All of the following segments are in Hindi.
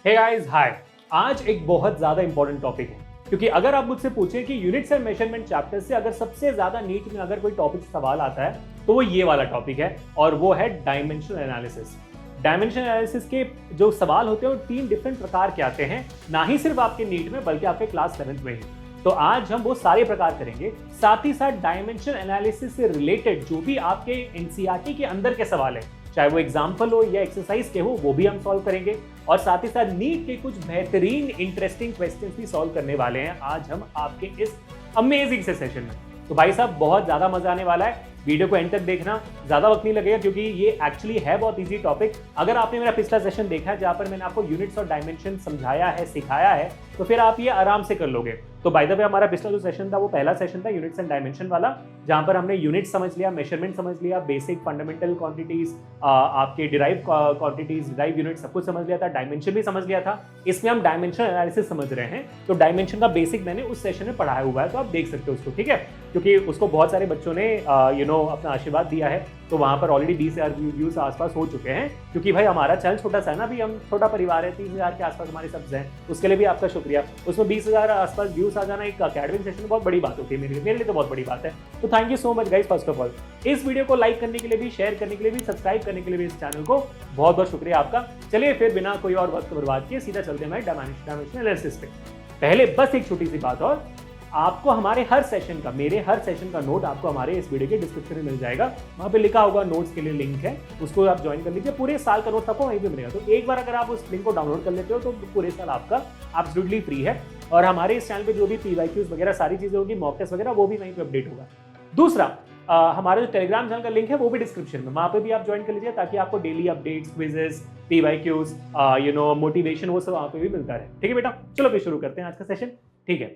हे गाइस, हाय। आज एक बहुत ज्यादा इंपॉर्टेंट टॉपिक है, क्योंकि अगर आप मुझसे पूछें कि यूनिट्स एंड मेजरमेंट चैप्टर से अगर सबसे ज्यादा नीट में अगर कोई टॉपिक सवाल आता है तो वो ये वाला टॉपिक है, और वो है डायमेंशनल एनालिसिस। डायमेंशनल एनालिसिस के जो सवाल होते हैं वो 3 डिफरेंट प्रकार के आते हैं, ना ही सिर्फ आपके नीट में बल्कि आपके क्लास 7th में ही। तो आज हम वो सारे प्रकार करेंगे, साथ ही साथ डायमेंशनल एनालिसिस से रिलेटेड जो भी आपके एनसीईआरटी के अंदर के सवाल है, चाहे वो एग्जाम्पल हो या एक्सरसाइज के हो, वो भी हम सॉल्व करेंगे। और साथ ही साथ नीट के कुछ बेहतरीन इंटरेस्टिंग क्वेश्चंस भी सॉल्व करने वाले हैं आज हम आपके इस अमेजिंग से सेशन में। तो भाई साहब, बहुत ज्यादा मजा आने वाला है। वीडियो को एंड तक देखना, ज्यादा वक्त नहीं लगेगा, क्योंकि ये एक्चुअली है बहुत इजी टॉपिक। अगर आपने मेरा पिछला सेशन देखा है जहां पर मैंने आपको यूनिट्स और डायमेंशन समझाया है, सिखाया है, तो फिर आप ये आराम से कर लोगे। तो बाय द वे, हमारा पिछला जो सेशन था वो पहला सेशन था यूनिट्स एंड डायमेंशन वाला, जहां पर हमने यूनिट समझ लिया, मेजरमेंट समझ लिया, बेसिक फंडामेंटल क्वांटिटीज, आपके डिराइव क्वांटिटीज, डिराइव यूनिट सब कुछ समझ लिया था, डायमेंशन भी समझ लिया था। इसमें हम डायमेंशनल एनालिसिस समझ रहे हैं, तो डायमेंशन का बेसिक मैंने उस सेशन में पढ़ाया हुआ है, तो आप देख सकते हो उसको, ठीक है। क्योंकि उसको बहुत सारे बच्चों ने अपना आशीर्वाद दिया है, तो वहां पर ऑलरेडी 20,000 व्यूज आसपास हो चुके हैं। क्योंकि भाई हमारा चैनल छोटा सा है ना, अभी हम छोटा परिवार है, 30,000 के आसपास हमारे सब्स हैं, उसके लिए भी आपका शुक्रिया। उसमें 20,000 आसपास व्यूज आ जाना एक अकेडमिक सेशन में बहुत बड़ी बात होती है, मेरे लिए तो बहुत बड़ी बात है। तो thank you so much guys, first of all इस वीडियो को लाइक करने के लिए भी, शेयर करने के लिए भी, सब्सक्राइब करने के लिए भी इस चैनल को बहुत बहुत शुक्रिया आपका। चलिए फिर बिना कोई और वक्त बर्बाद किए सीधा चलते हैं डायमेंशनल एनालिसिस पे। पहले बस एक छोटी सी बात, और आपको हमारे हर सेशन का, मेरे हर सेशन का नोट आपको हमारे इस वीडियो के डिस्क्रिप्शन में मिल जाएगा। वहां पे लिखा होगा नोट्स के लिए लिंक है, उसको आप ज्वाइन कर लीजिए। पूरे साल का नोट आपको वहीं पे मिलेगा, तो एक बार अगर आप उस लिंक को डाउनलोड कर लेते हो तो पूरे साल आपका एब्सोल्युटली फ्री है। और हमारे इस चैनल पे जो भी पीवाईक्यूज वगैरह सारी चीजें होगी, मॉक टेस्ट वगैरह, वो भी वहीं पे अपडेट होगा। दूसरा, हमारा जो टेलीग्राम चैनल का लिंक है वो भी डिस्क्रिप्शन में, वहां पे भी आप ज्वाइन कर लीजिए, ताकि आपको daily updates, quizzes, PYQs, motivation, वो सब वहां पे भी मिलता है। ठीक है बेटा, चलो फिर शुरू करते हैं आज का सेशन। ठीक है,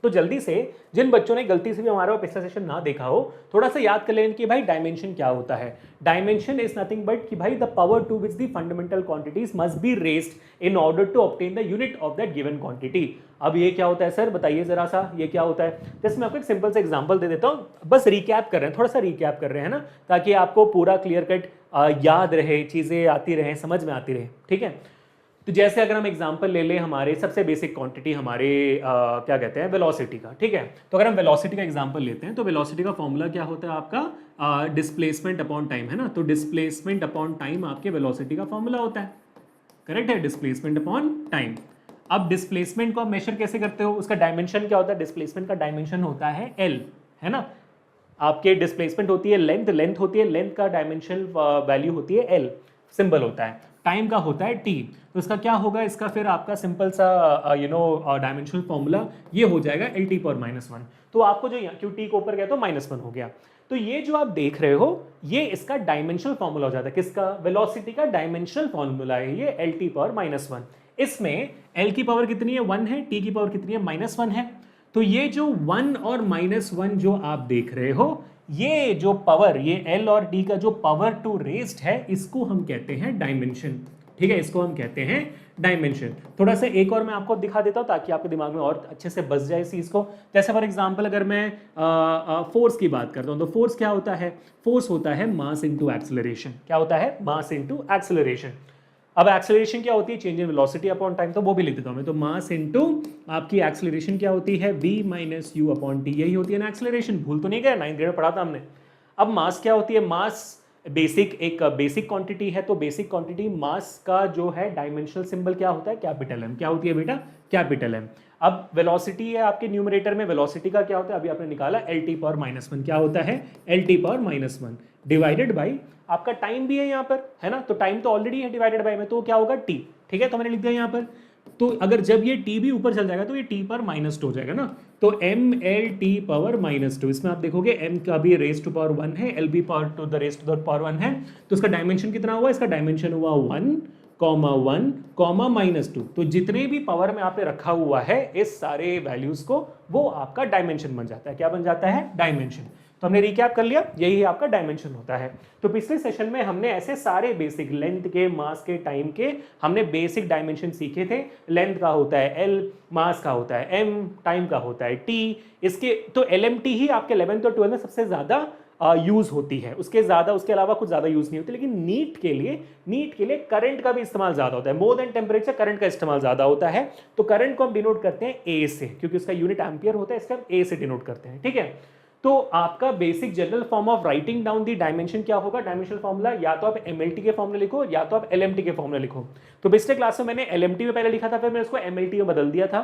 तो जल्दी से जिन बच्चों ने गलती से भी हमारा पिछला सेशन ना देखा हो, थोड़ा सा याद कर लें कि भाई डायमेंशन क्या होता है। डायमेंशन इज नथिंग बट कि भाई the power to which the fundamental quantities must be raised in order to obtain the unit of that given quantity. अब ये क्या होता है सर, बताइए जरा सा, ये क्या होता है। जैसे मैं आपको एक सिंपल सा एग्जांपल दे देता हूँ, बस रिकैप कर रहे हैं, थोड़ा सा रिकैप कर रहे हैं ना, ताकि आपको पूरा क्लियर कट याद रहे, चीजें आती रहे, समझ में आती रहे। ठीक है, तो जैसे अगर हम एग्जांपल ले लें हमारे सबसे बेसिक क्वांटिटी, हमारे क्या कहते हैं, वेलोसिटी का। ठीक है, तो अगर हम वेलोसिटी का एग्जांपल लेते हैं तो वेलोसिटी का फॉर्मूला क्या होता है आपका, डिस्प्लेसमेंट अपॉन टाइम, है ना। तो डिस्प्लेसमेंट अपॉन टाइम आपके वेलोसिटी का फॉर्मूला होता है, करेक्ट है, डिस्प्लेसमेंट अपॉन टाइम। अब डिस्प्लेसमेंट को आप मेजर कैसे करते हो, उसका डायमेंशन क्या होता है, डिस्प्लेसमेंट का डायमेंशन होता है एल, है ना। आपके डिस्प्लेसमेंट होती है लेंथ, लेंथ होती है, लेंथ का डायमेंशन वैल्यू होती है एल, सिंबल होता है। टाइम का होता है टी, तो इसका क्या होगा, इसका फिर आपका सिंपल सा डायमेंशनल फॉर्मूला ये हो जाएगा एल टी पावर -1। तो आपको जो यहाँ क्यू टी को ऊपर गया तो -1 हो गया। तो ये जो आप देख रहे हो, ये इसका डायमेंशनल फॉर्मूला हो जाता है, किसका, वेलोसिटी का डायमेंशनल फॉर्मूला है ये एल टी पावर -1। इसमें एल की पावर कितनी है, 1 है, टी की पावर कितनी है, -1 है। तो ये जो 1 और -1 जो आप देख रहे हो, ये जो पावर, ये एल और डी का जो पावर टू रेज्ड है, इसको हम कहते हैं डायमेंशन। ठीक है, इसको हम कहते हैं डायमेंशन। थोड़ा सा एक और मैं आपको दिखा देता हूं ताकि आपके दिमाग में और अच्छे से बस जाए इस चीज को। जैसे फॉर एग्जांपल अगर मैं फोर्स की बात करता हूं, तो फोर्स क्या होता है, फोर्स होता है मास इनटू एक्सेलरेशन। क्या होता है, मास इनटू एक्सेलरेशन। अब एक्सेलरेशन क्या होती है, change in velocity upon time, तो वो भी लिख देता हूं मैं। तो मास इनटू आपकी एक्सेलरेशन क्या होती है, v minus you upon T, यही होती है ना एक्सेलरेशन, भूल तो नहीं गया, 9th ग्रेड में पढ़ा था हमने। अब मास क्या होती है, मास बेसिक, एक बेसिक क्वांटिटी है, तो बेसिक क्वांटिटी मास का जो है डायमेंशनल सिंबल क्या होता है, कैपिटल एम। क्या होती है बेटा, कैपिटल एम। अब वेलोसिटी है आपके न्यूमरेटर में, वेलोसिटी का क्या होता है, अभी आपने निकाला एल टी पावर -1, क्या होता है, l T power -1 divided by आपका टाइम भी है यहाँ पर, है ना। तो टाइम तो ऑलरेडी है डिवाइडेड बाई में, तो क्या होगा टी। ठीक है, तो मैंने लिख दिया यहाँ पर। तो अगर जब ये टी भी ऊपर चल जाएगा तो ये टी पर -2 हो जाएगा ना। तो एम एल टी पावर -2, इसमें आप देखोगे एम का भी रेस टू पावर 1 है, एल भी power to the raise to the power 1 है। तो इसका डायमेंशन कितना हुआ, इसका डायमेंशन हुआ 1, -2। तो जितने भी पावर में आपने रखा हुआ है इस सारे वैल्यूज को, वो आपका डायमेंशन बन जाता है। क्या बन जाता है, डायमेंशन। तो हमने रिकैप कर लिया, यही आपका डायमेंशन होता है। तो पिछले सेशन में हमने ऐसे सारे बेसिक लेंथ के, मास के, टाइम के, हमने बेसिक डायमेंशन सीखे थे। लेंथ का होता है एल, मास का होता है एम, टाइम का होता है टी। इसके तो एल एम टी ही आपके 11th और 12th में सबसे ज्यादा यूज होती है, उसके अलावा कुछ ज्यादा यूज नहीं होती। लेकिन नीट के लिए करंट का भी इस्तेमाल ज्यादा होता है, मोर देन टेम्परेचर करंट का इस्तेमाल ज्यादा होता है। तो करंट को हम डिनोट करते हैं ए से, क्योंकि उसका यूनिट एम्पियर होता है, इसका हम ए से डिनोट करते हैं, ठीक है। तो आपका basic general form of writing down the dimension क्या होगा, डायमेंशनल फॉर्मूला या तो आप एमएलटी के फॉर्मूला लिखो या तो आप एलएमटी के फॉर्मूला लिखो। तो पिछले क्लास में मैंने एलएमटी में पहले लिखा था, फिर मैंने उसको एमएलटी में बदल दिया था,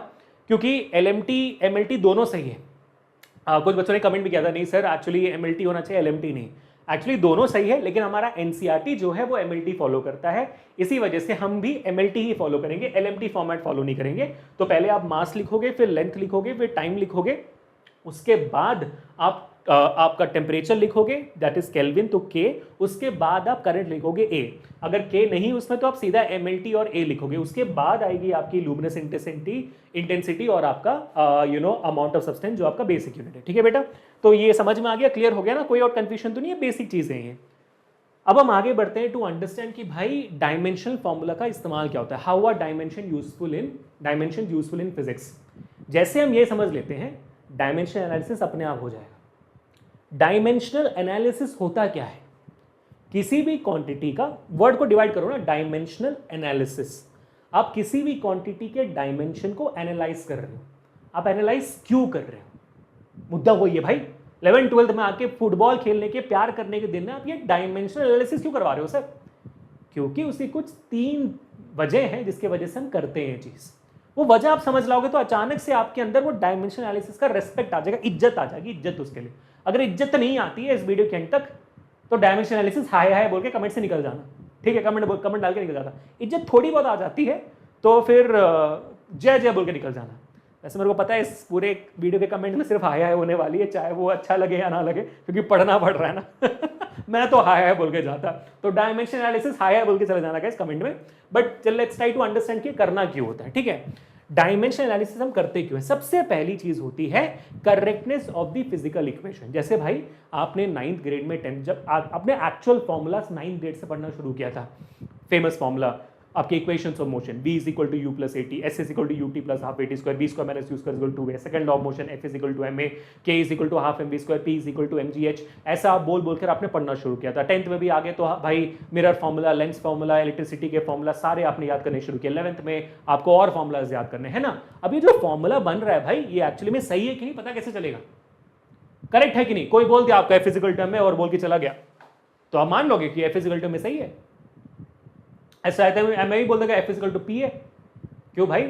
क्योंकि एलएमटी दोनों सही है। कुछ बच्चों ने कमेंट भी किया था, नहीं सर एक्चुअली एमएलटी होना चाहिए एलएमटी नहीं। एक्चुअली दोनों सही है, लेकिन हमारा एनसीईआरटी जो है वो एमएलटी फॉलो करता है, इसी वजह से हम भी एमएलटी ही फॉलो करेंगे, एलएमटी फॉर्मेट फॉलो नहीं करेंगे। तो पहले आप मास लिखोगे, फिर लेंथ लिखोगे, फिर टाइम लिखोगे, उसके बाद आप आपका टेम्परेचर लिखोगे दैट इज केल्विन, तो के, उसके बाद आप करंट लिखोगे ए। अगर के नहीं उसमें तो आप सीधा एमएलटी और ए लिखोगे, उसके बाद आएगी आपकी लुमिनस इंटेंसिटी और आपका अमाउंट ऑफ सब्सटेंस जो आपका बेसिक यूनिट है, ठीक है बेटा। तो ये समझ में आ गया, क्लियर हो गया ना, कोई और कंफ्यूजन तो नहीं है, बेसिक चीजें हैं। अब हम आगे बढ़ते हैं टू अंडरस्टैंड कि भाई डायमेंशनल फॉर्मूला का इस्तेमाल क्या होता है, how are dimension useful in physics. जैसे हम ये समझ लेते हैं डायमेंशनल एनालिसिस अपने आप हो जाएगा। डायमेंशनल एनालिसिस होता क्या है, किसी भी क्वांटिटी का, वर्ड को डिवाइड करो ना, डायमेंशनल एनालिसिस, आप किसी भी क्वांटिटी के डायमेंशन को एनालाइज कर रहे हो। आप एनालाइज क्यों कर रहे हो, मुद्दा वही है भाई। 11th-12th में आके फुटबॉल खेलने के, प्यार करने के दिन में आप ये डायमेंशनल एनालिसिस क्यों करवा रहे हो सर, क्योंकि उसकी कुछ 3 वजह हैं जिसके वजह से हम करते हैं ये चीज। वो वजह आप समझ लाओगे तो अचानक से आपके अंदर वो डायमेंशनल एनालिसिस का रेस्पेक्ट आ जाएगा, इज्जत आ जाएगी, इज्जत उसके लिए। अगर इज्जत नहीं आती है इस वीडियो के एंड तक तो डायमेंशनल एनालिसिस हाय हाय बोल के कमेंट से निकल जाना, ठीक है, कमेंट डाल के निकल जाना। इज्जत थोड़ी बहुत आ जाती है तो फिर जय जय बोल के निकल जाना। वैसे मेरे को पता है इस पूरे वीडियो के कमेंट में सिर्फ हाय हाय होने वाली है, चाहे वो अच्छा लगे या ना लगे, क्योंकि पढ़ना पड़ रहा है ना मैं तो हाय हाय बोल के जाता। तो डायमेंशन एनालिसिस हाय हाय बोल के चले जाना गाइस कमेंट में। But let's try to understand कि करना क्यों होता है, ठीक है। डायमेंशन एनालिसिस हम करते क्यों है, सबसे पहली चीज होती है correctness of the physical equation. जैसे भाई आपने 9th ग्रेड में 10th जब आपने एक्चुअल फॉर्मूलास 9th ग्रेड से पढ़ना शुरू किया था, फेमस फॉर्मूला आपके equations of motion, v is equal to u plus a t, s is equal to UT plus half eighty square, v square minus u square equal to a, second law of motion F is equal to M a, k is equal to half M B square, p is equal to M G h. ऐसा आप बोल बोलकर आपने पढ़ना शुरू किया था। 10th में भी आगे तो भाई mirror formula, lens formula, electricity के फॉर्मूला सारे आपने याद करने शुरू किए। 11th में आपको और फॉर्मूलाज याद करने हैं ना। अब ये जो फॉर्मूला बन रहा है भाई ये एक्चुअली में सही है कि नहीं पता कैसे चलेगा, करेक्ट है कि नहीं। कोई बोल दिया आपका एफ फिजिकल टर्म में और बोल के चला गया तो आप मान लोगे कि एफ फिजिकल टर्म में सही है। ऐसा है मैं भी बोल दूंगा एफ इजिकल टू पी है, क्यों भाई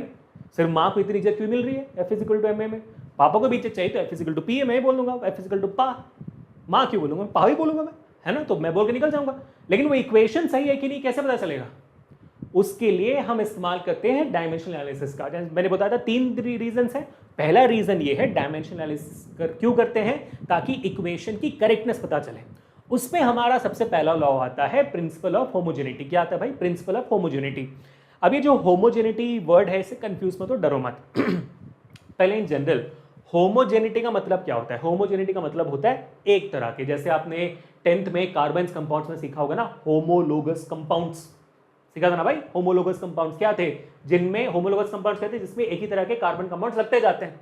सिर्फ माँ को इतनी इज्जत क्यों मिल रही है F equal to M A में, पापा को भी इज्जत चाहिए तो एफ इजिकल टू पी है, मैं ही बोल दूंगा एफ इजिकल टू पा, माँ क्यों बोलूंगा, पा ही बोलूंगा मैं, है ना, तो मैं बोल के निकल जाऊंगा। लेकिन वो इक्वेशन सही है कि नहीं कैसे पता चलेगा, उसके लिए हम इस्तेमाल करते हैं डायमेंशनल एनालिसिस का। मैंने बताया था 3 रीजन है। पहला रीजन ये है डायमेंशनल एनालिसिस क्यों करते हैं, ताकि इक्वेशन की करेक्टनेस पता चले। उसमें हमारा सबसे पहला लॉ आता है प्रिंसिपल ऑफ होमोजेनिटी। क्या आता है भाई, प्रिंसिपल ऑफ होमोजेनिटी। अब ये जो होमोजेनिटी वर्ड है इसे कंफ्यूज मत हो, डरो मत पहले इन जनरल होमोजेनिटी का मतलब क्या होता है। होमोजेनिटी का मतलब होता है एक तरह के, जैसे आपने 10th में कार्बन्स कंपाउंड्स में सीखा होगा ना, होमोलोगस कंपाउंड्स सीखा था ना भाई। होमोलोगस कंपाउंड्स क्या थे, जिनमें होमोलोगस कंपाउंड्स कहते हैं जिसमें एक ही तरह के कार्बन कंपाउंड्स लगते जाते हैं,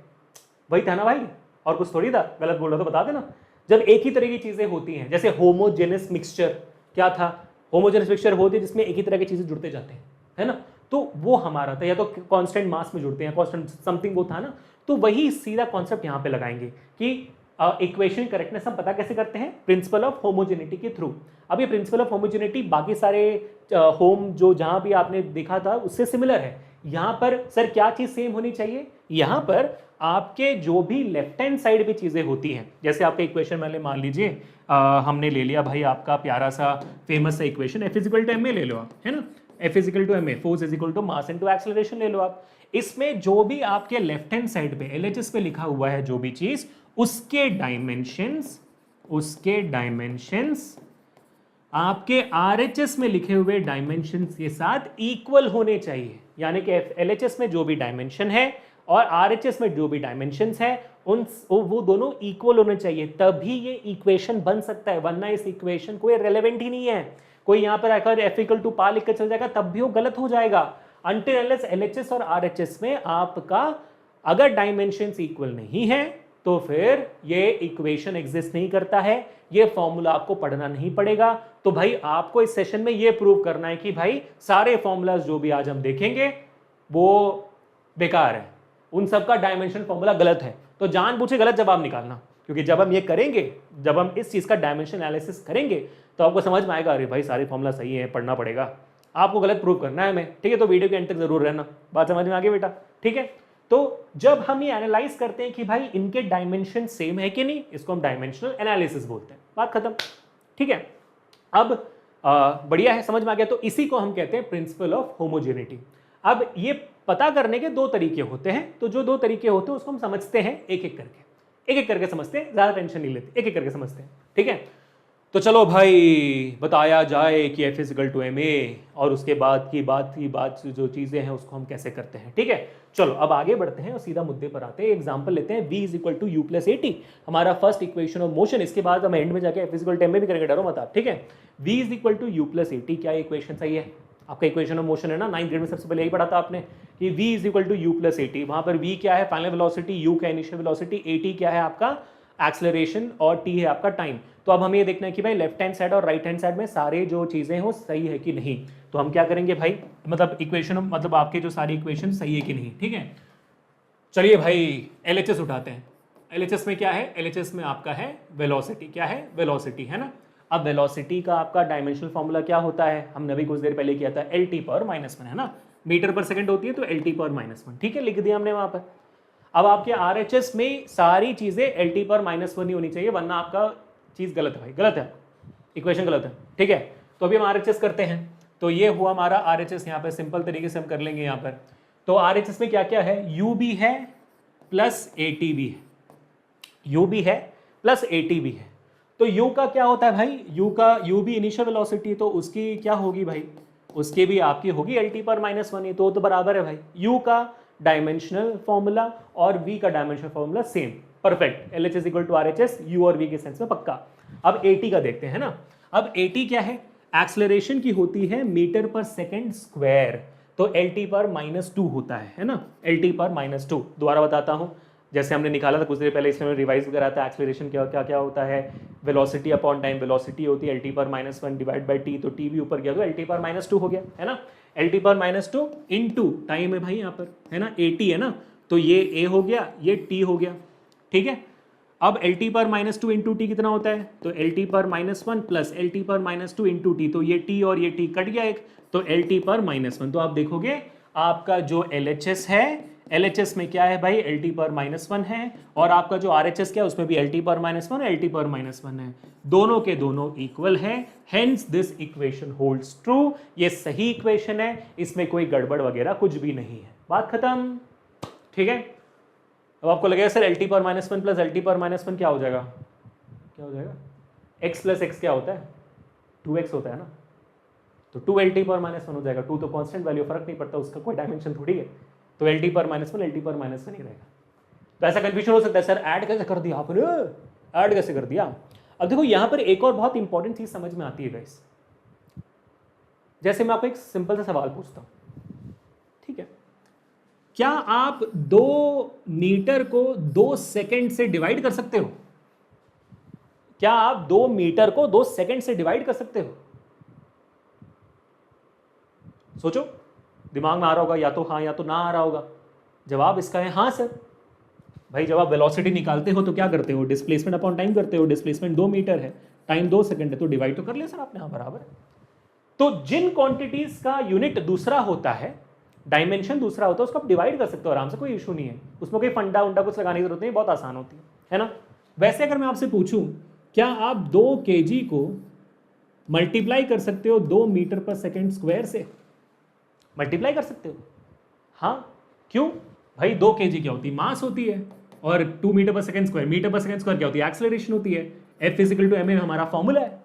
वही था ना भाई, और कुछ थोड़ी था। गलत बोल रहा तो बता देना। जब एक ही तरह की चीजें होती हैं, जैसे होमोजेनस मिक्सचर क्या था, होमोजेनस मिक्सचर वो होती है जिसमें एक ही तरह की चीजें जुड़ते जाते हैं, है ना, तो वो हमारा था। या तो कांस्टेंट मास में जुड़ते हैं, कांस्टेंट समथिंग वो था ना, तो वही सीधा कॉन्सेप्ट यहाँ पे लगाएंगे कि इक्वेशन करेक्टनेस हम पता कैसे करते हैं, प्रिंसिपल ऑफ होमोजेनिटी के थ्रू। अब ये प्रिंसिपल ऑफ होमोजेनिटी बाकी सारे होम जो जहां भी आपने देखा था उससे सिमिलर है। यहाँ पर सर क्या चीज सेम होनी चाहिए, यहाँ पर आपके जो भी लेफ्ट हैंड साइड पे चीजें होती हैं, जैसे आपका इक्वेशन मैंने मान लीजिए हमने ले लिया भाई आपका प्यारा सा फेमस सा equation F equal to M A ले लो आप, है ना, F equal to M A, force equal to mass into acceleration ले लो आप। इसमें जो भी आपके लेफ्ट हैंड साइड पे एलएचएस पे लिखा हुआ है जो भी चीज, उसके डायमेंशंस आपके आरएचएस में लिखे हुए डायमेंशंस के साथ इक्वल होने चाहिए। यानी कि एलएचएस में जो भी डायमेंशन है और आरएचएस में जो भी डायमेंशंस है वो दोनों इक्वल होने चाहिए, तभी ये इक्वेशन बन सकता है, वरना इस इक्वेशन कोई रेलेवेंट ही नहीं है। कोई यहाँ पर आकर एफ इक्वल टू पा लिख कर चल जाएगा तब भी वो गलत हो जाएगा। अनटिल अनलेस एलएचएस और आरएचएस में आपका अगर डायमेंशंस इक्वल नहीं है तो फिर ये इक्वेशन एग्जिस्ट नहीं करता है, ये फॉर्मूला आपको पढ़ना नहीं पड़ेगा। तो भाई आपको इस सेशन में ये प्रूव करना है कि भाई सारे फॉर्मूलाज जो भी आज हम देखेंगे वो बेकार है, उन सबका डायमेंशन फॉर्मूला गलत है। तो जानबूझ के गलत जवाब निकालना, क्योंकि जब हम ये करेंगे, जब हम इस चीज का डायमेंशन एनालिसिस करेंगे तो आपको समझ में आएगा, अरे भाई सारे फॉर्मूला सही है, पढ़ना पड़ेगा, आपको गलत प्रूव करना है हमें, ठीक है। तो वीडियो के एंड तक जरूर रहना, बात समझ में आ गई बेटा, ठीक है। तो जब हम ये एनालाइज करते हैं कि भाई इनके डायमेंशन सेम है कि नहीं, इसको हम डायमेंशनल एनालिसिस बोलते हैं, बात खत्म, ठीक है। अब बढ़िया है, समझ में आ गया। तो इसी को हम कहते हैं प्रिंसिपल ऑफ होमोजेनिटी। अब ये पता करने के दो तरीके होते हैं, तो जो दो तरीके होते हैं उसको हम समझते हैं एक एक करके समझते हैं, ज्यादा टेंशन नहीं लेते, एक एक करके समझते हैं, ठीक है। तो चलो भाई बताया जाए कि F = ma, और उसके बाद की बात जो चीजें हैं उसको हम कैसे करते हैं, ठीक है। चलो अब आगे बढ़ते हैं और सीधा मुद्दे पर आते हैं। एग्जांपल लेते हैं, v = u + at, हमारा फर्स्ट इक्वेशन ऑफ मोशन। इसके बाद हम एंड में जाके F = ma भी करेंगे, डरो मत आप, ठीक है। v = u + at, क्या इक्वेशन सही है? आपका इक्वेशन ऑफ मोशन है ना, 9th ग्रेड में सबसे पहले यही पढ़ा था आपने कि v = u + at। वहां पर v क्या है? फाइनल वेलोसिटी, u का इनिशियल वेलोसिटी, at क्या है आपका एक्सेलरेशन, और t है आपका टाइम। तो अब हमें ये देखना है कि भाई लेफ्ट हैंड साइड और राइट हैंड साइड में सारे जो चीजें हैं वो सही है कि नहीं। तो हम क्या करेंगे भाई, मतलब इक्वेशन, मतलब आपके जो सारी इक्वेशन सही है कि नहीं, ठीक है। चलिए भाई LHS उठाते हैं। LHS में क्या है? LHS में आपका है वेलोसिटी, क्या है? वेलोसिटी, है ना। अब वेलोसिटी का आपका डायमेंशनल फॉर्मूला क्या होता है? हमने अभी कुछ देर पहले किया था, LT/-1, है ना। मीटर पर सेकंड होती है तो LT/-1, ठीक है, लिख दिया हमने वहां पर। अब आपके RHS में सारी चीजें LT/-1 ही होनी चाहिए, वरना आपका चीज गलत है भाई, गलत है, इक्वेशन गलत है, ठीक है। तो अभी हम RHS करते हैं। तो ये हुआ हमारा RHS, यहाँ पे सिंपल तरीके से हम कर लेंगे यहाँ पर। तो RHS में क्या क्या है? U भी है प्लस AT भी है, U भी है प्लस AT भी है। तो U का क्या होता है भाई? U भी इनिशियल वेलोसिटी, तो उसकी क्या होगी भाई? उसकी भी आपकी होगी LT/-1 ही, तो बराबर है भाई। U का डायमेंशनल फॉर्मूला और V का dimensional formula same, perfect. LHS = RHS, U और V के सेंस में पक्का। अब AT का देखते हैं ना। अब AT क्या है? एक्सेलरेशन की होती है मीटर पर सेकंड स्क्वायर, तो LT/-2 होता है ना, LT/-2। दोबारा बताता हूं, जैसे हमने निकाला था कुछ देर पहले, इसमें रिवाइज करा था। एक्सेलरेशन क्या क्या क्या होता है? वेलोसिटी अपॉन टाइम, वेलोसिटी होती है LT/-1 डिवाइड बाई t, तो t भी ऊपर गया तो LT/-2 हो गया, है ना। LT/-2 इंटू टाइम है भाई यहाँ पर, है ना, AT है ना, तो ये A हो गया, ये T हो गया, ठीक है। अब LT/-2 इंटू टी कितना होता है? तो LT/-1 plus LT/-2 into T, तो ये T और ये T कट गया एक, तो LT/-1। तो आप देखोगे आपका जो LHS है, LHS में क्या है भाई? LT/-1 है, और आपका जो RHS क्या है उसमें भी LT/-1 LT/-1 है, दोनों के दोनों इक्वल है। Hence this equation holds true, ये सही इक्वेशन है, इसमें कोई गड़बड़ वगैरह कुछ भी नहीं है, बात खत्म, ठीक है। अब आपको लगेगा सर LT/-1 प्लस LT/-1 क्या हो जाएगा? क्या हो जाएगा? x प्लस एक्स क्या होता है? 2x होता है ना, तो 2 LT/-1 हो जाएगा। 2 तो कांस्टेंट वैल्यू, फर्क नहीं पड़ता, उसका कोई डायमेंशन थोड़ी है, तो LT/-1 LT/-1 नहीं रहेगा। तो ऐसा कंफ्यूजन हो सकता है, सर ऐड कैसे कर दिया आपने, ऐड कैसे कर दिया? अब देखो यहाँ पर एक और बहुत इंपॉर्टेंट चीज समझ में आती है गाइस। जैसे मैं आपको एक सिंपल सा सवाल पूछता हूं, ठीक है, क्या आप 2 मीटर को 2 सेकंड से डिवाइड कर सकते हो? क्या आप 2 मीटर को 2 सेकंड से डिवाइड कर सकते हो? सोचो, दिमाग में आ रहा होगा, या तो हाँ या तो ना आ रहा होगा। जवाब इसका है हाँ सर। भाई जब आप वेलोसिटी निकालते हो तो क्या करते हो? डिस्प्लेसमेंट अपॉन टाइम करते हो। डिस्प्लेसमेंट 2 मीटर है, टाइम 2 सेकंड है, तो डिवाइड तो कर लिया सर आपने, हाँ बराबर है। तो जिन क्वांटिटीज का यूनिट दूसरा होता है, डायमेंशन दूसरा होता है, उसको आप डिवाइड कर सकते हो आराम से, कोई इशू नहीं है उसमें, कोई फंडा उंडा कुछ लगाने की जरूरत नहीं, बहुत आसान होती है ना। वैसे अगर मैं आपसे पूछूं, क्या आप 2 kg को मल्टीप्लाई कर सकते हो 2 मीटर पर सेकेंड स्क्वायर से? मल्टीप्लाई कर सकते हो, हाँ, क्यों भाई? 2 kg क्या होती है? मास होती है, और 2 मीटर पर सेकेंड स्क्वायर, मीटर पर सेकेंड स्क्वायर क्या होती है? एक्सेलरेशन होती है। F = ma हमारा फॉर्मूला है।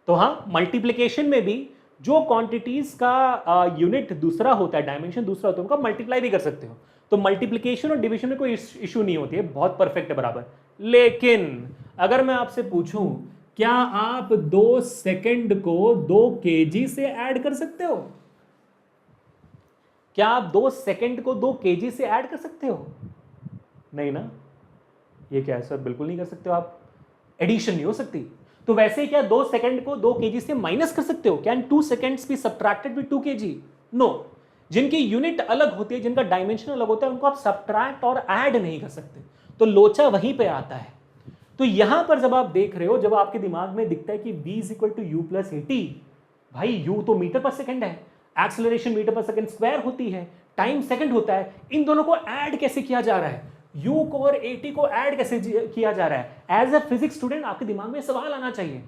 तो हाँ, मल्टीप्लिकेशन में भी जो क्वांटिटीज का यूनिट दूसरा होता है, डायमेंशन दूसरा होता है, उनका मल्टीप्लाई भी कर सकते हो। तो मल्टीप्लिकेशन और डिवीजन में कोई इशू नहीं होती है, बहुत परफेक्ट है, बराबर। लेकिन अगर मैं आपसे पूछूं, क्या आप 2 सेकंड को 2 kg से ऐड कर सकते हो? क्या आप 2 सेकंड को 2 kg से ऐड कर सकते हो? नहीं ना। ये क्या है सर, बिल्कुल नहीं कर सकते हो आप, एडिशन नहीं हो सकती। तो वैसे ही क्या 2 सेकंड को 2 kg से माइनस कर सकते हो? Can 2 seconds be subtracted with 2 kg? No. जिनकी यूनिट अलग होती है, जिनका डायमेंशन अलग होता है, उनको आप सब्ट्रैक्ट और ऐड नहीं कर सकते। तो लोचा वहीं पे आता है। तो यहां पर जब आप देख रहे हो, जब आपके दिमाग में दिखता है कि v is equal to u plus AT, भाई u तो मीटर पर सेकंड है, acceleration metre per second square होती है, टाइम सेकंड होता है, इन दोनों को ऐड कैसे किया जा रहा है, u को और at को ऐड कैसे किया जा रहा है? एज अ फिजिक्स स्टूडेंट आपके दिमाग में सवाल आना चाहिए।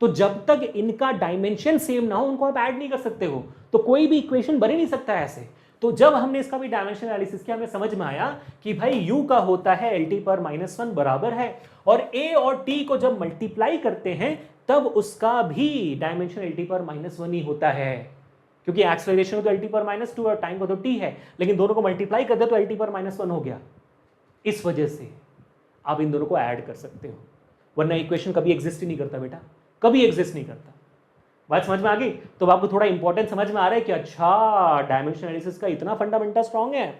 तो जब तक इनका डायमेंशन सेम ना हो, उनको आप ऐड नहीं कर सकते हो, तो कोई भी इक्वेशन बन ही नहीं सकता है ऐसे। तो जब हमने इसका भी डायमेंशन एनालिसिस किया, हमें समझ में आया कि भाई u का होता है lt पर -1 बराबर है, और a और t को जब मल्टीप्लाई करते हैं तब उसका भी डायमेंशन lt पर -1 ही होता है, क्योंकि एक्सेलरेशन तो lt पर -2 और टाइम को तो t है, लेकिन दोनों को मल्टीप्लाई कर दे तो lt पर -1 हो गया। इस वजह से आप इन दोनों को ऐड कर सकते हो, वरना इक्वेशन कभी एग्जिस्ट ही नहीं करता बेटा, कभी एग्जिस्ट नहीं करता। बात समझ में आ गई? तो आपको थोड़ा इंपॉर्टेंट समझ में आ रहा है कि अच्छा डायमेंशन एनालिसिस का इतना फंडामेंटल स्ट्रांग है।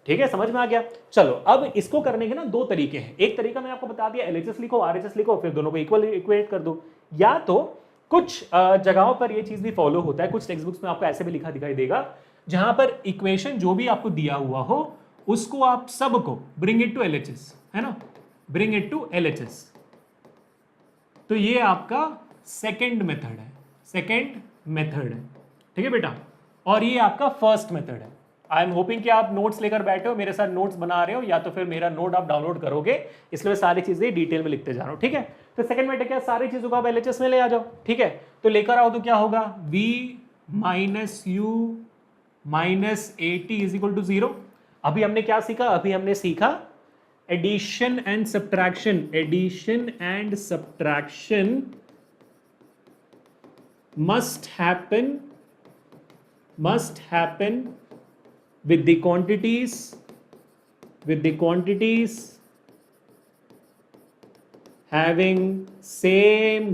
ठीक है, समझ में आ गया। चलो अब इसको करने के ना 2 तरीके हैं। एक तरीका मैंने आपको बता दिया, LHS लिखो, RHS लिखो, फिर दोनों को इक्वल इक्वेट कर दो। या तो कुछ जगहों पर ये चीज भी फॉलो होता है, कुछ टेक्स्ट बुक्स में आपको ऐसे भी लिखा दिखाई देगा, जहां पर इक्वेशन जो भी आपको दिया हुआ हो उसको आप सबको ब्रिंग इट टू LHS, है ना, ब्रिंग इट टू LHS। तो ये आपका सेकेंड मेथड है, सेकेंड मेथड है, ठीक है बेटा। और ये आपका फर्स्ट मेथड है। आई एम होपिंग कि आप नोट्स लेकर बैठे हो, मेरे साथ नोट्स बना रहे हो, या तो फिर मेरा नोट आप डाउनलोड करोगे, इसलिए मैं सारी चीजें डिटेल में लिखते जा रहा हूं, ठीक है। तो सेकंड मेथड क्या, सारी चीजों को आप LHS में ले आ जाओ, ठीक है। तो लेकर आओ तो क्या होगा, v minus u minus AT is equal to 0। अभी हमने क्या सीखा, अभी हमने सीखा addition and subtraction, addition and subtraction must happen with the quantities having same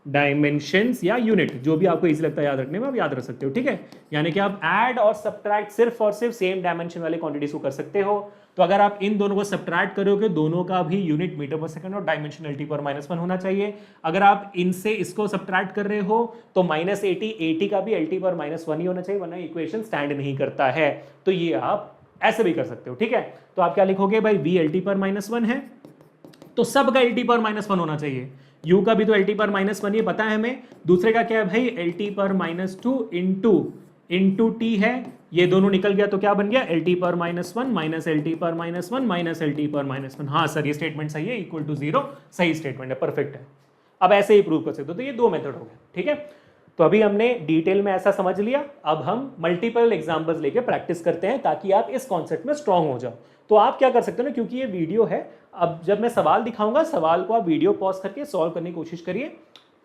dimensions या यूनिट, जो भी आपको इजी लगता है याद रखने में, आप याद रख सकते हो, ठीक है। यानी कि आप ऐड और सब्ट्रैक्ट सिर्फ और सिर्फ सेम डायमेंशन वाले क्वांटिटीज को कर सकते हो। तो अगर आप इन दोनों को सब्ट्रैक्ट करोगे, दोनों का भी यूनिट मीटर पर सेकंड और डायमेंशन LT पर -1 होना चाहिए। अगर आप इनसे इसको सब्ट्रैक्ट कर रहे हो तो -80 का भी LT पर -1 ही होना चाहिए, वरना इक्वेशन स्टैंड नहीं करता है। तो ये आप ऐसे भी कर सकते हो, ठीक है। तो आप क्या लिखोगे भाई, v LT पर -1 है तो सब का LT पर -1 होना चाहिए, u का भी तो LT पर -1 ये पता है हमें। दूसरे का क्या है भाई, LT पर -2 इंटू t है, ये दोनों निकल गया तो क्या बन गया, LT पर -1 माइनस LT पर -1 माइनस LT पर -1। हाँ सर ये स्टेटमेंट सही है, इक्वल टू 0 सही स्टेटमेंट है, परफेक्ट है। अब ऐसे ही प्रूव कर सकते हो। तो ये 2 मेथड हो गए, ठीक है। तो अभी हमने डिटेल में ऐसा समझ लिया, अब हम मल्टीपल एग्जांपल्स लेके प्रैक्टिस करते हैं ताकि आप इस कॉन्सेप्ट में स्ट्रांग हो जाओ। तो आप क्या कर सकते हो ना, क्योंकि ये वीडियो है, अब जब मैं सवाल दिखाऊंगा, सवाल को आप वीडियो पॉज करके सॉल्व करने की कोशिश करिए,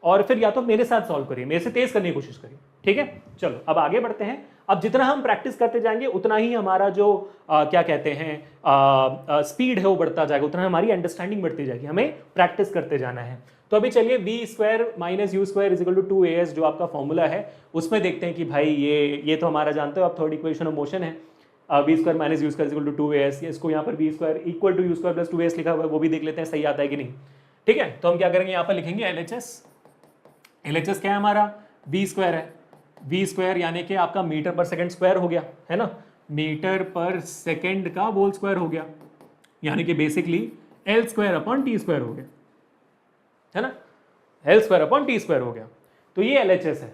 और फिर या तो मेरे साथ सॉल्व करिए, मेरे से तेज करने की कोशिश करिए, ठीक है। चलो अब आगे बढ़ते हैं। अब जितना हम प्रैक्टिस करते जाएंगे उतना ही हमारा जो क्या कहते हैं स्पीड है वो बढ़ता जाएगा, उतना हमारी अंडरस्टैंडिंग बढ़ती जाएगी, हमें प्रैक्टिस करते जाना है। तो अभी चलिए v² minus u² is equal to 2as जो आपका फॉर्मूला है उसमें देखते हैं कि भाई ये तो हमारा जानते हो आप, थर्ड इक्वेशन ऑफ मोशन है। v² minus u² is equal to 2as, इसको यहाँ पर v² equal to u² plus 2as लिखा हुआ है, वो भी देख लेते हैं सही आता है कि नहीं, ठीक है। तो हम क्या करेंगे, यहाँ पर लिखेंगे LHS क्या है हमारा, v² है, v² यानी कि आपका मीटर पर सेकंड स्क्वायर हो गया, है ना, मीटर पर सेकंड का होल स्क्वायर हो गया, यानी कि बेसिकली L² अपॉन T² हो गया, है ना, L² अपॉन T² हो गया। तो ये LHS है।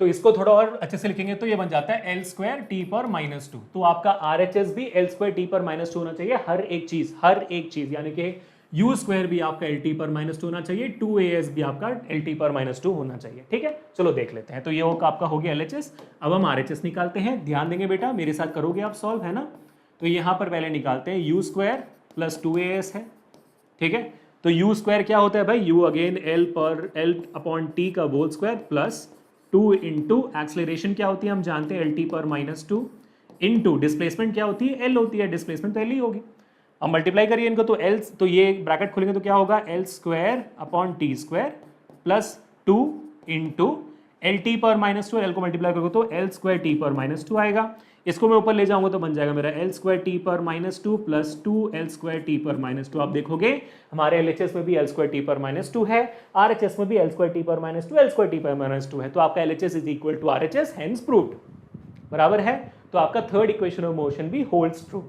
तो इसको थोड़ा और अच्छे से लिखेंगे तो ये बन जाता है L² T पर -2। तो आपका RHS भी L² T पर -2 होना चाहिए, हर एक चीज, यानी कि u² भी आपका LT पर -2 होना चाहिए, 2as भी आपका LT पर -2 होना चाहिए, ठीक है। चलो देख लेते हैं। तो ये आपका हो गया LHS। अब हम RHS निकालते हैं, ध्यान देंगे बेटा, मेरे साथ करोगे आप सॉल्व, है ना। तो यहाँ पर पहले निकालते हैं, u² प्लस 2as है, ठीक है। तो u² क्या होता है भाई, u again L upon T का whole square plus 2 into acceleration क्या होती है हम जानते हैं, LT पर -2 इंटू डिस्प्लेसमेंट क्या होती है, L होती है, डिस्प्लेसमेंट तो L ही होगी। अब मल्टीप्लाई करिए इनको तो ये ब्रैकेट खोलेंगे तो क्या होगा, L² upon T² plus 2 into L T पर माइनस टू, एल को मल्टीप्लाई करोगे तो एल स्क्वायर टी पर माइनस टू आएगा। इसको मैं ऊपर ले जाऊंगा तो बन जाएगा मेरा एल स्क्वायर टी पर minus two plus two L square T पर माइनस टू। आप देखोगे हमारे एलएचएस में भी एल स्क्वायर टी पर माइनस टू है, आरएचएस में भी एल स्क्वायर टी पर minus two, L square T पर माइनस टू है, तो आपका LHS is equal to RHS, hence proved, बराबर है। तो आपका थर्ड इक्वेशन ऑफ मोशन भी होल्ड्स ट्रू।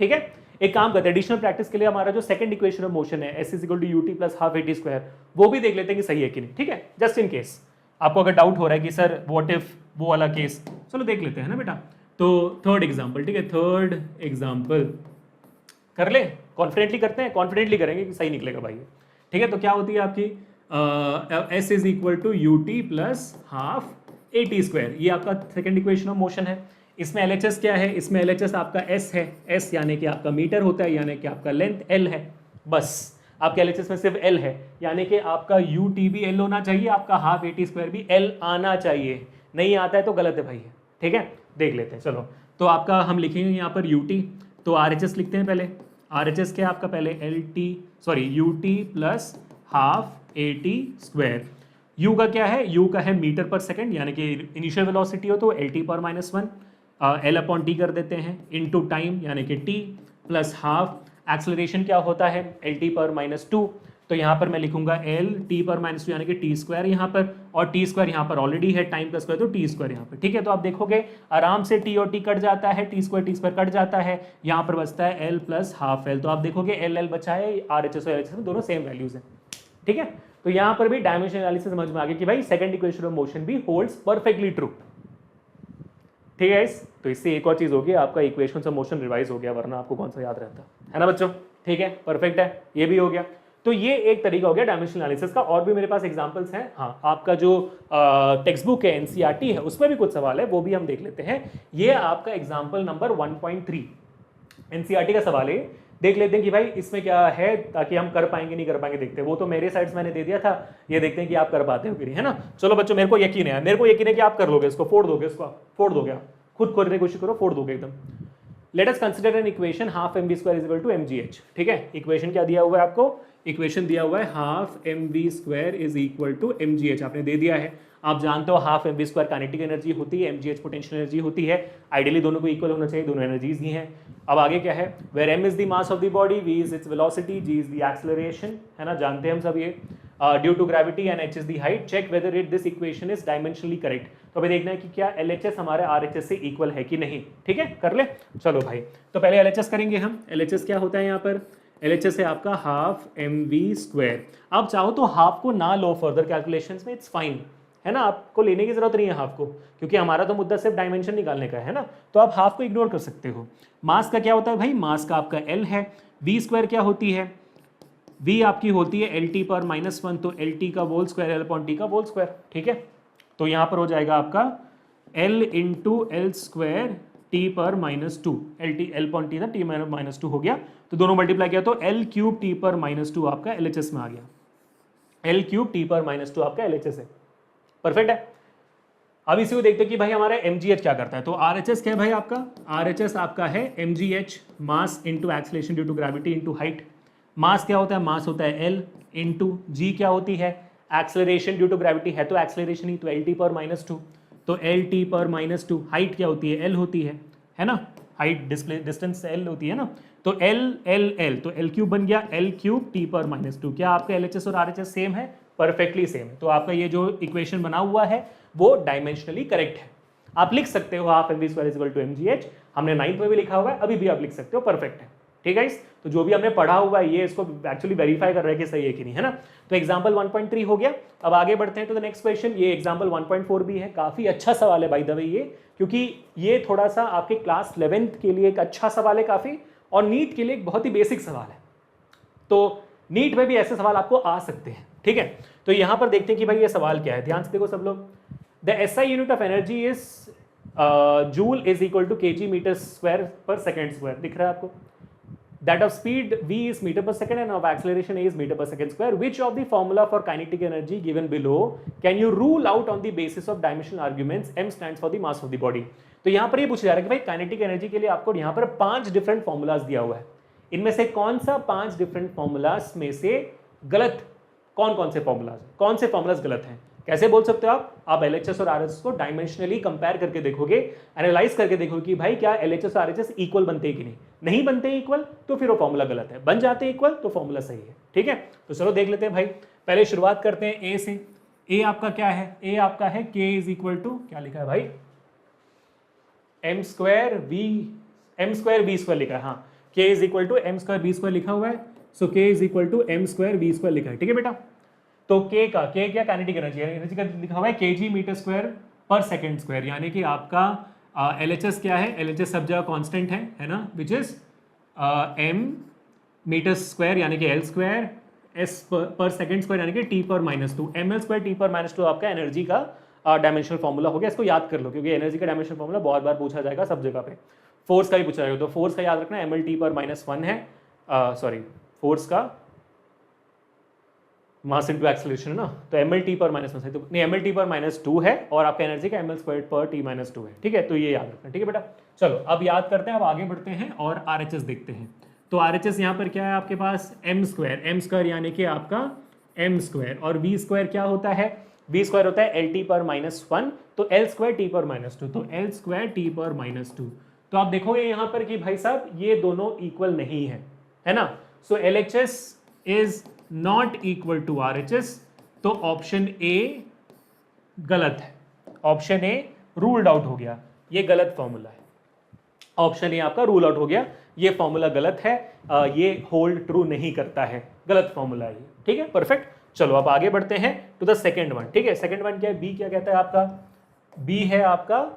ठीक है, एक काम करते हैं, एडिशनल प्रैक्टिस के लिए हमारा जो सेकंड इक्वेशन ऑफ मोशन है S is equal to UT plus half eighty square, वो भी देख लेते हैं कि सही है कि नहीं। ठीक है, जस्ट इन केस आपको अगर डाउट हो रहा है कि सर व्हाट इफ वो वाला केस, चलो देख लेते हैं ना बेटा। तो थर्ड एग्जाम्पल, ठीक है, थर्ड एग्जाम्पल कर ले, कॉन्फिडेंटली करते हैं, कॉन्फिडेंटली करेंगे कि सही निकलेगा भाई। ठीक है, तो क्या होती है आपकी S is equal to U T plus half A T square, ये आपका सेकेंड इक्वेशन ऑफ मोशन है। इसमें एलएचएस क्या है, इसमें एलएचएस आपका एस है, एस यानी कि आपका मीटर होता है, यानी कि आपका लेंथ एल है, बस आपके एलएचएस में सिर्फ एल है, यानी कि आपका यू टी भी एल होना चाहिए, आपका हाफ ए टी स्क्वायर भी एल आना चाहिए, नहीं आता है तो गलत है भाई। ठीक है, देख लेते हैं चलो। तो आपका हम लिखेंगे यहाँ पर यू टी, तो आर एच एस लिखते हैं पहले। आर एच एस क्या है आपका, पहले L T sorry you T plus half A T square. You का क्या है, यू का है मीटर पर सेकेंड, यानी कि इनिशियल वेलोसिटी हो तो एल टी पर minus one, L upon T कर देते हैं, इनटू टाइम यानी कि टी प्लस हाफ। एक्सेलरेशन क्या होता है, एल टी पर माइनस टू, तो यहाँ पर मैं लिखूंगा एल टी पर माइनस टू यानी कि टी स्क्वायर यहाँ पर, और टी स्क्वायर यहाँ पर ऑलरेडी है, टाइम प्लस स्क्वायर तो टी स्क्वायर यहाँ पर। ठीक है, तो आप देखोगे आराम से टी और टी कट जाता है, टी स्क्वायर कट जाता है, यहाँ पर बचता है एल प्लस हाफ एल। तो आप देखोगे एल एल बचा है, आर एच एस और एल एच एस में दोनों सेम वैल्यूज हैं। ठीक है, तो यहाँ पर भी डायमेंशन एनालिसिस समझ में आ गया कि भाई सेकंड इक्वेशन ऑफ मोशन भी होल्ड्स परफेक्टली ट्रू। ठीक है, तो इससे एक और चीज होगी, आपका इक्वेशन ऑफ मोशन रिवाइज हो गया, वरना आपको कौन सा याद रहता है ना बच्चों। ठीक है, परफेक्ट है, ये भी हो गया। तो ये एक तरीका हो गया डायमेंशनल एनालिसिस का, और भी मेरे पास एग्जांपल्स हैं। हाँ, आपका जो टेक्स्ट बुक है एनसीईआरटी है उसमें भी कुछ सवाल है, वो भी हम देख लेते हैं। ये आपका एग्जांपल नंबर 1.3 एनसीईआरटी का सवाल है, देख लेते हैं कि भाई इसमें क्या है, ताकि हम कर पाएंगे नहीं कर पाएंगे देखते हैं। वो तो मेरे साइड्स मैंने दे दिया था, ये देखते हैं कि आप कर पाते हो कि नहीं, है ना। चलो बच्चों, मेरे को यकीन है, मेरे को यकीन है कि आप कर लोगे, इसको फोड़ दोगे, इसको फोड़ दोगे, आप खुद करने की कोशिश करो, फोड़ दोगे एकदम। Let us consider an equation half M B square is equal to M G H. ठीक है, इक्वेशन क्या दिया हुआ है आपको, इक्वेशन दिया हुआ है half M B square is equal to M G H, आपने दे दिया है। आप जानते हो half M B square kinetic energy होती है, एम जी एच पोटेंशियल एनर्जी होती है, आइडियली दोनों को इक्वल होना चाहिए, दोनों एनर्जीज ही हैं। अब आगे क्या है, where M is the mass of the body, V is its velocity, G is the acceleration, है ना, जानते हैं हम सब ये, due to gravity and H is the height, check whether it this equation is dimensionally correct. तो अभी देखना है कि क्या एलएचएस हमारे आरएचएस से इक्वल है कि नहीं। ठीक है, कर ले, चलो भाई। तो पहले एलएचएस करेंगे हम। एलएचएस क्या होता है यहाँ पर, एलएचएस है आपका हाफ एम वी स्क्वायर। आप चाहो तो हाफ को ना लो फर्दर कैलकुलेशंस में, इट्स फाइन, है ना, आपको लेने की जरूरत नहीं है हाफ को, क्योंकि हमारा तो मुद्दा सिर्फ डायमेंशन निकालने का है ना, तो आप हाफ को इग्नोर कर सकते हो। मास का क्या होता है भाई, मास का आपका एल है। वी स्क्वायर क्या होती है, वी आपकी होती है एल टी पर माइनस वन, तो एल टी का whole square l upon t का होल स्क्वायर। ठीक है, तो यहाँ पर हो जाएगा आपका l into l square T पर minus two, L t l upon t था, टी माइनस टू हो गया, तो दोनों मल्टीप्लाई किया तो एल क्यूब टी पर माइनस टू आपका एल एच एस में आ गया। एल क्यूब टी पर माइनस टू आपका एल एच एस है, परफेक्ट है। अब इसी को देखते हैं कि भाई हमारा एमजीएच क्या करता है। तो आरएचएस क्या है भाई आपका, आरएचएस आपका है m g h, mass into acceleration due to gravity into height. Mass क्या होता है, मास होता है एल, इंटू जी क्या होती है, एक्सेलरेशन ड्यू टू ग्रेविटी है तो एक्सेलरेशन ही, तो एल टी पर माइनस टू, तो एल टी पर माइनस टू। हाइट क्या होती है, एल होती है ना, हाइट डिस्टेंस एल होती है ना, तो एल एल एल, तो एल क्यूब बन गया एल क्यूब टी पर माइनस टू। क्या आपका एलएचएस और आरएचएस सेम है, परफेक्टली सेम है। तो आपका ये जो इक्वेशन बना हुआ है वो डायमेंशनली करेक्ट है। आप लिख सकते हो half M V square is equal to M G H, हमने 9th में भी लिखा हुआ है, अभी भी आप लिख सकते हो, परफेक्ट है। ठीक है, तो जो भी हमने पढ़ा हुआ है ये इसको एक्चुअली वेरीफाई कर रहे हैं कि सही है कि नहीं, है ना। तो एग्जांपल 1.3 हो गया। अब आगे बढ़ते हैं तो द नेक्स्ट क्वेश्चन, ये एग्जांपल 1.4 भी है, काफी अच्छा सवाल है बाय द वे ये, क्योंकि ये थोड़ा सा आपके क्लास 11th के लिए एक अच्छा सवाल है काफी, और नीट के लिए एक बहुत ही बेसिक सवाल है। तो नीट में भी ऐसे सवाल आपको आ सकते हैं। ठीक है, तो यहां पर देखते हैं कि भाई ये सवाल क्या है, ध्यान से देखो सब लोग। The SI unit of energy is joule is equal to KG metre square per second square, दिख रहा है आपको। That of speed v is meter per second and of acceleration a is meter per second square. Which of the formula for kinetic energy given below can you rule out on the basis of dimensional arguments? M stands for the mass of the body. तो यहाँ पर ये पूछा जा रहा है कि भाई काइनेटिक एनर्जी के लिए आपको यहाँ पर 5 डिफरेंट फॉर्मूलाज दिया हुआ है, इनमें से कौन सा 5 डिफरेंट फॉर्मूलाज में से गलत, कौन कौन से फॉर्मूलाज गलत हैं, कैसे बोल सकते हो आप LHS और RHS को डायमेंशनली कंपेयर करके देखोगे, एनालाइज करके देखोगे कि भाई क्या LHS और RHS इक्वल बनते हैं कि नहीं बनते इक्वल, तो फिर वो फॉर्मूला गलत है, बन जाते हैं इक्वल तो फॉर्मूला सही है। ठीक है, तो चलो देख लेते हैं भाई। पहले शुरुआत करते हैं ए से। ए आपका क्या है? ए आपका है K इज इक्वल टू, क्या लिखा है भाई, m² v² लिखा है। हाँ, K is equal to m² v² लिखा हुआ है। So K is equal to m² v² लिखा है। ठीक है बेटा, तो K क्या काइनेटिक एनर्जी का लिखा हुआ है kg metre square per second square, यानी कि आपका LHS क्या है? LHS सब जगह कांस्टेंट है ना, which is m metre square यानी कि L² s पर सेकेंड स्क्वायर यानी कि t पर -2 ml² t पर -2 आपका एनर्जी का डायमेंशनल फॉर्मूला हो गया। इसको याद कर लो क्योंकि एनर्जी का डायमेंशनल फॉर्मूला बहुत बार पूछा जाएगा सब जगह पे। फोर्स का भी पूछा जाएगा, तो फोर्स का याद रखना ml t पर -1 है, सॉरी फोर्स का मास इनटू एक्सेलरेशन है ना, तो ml t पर -1 है, तो नहीं ml t पर -2 है और आपका एनर्जी का ml² पर t -2 है। ठीक है, तो ये याद रखना। ठीक है बेटा, चलो अब याद करते हैं, अब आगे बढ़ते हैं और RHS देखते हैं। तो RHS यहाँ पर क्या है आपके पास? m² यानी कि आपका m² और v² क्या होता है? v² होता है LT पर -1, तो L² t पर -2, तो L² t पर -2। तो आप देखोगे यहाँ पर कि भाई साहब ये दोनों इक्वल नहीं है ना, so LHS is not equal to RHS, तो ऑप्शन ए गलत है, ऑप्शन ए रूल्ड आउट हो गया, ये गलत फॉर्मूला है। ऑप्शन ए आपका रूल आउट हो गया, ये फॉर्मूला गलत है, ये होल्ड ट्रू नहीं करता है, गलत फॉर्मूला है ये। ठीक है, परफेक्ट। चलो अब आगे बढ़ते हैं टू द सेकेंड वन। ठीक है, सेकेंड वन क्या है? बी क्या कहता है आपका? बी है आपका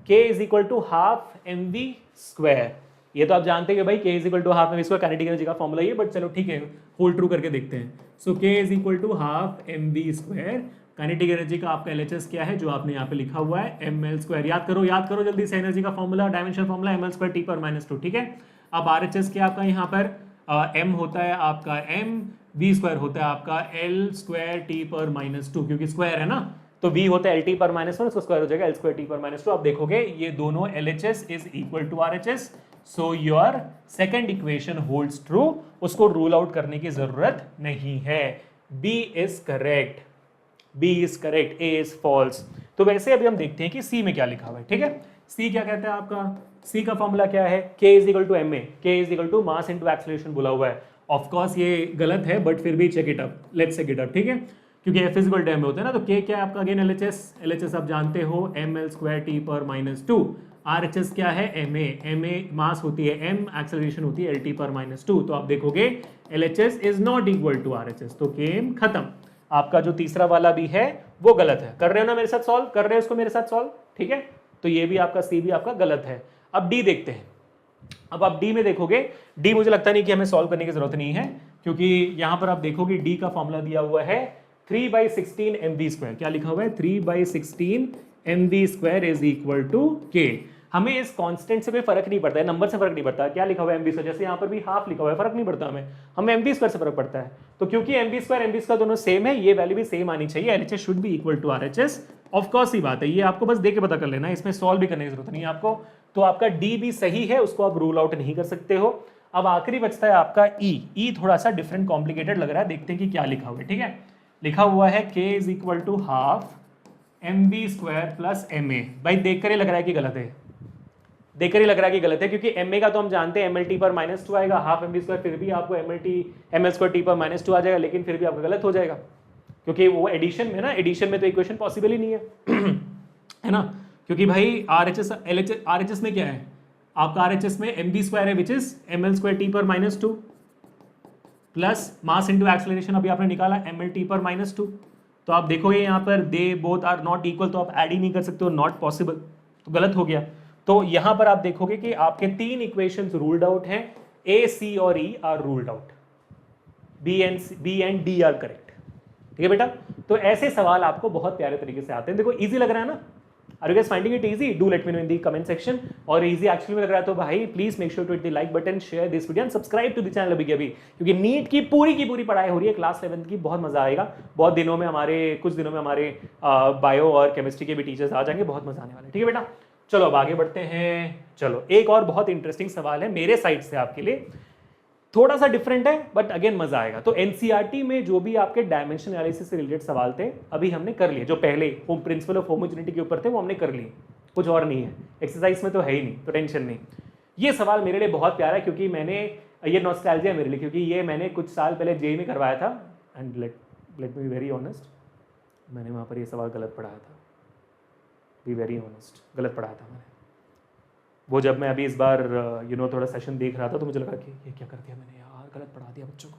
K is equal to half mv²। ये तो आप जानते हैं कि भाई K is equal to half mv² kinetic energy का फॉर्मूला ये, बट चलो ठीक है होल्ड ट्रू करके देखते हैं। So K is equal to half mv², kinetic energy का आपका LHS क्या है जो आपने यहाँ पे लिखा हुआ है ml²। याद करो जल्दी से एनर्जी का formula, dimensional formula ml² t पर -2। ठीक है, अब RHS क्या आपका यहाँ पर m होता है आपका m, v² होता है आपका L² t पर -2, क्योंकि स्क्वायर है ना, तो v होता है LT पर -1, उसको स्क्वायर हो जाएगा L² t पर -2। आप देखोगे ये दोनों LHS is equal to RHS, so your second equation holds true, उसको रूल आउट करने की जरूरत नहीं है। B is correct, B is correct, A is false. तो वैसे अभी हम देखते हैं कि C में क्या लिखा हुआ है। ठीक है, C क्या कहता है आपका? C का फॉर्मूला क्या है? K is equal to ma, K is equal to mass into acceleration बोला हुआ है। ऑफ कोर्स ये गलत है, बट फिर भी check it up, let's check it up. ठीक है, क्योंकि F इक्वल टू m होता है ना, तो K क्या है आपका? अगेन LHS आप जानते हो ml² t पर -2। RHS क्या है? ma मास होती है m, एक्सेलरेशन होती है LT पर -2। तो आप देखोगे LHS is not equal to RHS, तो गेम खत्म। आपका जो तीसरा वाला भी है वो गलत है। कर रहे हो ना मेरे साथ सॉल्व? कर रहे हो इसको मेरे साथ सॉल्व? ठीक है, तो ये भी आपका C भी आपका गलत है। अब D देखते हैं। अब आप D में देखोगे, D मुझे लगता नहीं कि हमें सॉल्व करने की जरूरत नहीं है, क्योंकि यहां पर आप देखोगे D का फॉर्मूला दिया हुआ है 3/16 mv²। क्या लिखा हुआ है? 3/16 mv² is equal to K। हमें इस कांस्टेंट से कोई फर्क नहीं पड़ता है, नंबर से फर्क नहीं पड़ता। क्या लिखा हुआ है? mv², जैसे यहाँ पर भी हाफ लिखा हुआ है, फर्क नहीं पड़ता हमें mv² से फर्क पड़ता है। तो क्योंकि mv² दोनों सेम है, ये वैल्यू भी सेम आनी चाहिए, LHS should be equal to RHS। Of course ही बात है, ये आपको बस देख के पता कर लेना है, इसमें सॉल्व भी करने की जरूरत नहीं है आपको। तो आपका D भी सही है, उसको आप रूल आउट नहीं कर सकते हो। अब आखिरी बचता है आपका E थोड़ा सा डिफरेंट कॉम्प्लिकेटेड लग रहा है, देखते हैं कि क्या लिखा हुआ है। ठीक है, लिखा हुआ है K is equal to half mv² plus ma। भाई देख कर ही लग रहा है कि गलत है, देख कर ही लग रहा है कि गलत है, क्योंकि ma का तो हम जानते हैं mlt पर -2 आएगा, हाफ mv², फिर भी आपको ml² t पर -2 आ जाएगा, लेकिन फिर भी आपका गलत हो जाएगा, क्योंकि वो एडिशन में ना, एडिशन में तो इक्वेशन पॉसिबल ही नहीं है है ना, क्योंकि भाई RHS में क्या है आपका? RHS में mv² है विच इज ml² t पर -2 प्लस मास इंटू एक्सेलरेशन अभी आपने निकाला mlt पर -2। तो आप देखोगे यहाँ पर they both are not equal, तो आप ऐड ही नहीं कर सकते हो, नॉट पॉसिबल, तो गलत हो गया। तो यहाँ पर आप देखोगे कि आपके तीन इक्वेशंस रूल्ड आउट हैं, A, C और E are ruled out, B and D are correct. ठीक है बेटा, तो ऐसे सवाल आपको बहुत प्यारे तरीके से आते हैं। देखो इजी लग रहा है ना? Are you guys finding it easy? Do let me know in the comment section. और easy actually में लग रहा है तो भाई please make sure to hit the like button, share this video and subscribe to the channel अभी के अभी, क्योंकि नीट की पूरी पढ़ाई हो रही है क्लास 11 की, बहुत मजा आएगा। बहुत दिनों में कुछ दिनों में हमारे बायो और केमिस्ट्री के भी टीचर्स आ जाएंगे, बहुत मजा आने वाला है। ठीक है बेटा, चलो अब आगे बढ़ते हैं। चलो एक और बहुत इंटरेस्टिंग सवाल है मेरे साइड से आपके लिए। थोड़ा सा डिफरेंट है बट अगेन मजा आएगा। तो एनसीईआरटी में जो भी आपके डायमेंशन एनालिसिस से रिलेटेड सवाल थे अभी हमने कर लिए, जो पहले होम प्रिंसिपल ऑफ होमोजेनिटी के ऊपर थे वो हमने कर लिए, कुछ और नहीं है, एक्सरसाइज में तो है ही नहीं, तो टेंशन नहीं। ये सवाल मेरे लिए बहुत प्यारा है क्योंकि मैंने ये नॉस्टैल्जिया मेरे लिए, क्योंकि ये मैंने कुछ साल पहले जेईई में करवाया था and let me be very honest, मैंने वहाँ पर ये सवाल गलत पढ़ाया था, बी वेरी ऑनेस्ट, गलत पढ़ाया था मैंने वो। जब मैं अभी इस बार थोड़ा सेशन देख रहा था तो मुझे लगा कि ये क्या कर दिया मैंने यार, गलत पढ़ा दिया बच्चों को,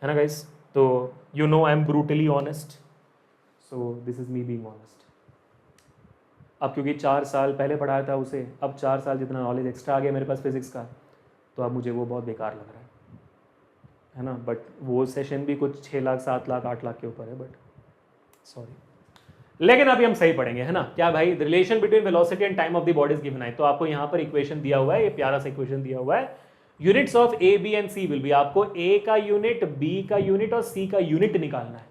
है ना गाइस। तो I am brutally honest, so this is me being honest. अब क्योंकि 4 साल पहले पढ़ाया था उसे, अब 4 साल जितना नॉलेज एक्स्ट्रा आ गया मेरे पास फिजिक्स का, तो अब मुझे वो बहुत बेकार लग रहा है ना। बट वो सेशन भी कुछ 6 लाख 7 लाख 8 लाख के ऊपर है, बट सॉरी। लेकिन अभी हम सही पढ़ेंगे, है ना। क्या भाई, the relation between velocity and time of the body is given है। तो आपको यहाँ पर इक्वेशन दिया हुआ है, ये प्यारा सा इक्वेशन दिया हुआ है। Units of A B and C will be, आपको ए का यूनिट, बी का यूनिट और सी का यूनिट निकालना है।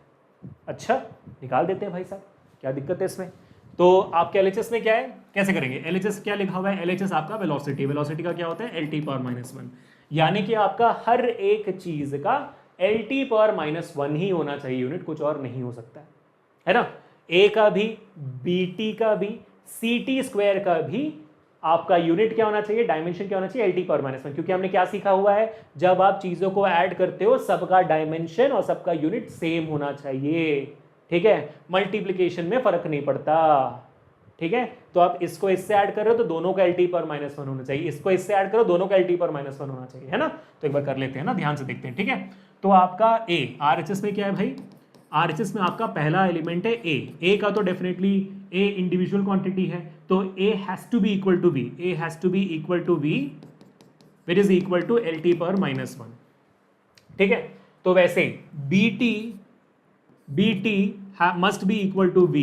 अच्छा, निकाल देते हैं भाई साहब, क्या दिक्कत है इसमें। तो आपके एलएचएस में क्या है, कैसे करेंगे। एलएचएस क्या लिखा हुआ है, एलएचएस आपका वेलोसिटी, वेलोसिटी का क्या होता है एल टी पावर -1, यानी कि आपका हर एक चीज का एल टी पावर -1 ही होना चाहिए यूनिट, कुछ और नहीं हो सकता है ना। ए का भी, बी टी का भी, सी टी स्क्वायर का भी आपका यूनिट क्या होना चाहिए, डायमेंशन क्या होना चाहिए, एल टी पावर -1, क्योंकि हमने क्या सीखा हुआ है, जब आप चीजों को ऐड करते हो सबका डायमेंशन और सबका यूनिट सेम होना चाहिए, ठीक है। मल्टीप्लिकेशन में फर्क नहीं पड़ता, ठीक है। तो आप इसको इससे ऐड कर रहे हो तो दोनों का एल टी पावर -1 होना चाहिए, इसको इससे ऐड करो दोनों का एल टी पावर -1 होना चाहिए, है ना। तो एक बार कर लेते हैं ना, ध्यान से देखते हैं, ठीक है। तो आपका ए, आरएचएस में क्या है भाई, आरएचएस में आपका पहला एलिमेंट है ए का तो डेफिनेटली ए इंडिविजुअल क्वांटिटी है, तो A has to be equal to V, A has to be equal to V which is equal to L T power -1, ठीक है। तो वैसे BT must be equal to V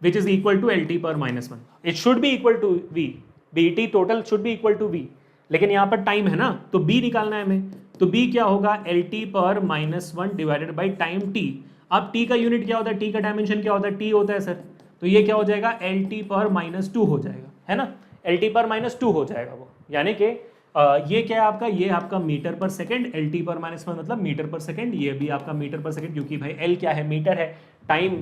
which is equal to LT per -1, it should be equal to V, BT total should be equal to V, लेकिन यहाँ पर टाइम है ना, तो B निकालना है हमें, तो B क्या होगा LT पर -1 डिवाइडेड बाई टाइम T। अब T का यूनिट क्या होता है, T का डायमेंशन क्या होता है, T होता है सर, तो ये क्या हो जाएगा LT पर -2 हो जाएगा, है ना, LT पर -2 हो जाएगा वो, यानी कि ये क्या है आपका, ये आपका metre per second, L T पर -1 मतलब मीटर पर सेकंड, ये भी आपका मीटर पर सेकंड, क्योंकि भाई एल क्या है, मीटर है, टाइम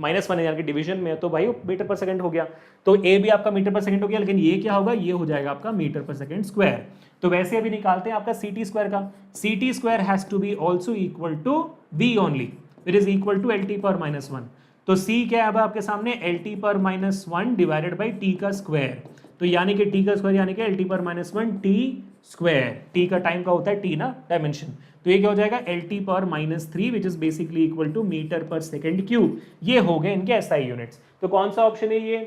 -1 है यानी कि डिवीजन में, तो भाई मीटर पर सेकंड हो गया, तो ए भी आपका मीटर पर सेकंड हो गया, लेकिन ये क्या होगा, ये हो जाएगा आपका मीटर पर सेकंड स्क्वायर। तो वैसे अभी निकालते हैं आपका सी टी स्क्वायर का, C T square has to be also equal to V only, it is equal to L T पर -1, तो सी क्या है अब आपके सामने, एल टी पर -1 डिवाइडेड बाई टी का स्क्वायर, तो यानी कि टी का स्क्वायर यानी कि एल टी पर -1 टी स्क्वायर, टी का टाइम का होता है टी ना, डायमेंशन, तो ये क्या हो जाएगा L T power -3 which is basically equal to metre per second cube. ये हो गए इनके एसआई यूनिट्स। तो कौन सा ऑप्शन है ये,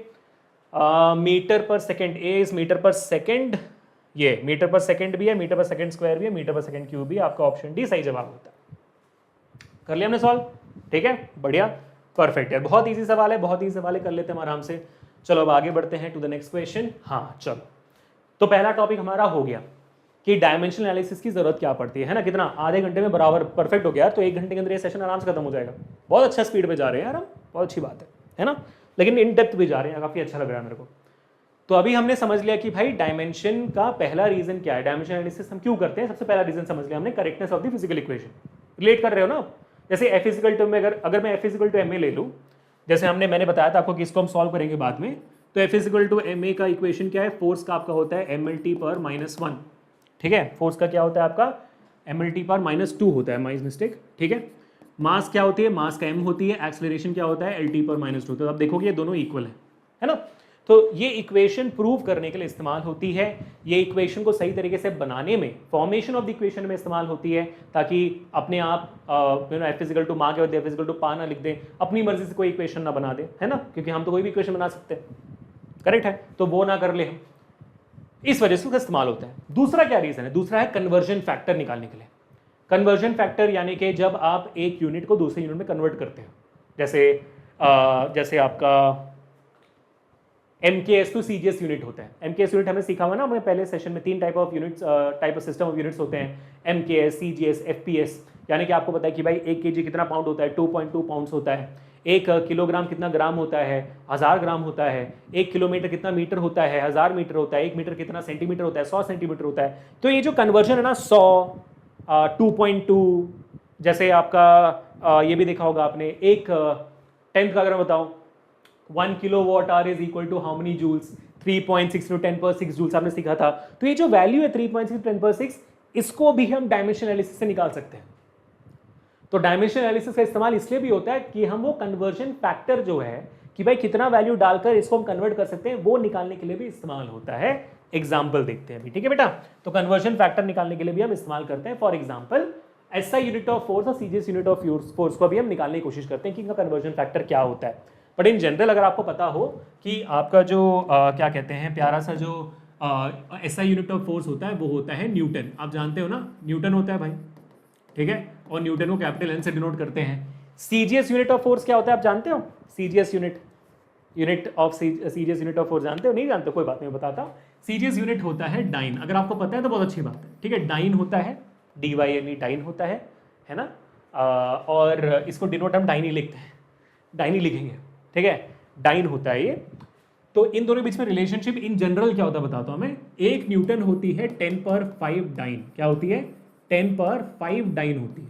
metre per second, A is metre per second, ये मीटर पर सेकंड भी है, मीटर पर सेकंड स्क्वायर भी है, मीटर पर सेकंड क्यूब भी, आपका ऑप्शन डी सही जवाब होता है। कर लिया हमने सॉल्व, ठीक है, बढ़िया, परफेक्ट है, बहुत ईजी सवाल है, बहुत ईजी सवाल है, कर लेते हैं आराम से। चलो अब आगे बढ़ते हैं टू द नेक्स्ट क्वेश्चन। हाँ चलो, तो पहला टॉपिक हमारा हो गया कि डायमेंशनल एनालिसिस की जरूरत क्या पड़ती है ना, कितना आधे घंटे में बराबर परफेक्ट हो गया, तो 1 घंटे के अंदर ये सेशन आराम से खत्म हो जाएगा। बहुत अच्छा स्पीड पे जा रहे हैं यार हम, बहुत अच्छी बात है ना, लेकिन इन डेप्थ भी जा रहे हैं, काफी अच्छा लग रहा है मेरे को। तो अभी हमने समझ लिया कि भाई डायमेंशन का पहला रीजन क्या है, डायमेंशन एनालिसिस हम क्यों करते हैं, सबसे पहला रीजन समझ लिया हमने, correctness of the physical equation. Relate कर रहे हो ना, जैसे एफ इजिकल टू में अगर मैं F equal to M A ले लूँ, जैसे मैंने बताया था आपको कि इसको हम सॉल्व करेंगे बाद में, तो F equal to M A का इक्वेशन क्या है, फोर्स का आपका होता है एम एल टी पर -1, ठीक है, फोर्स का क्या होता है आपका एम एल टी पर -2 होता है, माई मिस्टेक, ठीक है। मास क्या होती है, मास का m होती है, एक्सेलरेशन क्या होता है एल टी पर -2, तो आप देखोगे ये दोनों इक्वल है ना। तो ये इक्वेशन प्रूव करने के लिए इस्तेमाल होती है, ये इक्वेशन को सही तरीके से बनाने में, फॉर्मेशन ऑफ द इक्वेशन में इस्तेमाल होती है, ताकि अपने आप एफ इजिकल टू माँ के बदले एफ इजिकल टू पा ना लिख दें, अपनी मर्जी से कोई इक्वेशन ना बना दे, है ना, क्योंकि हम तो कोई भी इक्वेशन बना सकते हैं, करेक्ट है, तो वो ना कर ले हम, इस वजह से उसका इस्तेमाल होता है। दूसरा क्या रीजन है, दूसरा है कन्वर्जन फैक्टर निकालने के लिए। कन्वर्जन फैक्टर यानी कि जब आप एक यूनिट को दूसरे यूनिट में कन्वर्ट करते हैं, जैसे आपका MKS टू CGS यूनिट होता है। MKS यूनिट हमने सीखा हुआ ना हमने पहले सेशन में, 3 type of units, type of system of units होते हैं, MKS, CGS, FPS, यानी कि आपको पता है कि भाई 1 kg कितना पाउंड होता है, 2.2 पाउंड्स होता है। एक किलोग्राम कितना ग्राम होता है, 1000 ग्राम होता है, 1 किलोमीटर कितना मीटर होता है, 1000 मीटर होता है, 1 मीटर कितना सेंटीमीटर होता है, 100 सेंटीमीटर होता है। तो ये जो कन्वर्जन है ना 100, 2.2, जैसे आपका ये भी देखा होगा आपने, एक 10th का अगर मैं बताऊं 1 kilowatt hour is equal to how many joules, 3.6 × 10⁻6 joules आपने सीखा था। तो ये जो वैल्यू है 3.6 × 10⁻6, इसको भी हम डायमेंशन एनालिसिस से निकाल सकते हैं। तो डायमेंशन एनालिसिस का इस्तेमाल इसलिए भी होता है कि हम वो कन्वर्जन फैक्टर जो है कि भाई कितना वैल्यू डालकर इसको हम कन्वर्ट कर सकते हैं, वो निकालने के लिए भी इस्तेमाल होता है। एग्जाम्पल देखते हैं अभी, ठीक है बेटा। तो कन्वर्जन फैक्टर निकालने के लिए भी हम इस्तेमाल करते हैं। For example SI unit of force और सीजीएस यूनिट ऑफ फोर्स को भी हम निकालने की कोशिश करते हैं कि इनका कन्वर्जन फैक्टर क्या होता है। बट इन जनरल अगर आपको पता हो कि आपका जो क्या कहते हैं प्यारा सा जो एसआई यूनिट ऑफ फोर्स होता है वो होता है न्यूटन। आप जानते हो ना, न्यूटन होता है भाई, ठीक है, और न्यूटन को कैपिटल एन से डिनोट करते हैं। सीजीएस यूनिट ऑफ फोर्स क्या होता है आप जानते हो? CGS unit of CGS unit of force जानते हो? नहीं जानते, कोई बात नहीं, बताता हूँ। सीजीएस यूनिट होता है डाइन। अगर आपको पता है तो बहुत अच्छी बात है, ठीक है। डाइन होता है, DYNE डाइन होता है ना। और इसको डिनोट हम डाइन ही लिखते हैं, डाइन ही लिखेंगे, ठीक है, डाइन होता है ये। तो इन दोनों के बीच में रिलेशनशिप इन जनरल क्या होता है बताता हूँ मैं। 1 न्यूटन होती है 10⁻5 डाइन। क्या होती है? 10⁻5 डाइन होती है,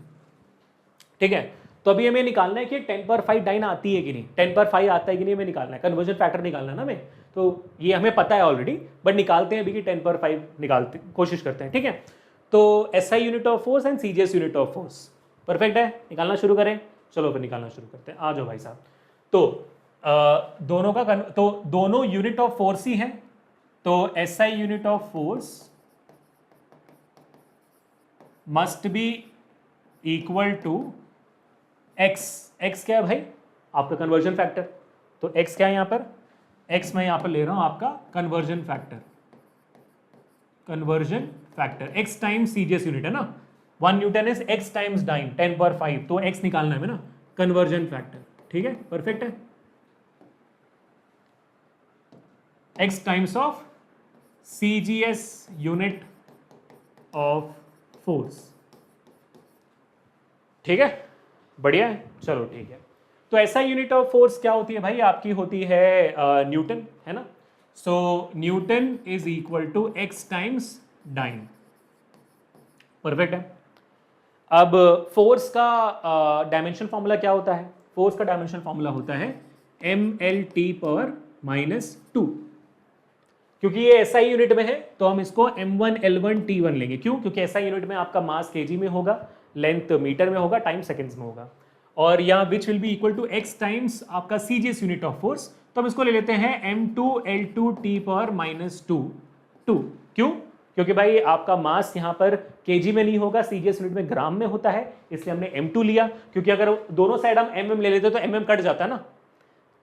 ठीक है। तो अभी हमें निकालना है कि 10⁻5 डाइन आती है कि नहीं, 10⁻5 आता है कि नहीं, हमें निकालना है। कन्वर्जन फैक्टर निकालना है ना हमें, तो ये हमें पता है ऑलरेडी, बट निकालते हैं अभी कि 10⁻5 निकालते कोशिश करते हैं, ठीक है। तो SI unit of force and CGS unit of force, perfect है। निकालना शुरू करें, चलो फिर निकालना शुरू करते हैं। आ जाओ भाई साहब। तो दोनों का तो दोनों यूनिट ऑफ फोर्स ही है। तो SI unit of force must be equal to X. X क्या है भाई? आपका कन्वर्जन फैक्टर। तो एक्स क्या है यहां पर? एक्स मैं यहां पर ले रहा हूं आपका conversion factor. Conversion factor X times CGS unit है ना। 1 newton is X times dyne 10⁻5, तो एक्स निकालना है ना, कन्वर्जन फैक्टर, ठीक है, परफेक्ट है। X times of CGS unit of force, ठीक है, बढ़िया है, चलो ठीक है। तो ऐसा यूनिट ऑफ फोर्स क्या होती है भाई? आपकी होती है न्यूटन, है ना। So newton is equal to x times dyne, perfect है। अब फोर्स का डायमेंशन फॉर्मूला क्या होता है? फोर्स का डायमेंशन फॉर्मूला होता है mLT/-2। क्योंकि ये एसआई यूनिट में है तो हम इसको m1 L1 T1 लेंगे। क्यों? क्योंकि एसआई यूनिट में आपका मास केजी में होगा, लेंथ मीटर में होगा, टाइम सेकंड्स में होगा, और यहाँ which will be equal to x times आपका सीजीएस यूनिट ऑफ फोर्स। तो हम इसको ले लेते हैं m2 L2 T/-2। क्यों? क्योंकि भाई आपका मास यहाँ पर केजी में नहीं होगा, सीजीएस यूनिट में ग्राम में होता है, इसलिए हमने m2 लिया। क्योंकि अगर दोनों साइड हम mm ले लेते तो mm कट जाता है ना।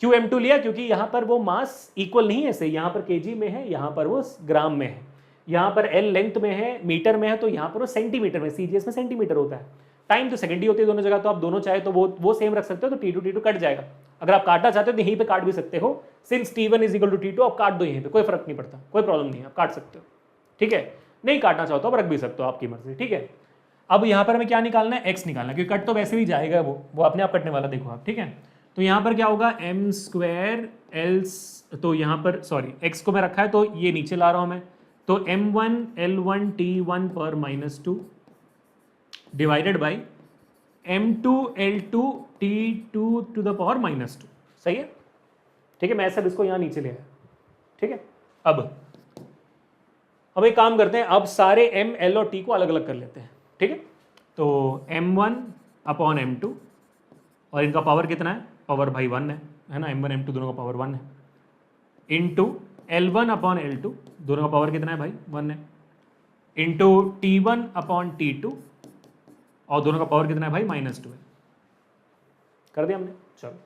क्यों m2 लिया? क्योंकि यहाँ पर वो मास इक्वल नहीं है, से यहाँ पर केजी में है, यहाँ पर वो ग्राम में है, यहाँ पर L लेंथ में है, मीटर में है, तो यहाँ पर वो सेंटीमीटर में, सीजीएस में सेंटीमीटर होता है। टाइम तो सेकंड ही होती है दोनों जगह, तो आप दोनों चाहे तो वो सेम रख सकते हो, तो T2 कट जाएगा। अगर आप काटना चाहते हो तो यहीं पे काट भी सकते हो, since T1 is equal to T2 आप काट दो यहीं पे, कोई फर्क नहीं पड़ता, कोई प्रॉब्लम नहीं है, आप काट सकते हो, ठीक है। नहीं काटना चाहते हो आप रख भी सकते हो, आपकी मर्जी, ठीक है। अब यहाँ पर हमें क्या निकालना है? एक्स निकालना है, क्योंकि कट तो वैसे भी जाएगा, वो अपने आप कटने वाला, देखो आप, ठीक है। तो यहाँ पर क्या होगा? m² L, तो यहाँ पर सॉरी x को मैं रखा है तो ये नीचे ला रहा हूँ मैं, तो m1 L1 T1/-2 divided by m2 L2 T2⁻²। सही है, ठीक है। मैं सब इसको यहाँ नीचे ले आया, ठीक है। अब हम एक काम करते हैं, अब सारे m, l और t को अलग अलग कर लेते हैं, ठीक है। तो m1/m2, और इनका पावर कितना है? पावर भाई 1 है ना, m1 m2 दोनों का पावर 1 है, इंटू L1/L2 दोनों का पावर कितना है भाई? 1 है, इंटू T1/T2 और दोनों का पावर कितना है भाई? -2 है। कर दिया हमने, चलो।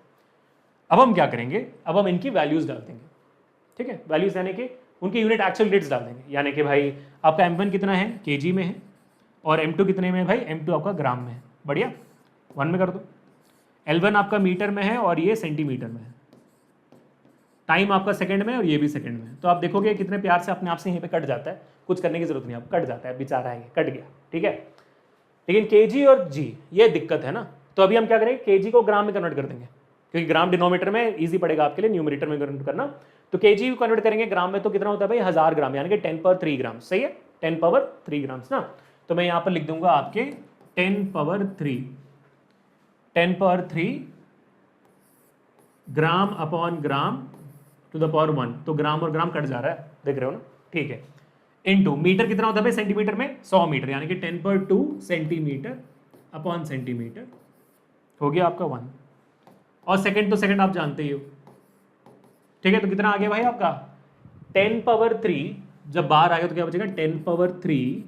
अब हम क्या करेंगे? अब हम इनकी वैल्यूज डाल देंगे, ठीक है। वैल्यूज यानी कि उनकी यूनिट एक्चुअल यूनिट्स डाल देंगे, यानी कि भाई आपका m1 कितना है? केजी में है, और m2 कितने में है भाई? m2 आपका ग्राम में है, बढ़िया, 1 में कर दो। L1 आपका मीटर में है और ये सेंटीमीटर में है, टाइम आपका सेकंड में और ये भी सेकंड में है। तो आप देखोगे कितने प्यार से अपने आप से यहीं पे कट जाता है, कुछ करने की जरूरत नहीं, आप कट जाता है, बेचारा है, कट गया, ठीक है। लेकिन केजी और जी ये दिक्कत है ना, तो अभी हम क्या करेंगे? केजी को ग्राम में कन्वर्ट कर देंगे, क्योंकि ग्राम डिनोमीटर में इजी पड़ेगा आपके लिए न्यूमरेटर में कन्वर्ट करना। तो केजी कन्वर्ट करेंगे ग्राम में तो कितना होता है भाई 1000 ग्राम, यानी कि 10 पावर 3 ग्राम, सही है 10 पावर 3 ग्राम्स ना। तो मैं यहाँ पर लिख दूंगा आपके 10 power 3 gram upon gram to the power 1, तो ग्राम और ग्राम कट जा रहा है, देख रहे हो ना, ठीक है। इनटू मीटर कितना होता है भाई सेंटीमीटर में 100 मीटर, यानी कि 10 पावर 2 सेंटीमीटर अपॉन सेंटीमीटर हो गया आपका 1। और सेकंड तो सेकंड आप जानते ही हो, ठीक है। तो कितना आ गया भाई आपका 10 पावर 3, जब बाहर आ गया तो क्या बचेगा 10 पावर 3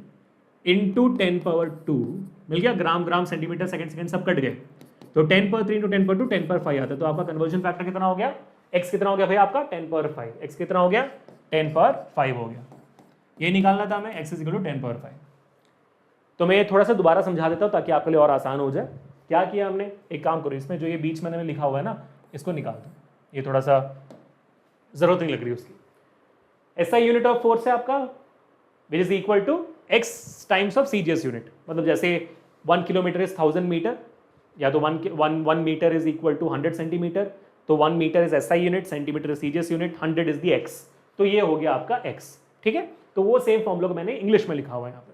इंटू 10 पावर 2, मिल गया, ग्राम ग्राम सेंटीमीटर सेकंड सेकंड सब कट गए, तो 10 पावर 3 इंटू 10 पावर 2 10 पावर 5 आता है। तो आपका कन्वर्जन फैक्टर कितना हो गया, x कितना हो गया भाई आपका 10 पावर 5, x कितना हो गया 10 पावर 5 हो गया, ये निकालना था हमें, x is equal to 10 power 5। तो मैं ये थोड़ा सा दोबारा समझा देता हूँ ताकि आपके लिए और आसान हो जाए। क्या किया हमने, एक काम करो, इसमें जो ये बीच में लिखा हुआ है ना इसको निकाल दो, ये थोड़ा सा जरूरत नहीं लग रही उसकी। SI यूनिट ऑफ फोर्स है आपका which is equal to x times of CGS unit, मतलब जैसे 1 किलोमीटर इज 1000 मीटर, या तो 1 metre is equal to 100 centimetre, तो 1 metre is SI unit, centimetre is CGS unit, 100 is the x, तो ये हो गया आपका x, ठीक है। तो वो सेम फॉर्मूला को मैंने इंग्लिश में लिखा हुआ है यहाँ पर।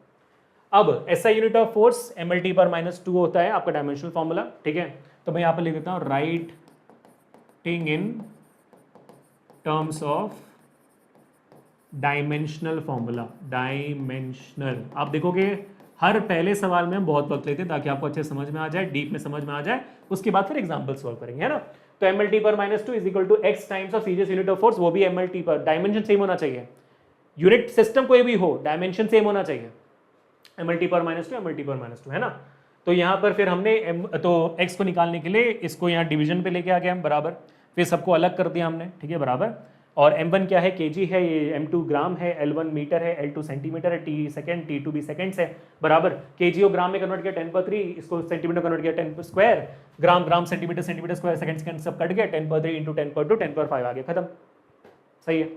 अब SI unit of force mLT पर -2 होता है आपका डायमेंशनल फॉर्मूला, ठीक है। तो मैं यहाँ पर लिख देता हूँ writing in terms of dimensional formula, dimensional. आप देखोगे हर पहले सवाल में हम बहुत वक्त लेते हैं ताकि आपको अच्छे समझ में आ जाए, डीप में समझ में आ जाए, उसके बाद फिर एग्जांपल सॉल्व करेंगे, है ना। तो mLT पर -2 is equal to x times of CGS unit of force, वो भी mLT पर, डायमेंशन सेम होना चाहिए, यूनिट सिस्टम कोई भी हो डायमेंशन सेम होना चाहिए, mLT पर -2 mLT पर -2, है ना। तो यहाँ पर फिर हमने तो x को निकालने के लिए इसको यहाँ डिवीजन पे लेके आ गए हम बराबर, फिर सबको अलग कर दिया हमने, ठीक है बराबर। और m1 क्या है kg है, ये m2 ग्राम है, L1 मीटर है, L2 सेंटीमीटर है, t सेकंड, t2 भी सेकंड्स है बराबर। kg को ग्राम में कन्वर्ट किया 10 पर 3, इसको सेंटीमीटर कन्वर्ट किया 10 पर square, gram gram centimetre centimetre square second second सब कट गया, 10 पर 3 इंटू 10 पर 2 10 पर 5 आ गया, खत्म, सही है,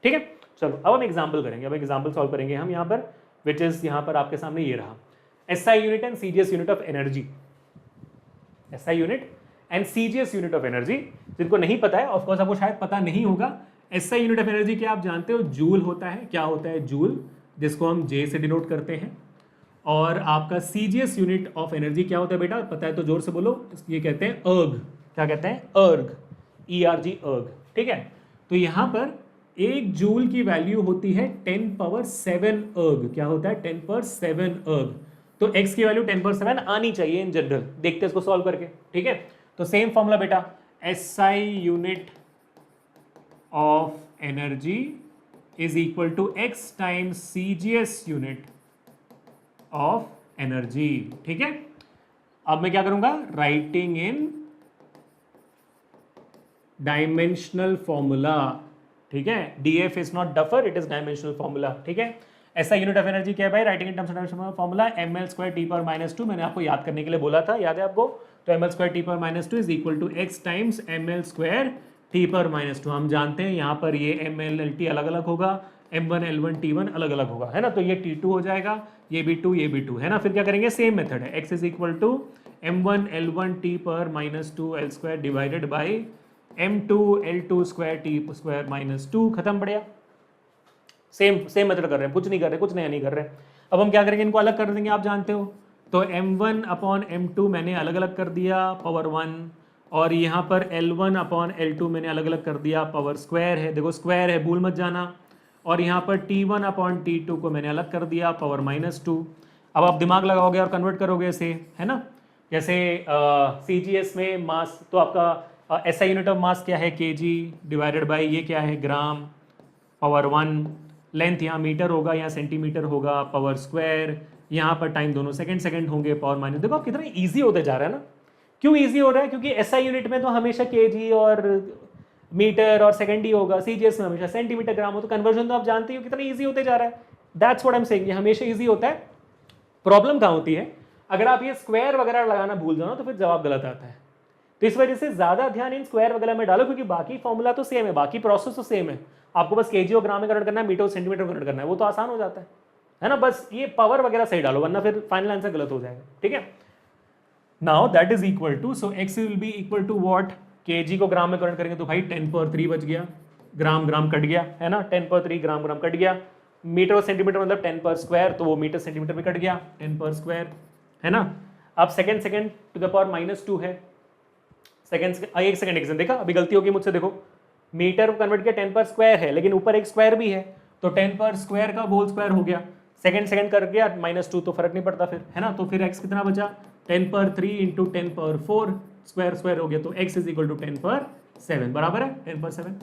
ठीक है। चलो अब हम एग्जाम्पल करेंगे, अब एग्जाम्पल सॉल्व करेंगे हम यहाँ पर, विच इज यहाँ पर आपके सामने ये रहा, SI unit and CGS unit of energy, SI unit and CGS unit of energy. जिनको नहीं पता है, ऑफ कोर्स आपको शायद पता नहीं होगा, SI यूनिट ऑफ एनर्जी क्या आप जानते हो, जूल होता है, क्या होता है जूल, जिसको हम J से डिनोट करते हैं। और आपका CGS यूनिट ऑफ एनर्जी क्या होता है बेटा, पता है तो जोर से बोलो, ये कहते हैं अर्ग, क्या कहते हैं अर्ग, ERG अर्ग, ठीक है। तो यहाँ पर 1 जूल की वैल्यू होती है 10 पावर 7 अर्ग, क्या होता है 10 पावर 7 अर्ग। तो x की वैल्यू 10 पावर 7 आनी चाहिए इन जनरल, देखते हैं इसको सॉल्व करके, ठीक है। तो सेम फॉर्मूला बेटा, SI unit of energy is equal to x times CGS unit of energy, ठीक है। अब मैं क्या करूंगा, राइटिंग इन डायमेंशनल फॉर्मूला, ठीक है। DF is not duffer, it is dimensional formula, ठीक है। SI यूनिट ऑफ एनर्जी क्या है भाई, writing in terms of dimensional formula mL² T पर -2, मैंने आपको याद करने के लिए बोला था, याद है आपको। तो mL² T पर -2 is equal to x times mL² T पर -2। हम जानते हैं यहाँ पर ये mL/T अलग अलग होगा, m1 L1 T1 अलग अलग होगा, है ना। तो ये T2 हो जाएगा, ये भी 2 ये भी 2, है ना। फिर क्या करेंगे, सेम मेथड है, x is equal to m1 L1 T पर -2 L² divided by m2 L2 square T square -2, खत्म, बढ़िया। सेम मेथड कर रहे हैं, कुछ नहीं कर रहे, कुछ नया नहीं कर रहे। अब हम क्या करेंगे, इनको अलग कर देंगे, आप जानते हो। तो m1 अपॉन m2 मैंने अलग अलग कर दिया पावर 1, और यहाँ पर L1 अपॉन L2 मैंने अलग अलग कर दिया पावर स्क्वायर है, देखो स्क्वायर है, भूल मत जाना। और यहाँ पर T1 अपॉन T2 को मैंने अलग कर दिया पावर -2। अब आप दिमाग लगाओगे और कन्वर्ट करोगे इसे, है ना। जैसे CGS में मास, तो आपका SI यूनिट ऑफ मास क्या है, kg डिवाइडेड बाई ये क्या है ग्राम पावर 1, लेंथ यहाँ मीटर होगा, यहाँ सेंटीमीटर होगा, पावर स्क्वायर, यहाँ पर टाइम दोनों सेकंड होंगे, पावर माइनस। देखो आप कितना इजी होते जा रहा है ना। क्यों इजी हो रहा है, क्योंकि SI यूनिट में तो हमेशा kg और मीटर और सेकंड ही होगा, CGS में हमेशा सेंटीमीटर ग्राम हो, तो कन्वर्जन तो आप जानते हो कितना इजी होते जा रहा है। That's what I am saying, ये हमेशा इजी होता है। प्रॉब्लम कहाँ होती है, अगर आप ये स्क्वायर वगैरह लगाना भूल जाओ तो फिर जवाब गलत आता है। तो इस वजह से ज्यादा ध्यान इन स्क्वायर वगैरह में डालो, क्योंकि बाकी फॉर्मूला तो सेम है, बाकी प्रोसेस तो सेम है, आपको बस kg और ग्राम में कन्वर्ट करना है, मीटर और सेंटीमीटर कन्वर्ट करना है, वो तो आसान हो जाता है ना। बस ये पावर वगैरह सही डालो, वरना फिर फाइनल आंसर गलत हो जाएगा, ठीक है। Now that is equal to, so x will be equal to what, KG को ग्राम में कन्वर्ट करेंगे तो भाई 10 पावर 3 बच गया, ग्राम ग्राम कट गया, है ना, 10 पावर 3 ग्राम ग्राम कट गया। मीटर और सेंटीमीटर मतलब 10 पर स्क्वायर, तो वो मीटर सेंटीमीटर में कट गया 10 पर स्क्वायर, है ना। अब second second to the power -2 है, एक सेकंड देखा, अभी गलती होगी मुझसे, देखो मीटर को कन्वर्ट किया 10 पर स्क्वायर है, लेकिन ऊपर एक स्क्वायर भी है, तो 10 पर स्क्वायर का होल स्क्वायर हो गया, सेकंड सेकंड कर गया -2, तो फर्क नहीं पड़ता फिर, है ना। तो फिर x कितना बचा, 10 पर 3 इंटू 10 पर 4 स्क्वायर स्क्वायर हो गया, तो x इज इक्वल टू 10 पर 7, बराबर है 10 पर 7।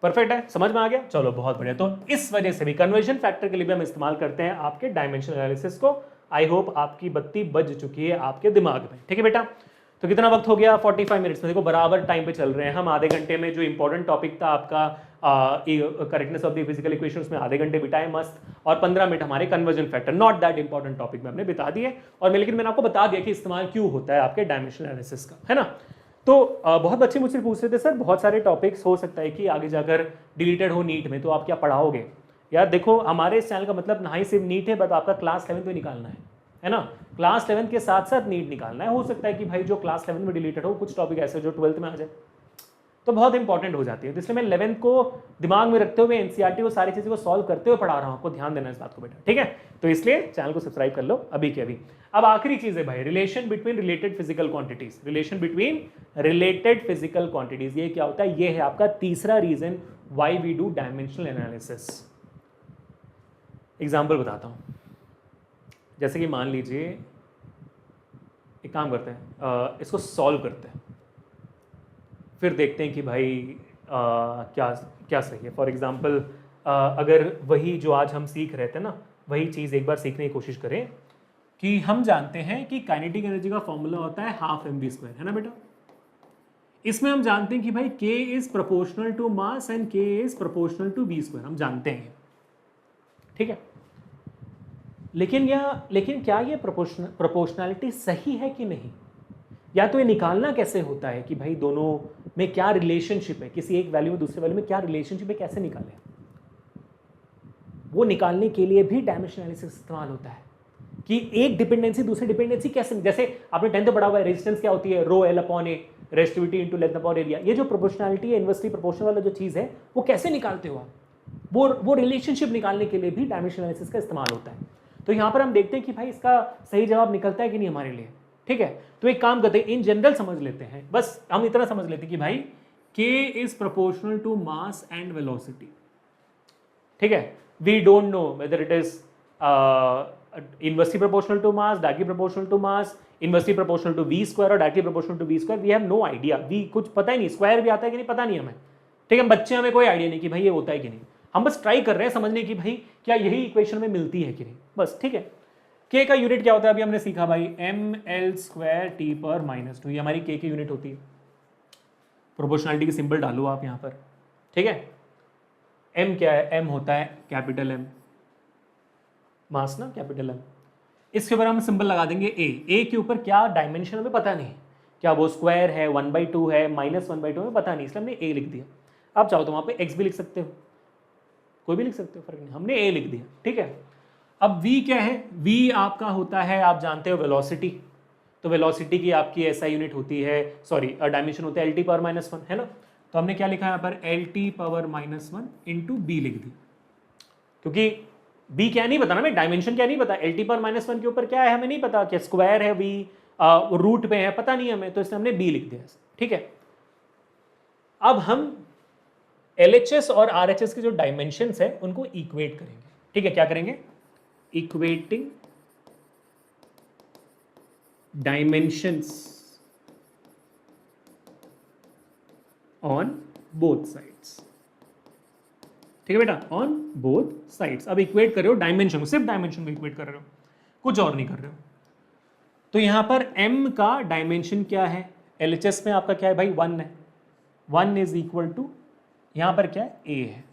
परफेक्ट है, समझ में आ गया, चलो बहुत बढ़िया। तो इस वजह से भी कन्वर्जन फैक्टर के लिए भी हम इस्तेमाल करते हैं आपके डायमेंशनल एनालिसिस को। आई होप आपकी बत्ती बज चुकी है आपके दिमाग में, ठीक है बेटा। तो कितना वक्त हो गया, 45 मिनट्स में, देखो बराबर टाइम पे चल रहे हैं हम। आधे घंटे में जो इंपॉर्टेंट टॉपिक था आपका correctness of the physical equation, उसमें आधे घंटे बिताए मस्त, और 15 मिनट हमारे conversion factor, not that important topic में हमने बिता दिए। और लेकिन मैंने आपको बता दिया कि इस्तेमाल क्यों होता है आपके डायमेंशनल एनालिसिस का, है ना। तो बहुत बच्चे मुझसे पूछ रहे थे सर बहुत सारे टॉपिक्स हो सकता है कि आगे जाकर डिलीटेड हो नीट में, तो आप क्या पढ़ाओगे। यार देखो हमारे इस चैनल का मतलब ना ही सिर्फ नीट है, बट आपका क्लास 11 भी निकालना है ना। क्लास 11 के साथ साथ नीट निकालना है। हो सकता है कि भाई जो क्लास 11 में डिलीटेड हो, कुछ टॉपिक ऐसे जो 12th में आ जाए, तो बहुत इंपॉर्टेंट हो जाती है। तो इसलिए मैं 11th को दिमाग में रखते हुए एनसीईआरटी को सारी चीज़ों को सॉल्व करते हुए पढ़ा रहा हूँ, आपको ध्यान देना इस बात को बेटा, ठीक है। तो इसलिए चैनल को सब्सक्राइब कर लो अभी के अभी। अब आखिरी चीज़ है भाई, relation between related physical quantities, relation between related physical quantities. ये क्या होता है, ये है आपका तीसरा reason why we do dimensional analysis. Example बताता हूँ, जैसे कि मान लीजिए एक काम करते हैं, इसको सॉल्व करते हैं, फिर देखते हैं कि भाई क्या क्या सही है। फॉर एग्जांपल अगर वही जो आज हम सीख रहे थे ना, वही चीज़ एक बार सीखने की कोशिश करें कि हम जानते हैं कि काइनेटिक एनर्जी का फॉर्मूला होता है 12 mv², है ना बेटा। इसमें हम जानते हैं कि भाई k is proportional to mass and k is proportional to v², हम जानते हैं, ठीक है। लेकिन क्या ये प्रोपोर्शनैलिटी सही है कि नहीं, या तो ये निकालना कैसे होता है कि भाई दोनों में क्या रिलेशनशिप है, किसी एक वैल्यू में दूसरे वैल्यू में क्या रिलेशनशिप है, कैसे निकालें। वो निकालने के लिए भी डायमेंशनल एनालिसिस इस्तेमाल होता है कि एक डिपेंडेंसी दूसरी डिपेंडेंसी कैसे, जैसे आपने 10th पढ़ा हुआ है, रेजिस्टेंस क्या होती है, rho l upon a, resistivity into length upon area. ये जो प्रोपोर्शनैलिटी है, इनवर्सली प्रोपोर्शनल वाला जो चीज़ है, वो कैसे निकालते हो आप, वो रिलेशनशिप निकालने के लिए भी डायमेंशनल एनालिसिस का इस्तेमाल होता है। तो यहाँ पर हम देखते हैं कि भाई इसका सही जवाब निकलता है कि नहीं हमारे लिए, ठीक है। तो एक काम करते हैं, इन जनरल समझ लेते हैं, बस हम इतना समझ लेते हैं कि भाई k is proportional to mass and velocity, ठीक है। We don't know whether it is inversely proportional to mass, directly proportional to mass, inversely proportional to v² और directly proportional to v²। We have no idea, we कुछ पता ही नहीं, स्क्वायर भी आता है कि नहीं पता नहीं हमें, ठीक है। बच्चे हमें कोई आइडिया नहीं कि भाई ये होता है कि नहीं, हम बस ट्राई कर रहे हैं समझने की भाई क्या यही इक्वेशन में मिलती है कि नहीं, बस, ठीक है। k का यूनिट क्या होता है, अभी हमने सीखा भाई ml² t पर -2, ये हमारी k की यूनिट होती है। प्रोपोर्शनलिटी की सिंबल डालो आप यहाँ पर, ठीक है। m क्या है, m होता है कैपिटल M, मास ना, कैपिटल M। इसके ऊपर हम सिंबल लगा देंगे a के ऊपर क्या डायमेंशन हमें पता नहीं, क्या वो स्क्वायर है, 1/2 है, -1/2 हमें पता नहीं, इसलिए हमने a लिख दिया। आप चाहो तो वहाँ पे x भी लिख सकते हो, कोई भी लिख सकते हो, फर्क नहीं, हमने a लिख दिया, ठीक है। अब v क्या है, v आपका होता है, आप जानते हो वेलोसिटी, तो वेलोसिटी की आपकी ऐसा यूनिट होती है, सॉरी डायमेंशन होता है LT पावर -1, है ना। तो हमने क्या लिखा है यहाँ पर, LT पावर -1 इंटू b लिख दी, क्योंकि b क्या नहीं पता ना, हमें डायमेंशन क्या नहीं पता, LT पावर -1 के ऊपर क्या है हमें नहीं पता, क्या स्क्वायर है, v रूट पे है, पता नहीं हमें, तो इसलिए हमने b लिख दिया, ठीक है। अब हम LHS और RHS के जो डायमेंशंस है उनको इक्वेट करेंगे, ठीक है। क्या करेंगे, equating dimensions on both sides, ठीक है बेटा, ऑन बोथ साइड्स। अब इक्वेट कर रहे हो डायमेंशन को, सिर्फ डायमेंशन को इक्वेट कर रहे हो, कुछ और नहीं कर रहे हो। तो यहां पर m का डायमेंशन क्या है, LHS में आपका क्या है भाई, 1 है, 1 इज इक्वल टू, यहां पर क्या है, a है,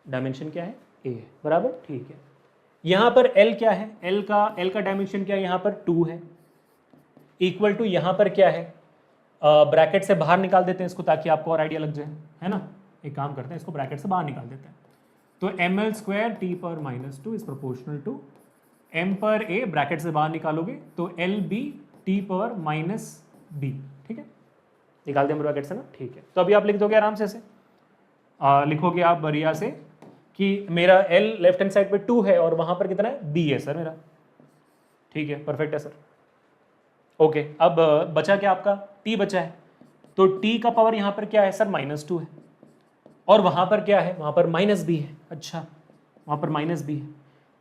डायमेंशन क्या है, a है, बराबर, ठीक है। यहां पर l क्या है, l का डायमेंशन क्या है, यहां पर 2 है, इक्वल टू यहां पर क्या है, ब्रैकेट से बाहर निकाल देते हैं इसको ताकि आपको और आइडिया लग जाए, है ना। एक काम करते हैं, इसको ब्रैकेट से बाहर निकाल देते हैं, तो ml² t पर -2 इज प्रोपोर्शनल टू m पर a, ब्रैकेट से बाहर निकालोगे तो lb t पर बी, ठीक है, निकाल दिया ब्रैकेट से ना, ठीक है। तो अभी आप लिख दोगे आराम से ऐसे, लिखोगे आप बढ़िया से कि मेरा एल लेफ्ट हैंड साइड पे 2 है और वहां पर कितना है, बी है सर मेरा, ठीक है, परफेक्ट है सर। ओके, अब बचा क्या आपका, टी बचा है, तो टी का पावर यहाँ पर क्या है सर, -2 है, और वहां पर क्या है, वहां पर -b है, अच्छा वहां पर -b है,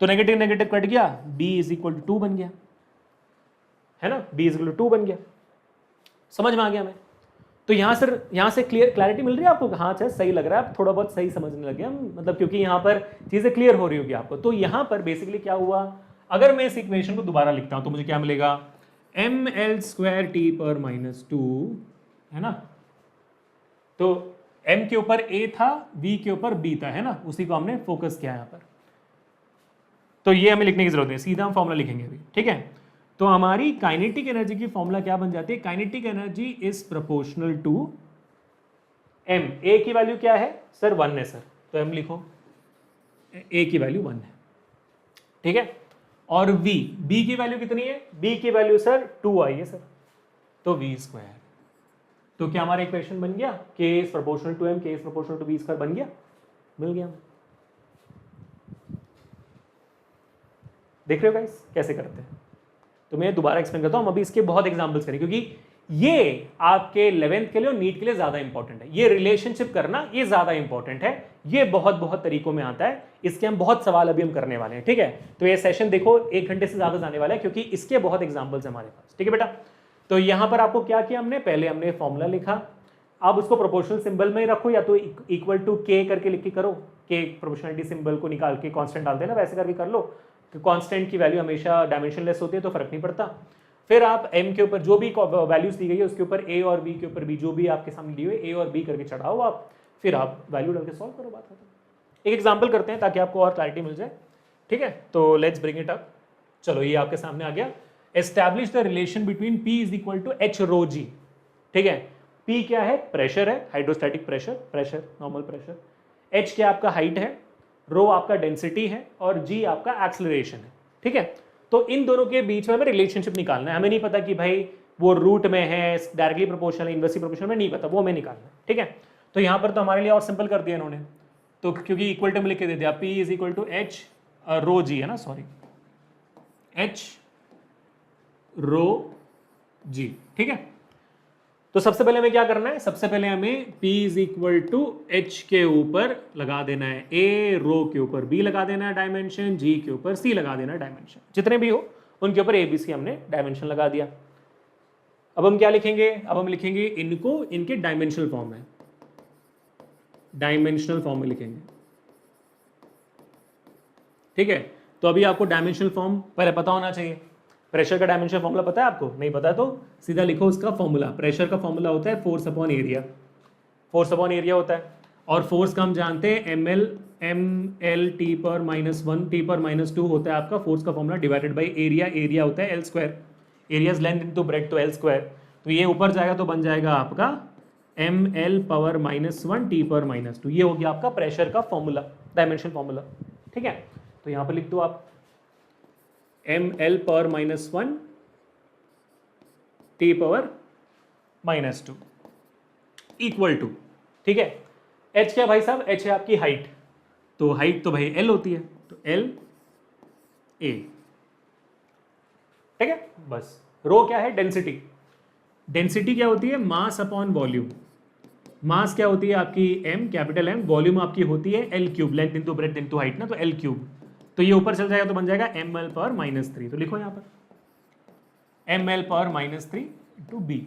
तो नेगेटिव नेगेटिव कट गया, b = 2 बन गया, है ना, b = 2 बन गया, समझ में आ गया हमें। तो यहाँ से क्लैरिटी मिल रही है आपको, हाँ अच्छा सही लग रहा है, आप थोड़ा बहुत सही समझने लगे हम, मतलब क्योंकि यहाँ पर चीजें क्लियर हो रही होगी आपको। तो यहाँ पर बेसिकली क्या हुआ, अगर मैं इस इक्वेशन को दोबारा लिखता हूं तो मुझे क्या मिलेगा, ml² t/-2, है ना, तो m के ऊपर a था, v के ऊपर b था, है ना, उसी को हमने फोकस किया यहाँ पर। तो ये हमें लिखने की जरूरत है, सीधा हम फॉर्मूला लिखेंगे अभी, ठीक है। तो हमारी काइनेटिक एनर्जी की फॉर्मूला क्या बन जाती है, kinetic energy is proportional to m। a की वैल्यू क्या है सर, 1 है सर, तो m लिखो, a की वैल्यू 1 है, ठीक है। और v, b की वैल्यू कितनी है, b की वैल्यू सर 2 आई है सर, तो v²। तो क्या हमारा इक्वेशन बन गया, k is proportional to m, k is proportional to v² बन गया, मिल गया। देख रहे हो गाइस कैसे करते हैं। तो मैं दोबारा एक्सप्लेन करता हूं, हम अभी इसके बहुत एग्जांपल्स करें, क्योंकि ये आपके 11th के लिए और नीट के लिए ज्यादा इंपॉर्टेंट है। ये रिलेशनशिप करना ये ज्यादा इंपॉर्टेंट है, ये बहुत बहुत तरीकों में आता है, इसके हम बहुत सवाल अभी हम करने वाले हैं, ठीक है। तो ये सेशन देखो 1 घंटे से ज्यादा जाने वाला है, क्योंकि इसके बहुत एग्जाम्पल्स हमारे पास, ठीक है बेटा। तो यहां पर आपको क्या किया हमने, पहले हमने फॉर्मूला लिखा, आप उसको प्रोपोर्शनल सिंबल में रखो, या तो इक्वल टू के करके लिख के करो, के प्रोपोर्शनलिटी सिंबल को निकाल के कांस्टेंट डाल देना, वैसे करके कर लो, कि कांस्टेंट की वैल्यू हमेशा डायमेंशनलेस होती है तो फर्क नहीं पड़ता। फिर आप m के ऊपर जो भी वैल्यूज दी गई है उसके ऊपर a और b के ऊपर b, जो भी आपके सामने दी हुई है a और b करके चढ़ाओ आप, फिर आप वैल्यू डाल के सॉल्व करो, बात खत्म। एक एग्जांपल करते हैं ताकि आपको और क्लैरिटी मिल जाए, ठीक है। तो लेट्स ब्रिंग इट अप, चलो ये आपके सामने आ गया, establish the relation between p = h ρg, ठीक है। p क्या है, प्रेशर है, hydrostatic pressure, normal pressure, h क्या आपका हाइट है, रो आपका डेंसिटी है, और g आपका एक्सेलरेशन है, ठीक है। तो इन दोनों के बीच में हमें रिलेशनशिप निकालना है, हमें नहीं पता कि भाई वो रूट में है, डायरेक्टली प्रोपोर्शनल, इनवर्सली प्रोपोर्शनल में नहीं पता, वो हमें निकालना है, ठीक है। तो यहाँ पर तो हमारे लिए और सिंपल कर दिया इन्होंने, तो क्योंकि इक्वल टू में लिख के दे दिया, p = h ρg, है ना, सॉरी h ρg, ठीक है। तो सबसे पहले हमें क्या करना है, सबसे पहले हमें p = h के ऊपर लगा देना है a, रो के ऊपर b लगा देना है डायमेंशन, g के ऊपर c लगा देना है डायमेंशन, जितने भी हो उनके ऊपर a b c हमने डायमेंशन लगा दिया। अब हम क्या लिखेंगे, अब हम लिखेंगे इनको इनके डायमेंशनल फॉर्म में, डायमेंशनल फॉर्म में लिखेंगे, ठीक है। तो अभी आपको डायमेंशनल फॉर्म पहले पता होना चाहिए, प्रेशर का डायमेंशन फॉर्मूला पता है आपको, नहीं पता है तो सीधा लिखो उसका फॉर्मूला। प्रेशर का फॉर्मूला होता है force upon area, force upon area होता है, और फोर्स का हम जानते हैं ml t/-1 t/-2 होता है आपका फोर्स का formula, divided by area, area होता है l², area is length into breadth, तो l², तो ये ऊपर जाएगा तो बन जाएगा आपका ml⁻⁻1 t/-2, ये हो गया आपका प्रेशर का फॉर्मूला, डायमेंशन फॉर्मूला, ठीक है। तो यहाँ पर लिख दो आप ml⁻⁻1 t/-2 इक्वल टू, ठीक है। h क्या भाई साहब, h है आपकी हाइट, तो हाइट तो भाई l होती है, तो l a, ठीक है। बस रो क्या है, डेंसिटी, डेंसिटी क्या होती है, मास अपॉन वॉल्यूम, मास क्या होती है आपकी m, कैपिटल M, वॉल्यूम आपकी होती है l3, length into breadth into height ना, तो l3, तो ये ऊपर चल जाएगा तो बन जाएगा ml⁻⁻3, तो लिखो यहाँ पर ml⁻⁻3 इंटू b।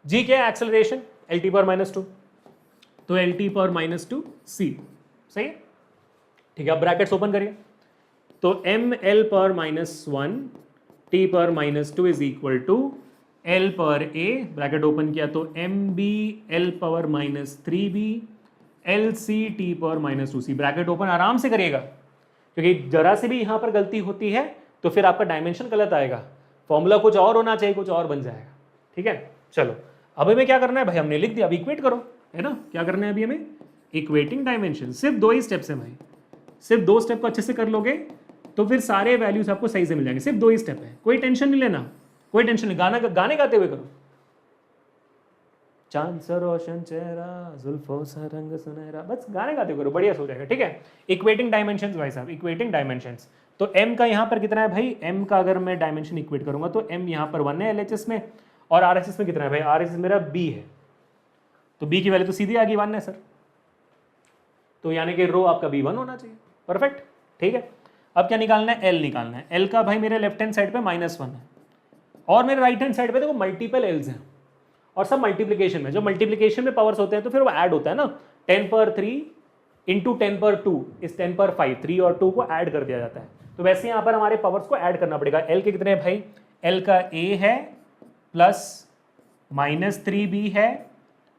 g क्या है, एक्सेलरेशन, lt⁻⁻2, तो lt⁻⁻2 c, सही है, ठीक है। अब ब्रैकेट्स ओपन करिए, तो ml⁻⁻1 t/-2 is equal to l/a, bracket open किया तो mb l⁻⁻3b lc t/-2c, bracket open आराम से करिएगा, क्योंकि जरा से भी यहां पर गलती होती है तो फिर आपका डायमेंशन गलत आएगा, फॉर्मूला कुछ और होना चाहिए, कुछ और बन जाएगा, ठीक है। चलो अब हमें क्या करना है भाई, हमने लिख दिया, अब इक्वेट करो, है ना, क्या करना है अभी हमें, इक्वेटिंग डायमेंशन, सिर्फ 2 ही स्टेप्स हैं भाई, सिर्फ 2 स्टेप को अच्छे से कर लोगे तो फिर सारे वैल्यूज आपको सही से मिल जाएंगे, सिर्फ 2 ही स्टेप है, कोई टेंशन नहीं लेना, कोई टेंशन नहीं, गाना गाने गाते हुए करो, चांद सा रोशन चेहरा जुल्फों सा रंग सुनहरा, बस गाने गाते करो, बढ़िया सो जाएगा। ठीक है, इक्वेटिंग डायमेंशंस भाई साहब, इक्वेटिंग डायमेंशंस। तो m का यहाँ पर कितना है भाई, m का अगर मैं डायमेंशन इक्वेट करूंगा तो m यहाँ पर 1 है LHS में, और RHS में कितना है भाई, RHS मेरा b है, तो b की वैल्यू तो सीधी आ गई 1 है सर, तो यानी कि रो आपका b1 होना चाहिए। परफेक्ट, ठीक है। अब क्या निकालना है, l निकालना है। l का भाई मेरे लेफ्ट हैंड साइड पे -1 है, और मेरे राइट हैंड साइड पे देखो मल्टीपल एल्स हैं, और सब मल्टीप्लिकेशन में, जो मल्टीप्लिकेशन में पावर्स होते हैं तो फिर वो ऐड होता है ना, 10 पर 3 इंटू 10 पर 2 इस 10 पर 5, 3 और 2 को ऐड कर दिया जाता है। तो वैसे यहाँ पर हमारे पावर्स को ऐड करना पड़ेगा। एल के कितने हैं भाई, एल का a है प्लस -3b है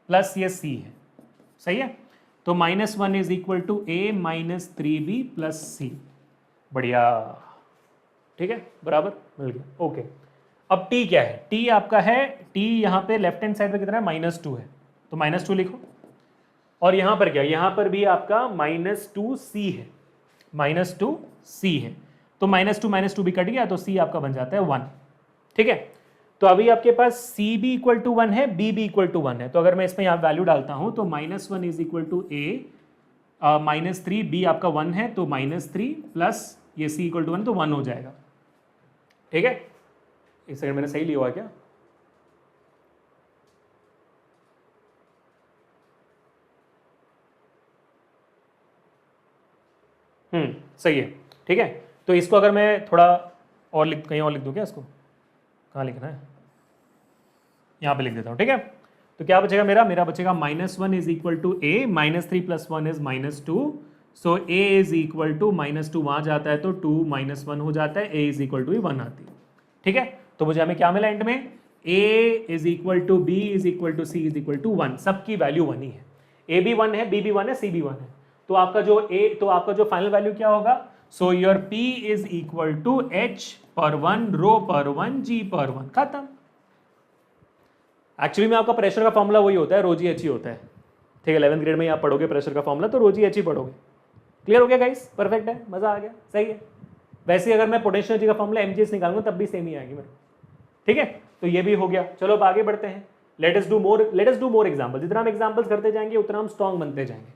प्लस ये c है, सही है। तो -1 is equal to a -3b plus c, बढ़िया, ठीक है, बराबर मिल गया, ओके। अब t क्या है, t आपका है, t यहाँ पे लेफ्ट हैंड साइड पे कितना है, -2 है, तो -2 लिखो। और यहाँ पर क्या, यहाँ पर भी आपका -2c है, -2c है, तो -2 भी कट गया, तो c आपका बन जाता है 1, ठीक है। तो अभी आपके पास c भी इक्वल टू 1 है, b भी इक्वल टू 1 है, तो अगर मैं इसमें यहाँ वैल्यू डालता हूँ तो -1 is equal to a, -3 b आपका 1 है, तो -3 प्लस ये c इक्वल टू 1, तो 1 हो जाएगा, ठीक है। इस सेकंड मैंने सही लिया हुआ है क्या, सही है, ठीक है। तो इसको अगर मैं थोड़ा और कहीं और लिख दूँ क्या, इसको कहाँ लिखना है, यहाँ पे लिख देता हूँ, ठीक है। तो क्या बचेगा मेरा बचेगा -1 इज इक्वल टू a, -3 प्लस 1 is -2, so a is equal to -2 वहाँ जाता है तो 2 -1 हो जाता है, a इज इक्वल टू 1 आती है, ठीक है। तो मुझे हमें क्या मिला एंड में, a is equal to b is equal to c is equal to 1, सबकी वैल्यू 1 ही है, a भी 1 है, b भी 1 है, c भी 1 है, तो आपका जो फाइनल वैल्यू क्या होगा, so your p is equal to h पर 1 रो पर 1 g पर 1, खत्म। एक्चुअली में आपका प्रेशर का फॉर्मूला वही होता है, रो जी एच ही होता है, ठीक है। 11th ग्रेड में आप पढ़ोगे प्रेशर का फॉर्मूला, तो रो जी एच ही पढ़ोगे। क्लियर हो गया गाइस, परफेक्ट है, मजा आ गया, सही है। वैसे अगर मैं पोटेंशियल एनर्जी का फॉर्मूला एमजीएस निकालूंगा तब भी सेम ही आएगी मेरे, ठीक है। तो ये भी हो गया, चलो अब आगे बढ़ते हैं। Let us do more example, जितना हम एग्जाम्पल्स करते जाएंगे उतना हम स्ट्रॉन्ग बनते जाएंगे।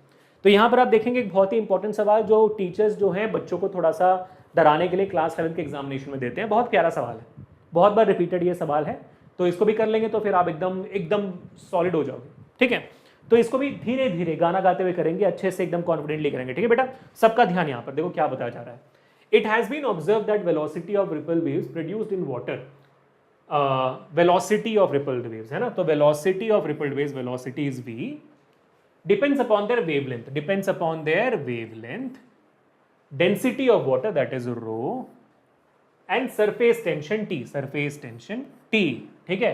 तो यहाँ पर आप देखेंगे एक बहुत ही इंपॉर्टेंट सवाल जो टीचर्स जो हैं बच्चों को थोड़ा सा डराने के लिए क्लास 7 के एग्जामिनेशन में देते हैं, बहुत प्यारा सवाल है, बहुत बार रिपीटेड ये सवाल है, तो इसको भी कर लेंगे तो फिर आप एकदम सॉलिड हो जाओगे, ठीक है। तो इसको भी धीरे धीरे गाना गाते हुए करेंगे, अच्छे से एकदम कॉन्फिडेंटली करेंगे, ठीक है बेटा। सबका ध्यान यहाँ पर देखो क्या बताया जा रहा है। It has been observe that velocity of ripple waves produced in water, velocity of rippled waves है ना, तो velocity of rippled waves, velocity is v, depends upon their wavelength, density of water that is rho, and surface tension T, ठीक है।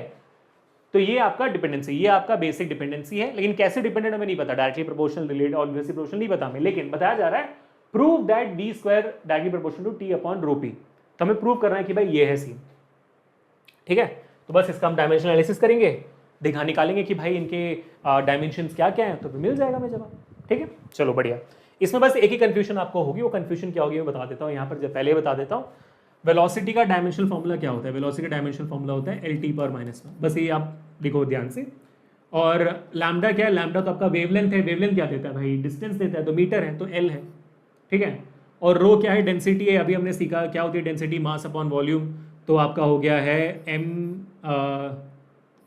तो ये आपका डिपेंडेंसी, ये आपका बेसिक डिपेंडेंसी है, लेकिन कैसे डिपेंडेंट हमें नहीं पता, डायरेक्टली प्रोपोर्शनल, रिलेटेड और इनवर्सली प्रोपोर्शनल नहीं पता हमें, लेकिन बताया जा रहा है prove that d square directly proportional to t upon rho p, तो हमें प्रूव करना है कि भाई ये है सीन, ठीक है। तो बस इसका हम डायमेंशन एनालिसिस करेंगे, दिखा निकालेंगे कि भाई इनके डायमेंशंस क्या क्या हैं, तो फिर मिल जाएगा हमें जवाब, ठीक है। चलो बढ़िया। इसमें बस एक ही कंफ्यूजन आपको होगी, वो कंफ्यूजन क्या होगी मैं बता देता हूँ यहाँ पर, जब पहले बता देता हूँ। वेलोसिटी का डायमेंशनल फॉर्मूला क्या होता है, वेलोसिटी का डायमेंशनल फॉर्मूला होता है LT पर -1, बस ये आप लिखो ध्यान से। और लैम्डा क्या है, लैम्डा तो आपका वेवलेंथ है, वेवलेंथ क्या देता है भाई, डिस्टेंस देता है, तो मीटर है तो L है, ठीक है। और रो क्या है, डेंसिटी है, अभी हमने सीखा क्या होती है डेंसिटी, मास अपॉन वॉल्यूम, तो आपका हो गया है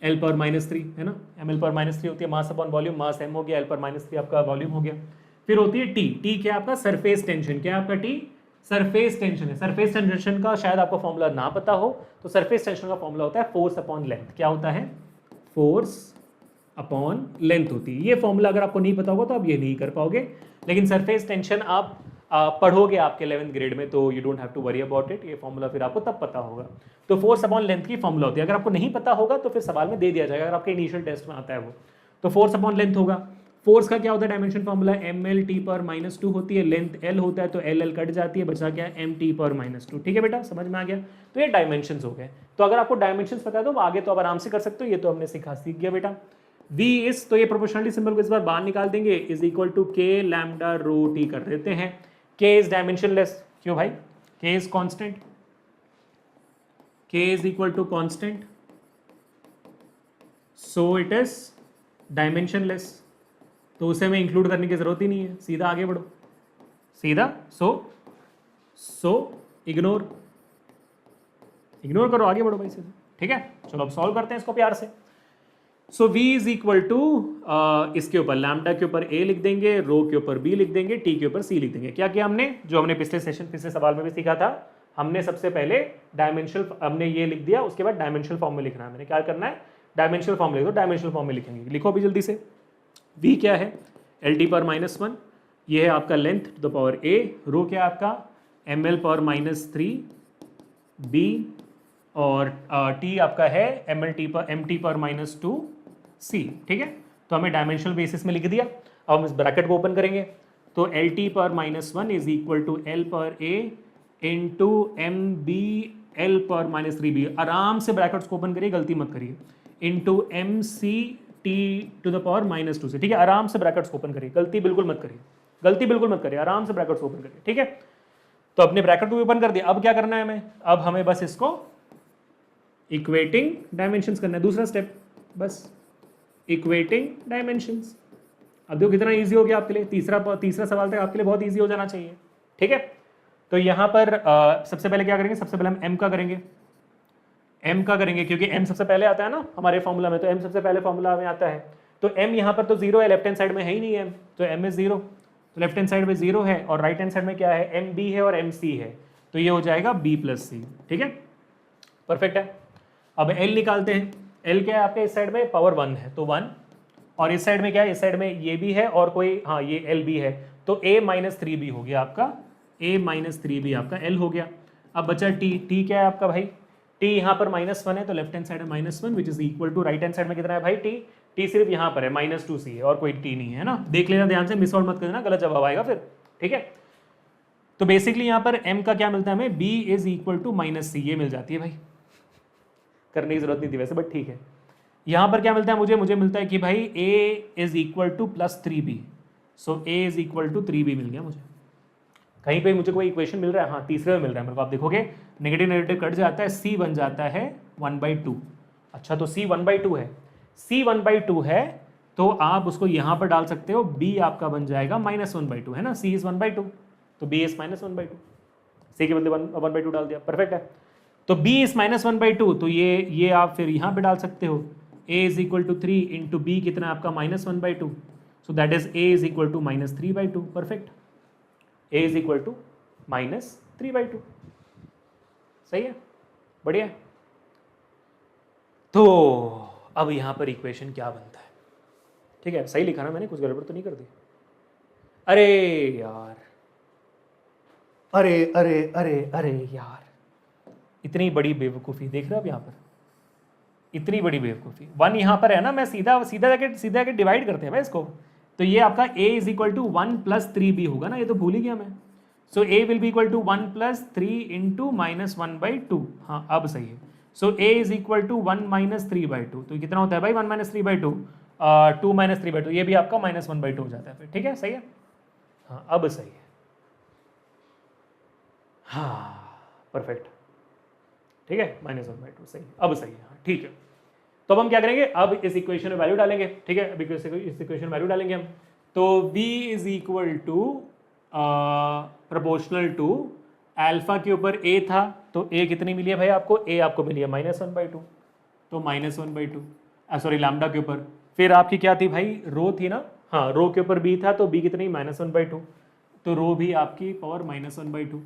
L पर -3 है ना, ml पर -3 होती है, मास अपॉन वॉल्यूम, मास m हो गया, L पर -3 आपका वॉल्यूम हो गया। फिर होती है T क्या आपका सरफेस टेंशन, क्या आपका T सरफेस टेंशन है। सरफेस टेंशन का शायद आपको फॉर्मूला ना पता हो, तो सरफेस टेंशन का फॉर्मूला होता है फोर्स अपॉन लेंथ, क्या होता है, फोर्स अपॉन लेंथ होती है। ये फॉर्मूला अगर आपको नहीं पता होगा तो आप ये नहीं कर पाओगे, लेकिन सरफेस टेंशन आप पढ़ोगे आपके 11th ग्रेड में, तो you don't have to worry about it, ये फॉर्मूला फिर आपको तब पता होगा। तो फोर्स अपॉन लेंथ की फॉर्मूला होती है, अगर आपको नहीं पता होगा तो फिर सवाल में दे दिया जाएगा, अगर आपके इनिशियल टेस्ट में आता है वो, तो फोर्स अपॉन लेंथ होगा। फोर्स का क्या होता है डायमेंशन फॉर्मूला, ml t पर -2 होती है, लेंथ l होता है तो l कट जाती है, बचा क्या m t पर -2, ठीक है बेटा, समझ में आ गया। तो ये डायमेंशंस हो गए, तो अगर आपको डायमेंशंस पता है तो आगे तो आप आराम से कर सकते हो, ये तो हमने सीख गया बेटा। v इज, तो ये प्रोपोर्शनलिटी सिंबल को इस बार बाहर निकाल देंगे, is equal to k lambda rho t कर देते हैं। k इज डायमेंशनलेस, क्यों भाई, k is constant, k is equal to constant, so it is dimensionless, तो उसे हमें इंक्लूड करने की जरूरत ही नहीं है, सीधा आगे बढ़ो, सीधा सो इग्नोर करो, आगे बढ़ो भाई सीधा। ठीक है, चलो अब सॉल्व करते हैं इसको प्यार से। सो v इज इक्वल टू इसके ऊपर लैम्डा के ऊपर a लिख देंगे, रो के ऊपर b लिख देंगे, t के ऊपर c लिख देंगे। क्या किया हमने, जो हमने पिछले सवाल में भी सीखा था, हमने सबसे पहले डायमेंशनल हमने ये लिख दिया, उसके बाद डायमेंशनल फॉर्म में लिखना है। मैंने क्या करना है, डायमेंशनल फॉर्म लिख दो, डायमेंशनल फॉर्म में लिखेंगे। लिखो अभी जल्दी से। v क्या है, LT पर -1, ये है आपका length to the power a, rho क्या है आपका ml पर -3b, और t आपका है mt पर -2c। ठीक है, तो हमें डायमेंशनल बेसिस में लिख दिया। अब हम इस ब्रैकेट को ओपन करेंगे, तो LT पर -1 इज इक्वल टू L पर a इंटू MB L पर -3b। आराम से ब्रैकेट्स को ओपन करिए, गलती मत करिए, into MC T to the power -2c। ठीक है, आराम से ब्रैकेट्स को ओपन करिए, गलती बिल्कुल मत करिए, आराम से ब्रैकेट्स को ओपन करिए। ठीक है, तो अपने ब्रैकेट को ओपन कर दिया। अब क्या करना है हमें, अब हमें बस इसको इक्वेटिंग डायमेंशंस करना है, दूसरा स्टेप, बस इक्वेटिंग डायमेंशंस। अब देखो कितना इजी हो गया आपके लिए, तीसरा सवाल तक आपके लिए बहुत इजी हो जाना चाहिए। ठीक है, तो यहाँ पर सबसे पहले क्या करेंगे, सबसे पहले हम m का करेंगे, क्योंकि m सबसे पहले आता है ना हमारे फॉर्मूला में, तो m सबसे पहले फॉर्मूला में आता है। तो m यहाँ पर तो 0 है, लेफ्ट हैंड साइड में है ही नहीं m, तो m इज 0, तो लेफ्ट हैंड साइड में 0 है, और राइट हैंड साइड में क्या है, MB है और MC है, तो ये हो जाएगा B + C। ठीक है, परफेक्ट है। अब L निकालते हैं। L क्या है आपके, इस साइड में पावर 1 है, तो 1, और इस साइड में क्या है, इस साइड में ये भी है और कोई, हाँ ये LB है, तो A - 3B हो गया आपका, A - 3B आपका L हो गया। अब बचा T क्या है आपका भाई, T यहाँ पर -1 है, तो लेफ्ट हैंड साइड में -1 which is equal to right hand side में कितना है भाई T सिर्फ यहाँ पर है -2C है, और कोई T नहीं है ना, देख लेना ध्यान से, मिस आउट मत करना, गलत जवाब आएगा फिर। ठीक है, तो बेसिकली यहाँ पर M का क्या मिलता है हमें, B is equal to -C, ये मिल जाती है भाई, करने की जरूरत नहीं थी वैसे, बट ठीक है। यहाँ पर क्या मिलता है मुझे मिलता है कि भाई A is equal to +3B, so A is equal to 3B मिल गया मुझे। कहीं पे मुझे कोई इक्वेशन मिल रहा है, हाँ तीसरे में मिल रहा है मेरे को, आप देखोगे नेगेटिव कट जाता है, C बन जाता है 1/2। अच्छा, तो C 1/2 है, C 1/2 है, तो आप उसको यहाँ पर डाल सकते हो, B आपका बन जाएगा -1/2 है ना, C इज 1/2, तो B इज -1/2, C के बदले 1/2 डाल दिया, परफेक्ट है। तो B इज -1/2, तो ये आप फिर यहाँ पे डाल सकते हो, A is equal to 3 into B कितना आपका -1/2, so that is A is equal to -3/2, perfect, A is equal to -3/2, सही है, बढ़िया। तो अब यहाँ पर इक्वेशन क्या बनता है, ठीक है, सही लिखा ना मैंने, कुछ गड़बड़ तो नहीं कर दी? अरे यार, अरे यार, इतनी बड़ी बेवकूफ़ी देख रहे हो आप यहाँ पर, इतनी बड़ी बेवकूफ़ी। 1 यहाँ पर है ना, मैं सीधा जाके डिवाइड करते हैं भाई इसको, तो ये आपका A is equal to 1 + 3B होगा ना, ये तो भूल ही गया मैं। So A will be equal to 1 + 3 into -1/2, हाँ अब सही है। So A is equal to 1 - 3/2, तो कितना होता है भाई 1 - 3/2, 2 - 3/2, ये भी आपका -1/2 हो जाता है फिर, ठीक है, सही है, हाँ अब सही है, हाँ परफेक्ट, ठीक है, -1/2 सही, अब सही है, हाँ ठीक है। तो अब हम क्या करेंगे, अब इस इक्वेशन में वैल्यू डालेंगे, ठीक है, अब इस इक्वेशन में वैल्यू डालेंगे हम, तो v is equal to proportional to alpha के ऊपर a था, तो a कितनी मिली है भाई आपको, a आपको मिली है -1/2, तो -1/2, सॉरी लैम्डा के ऊपर, फिर आपकी क्या थी भाई, रो थी ना, हाँ रो के ऊपर b था, तो b कितनी -1/2, तो रो भी आपकी पावर -1/2,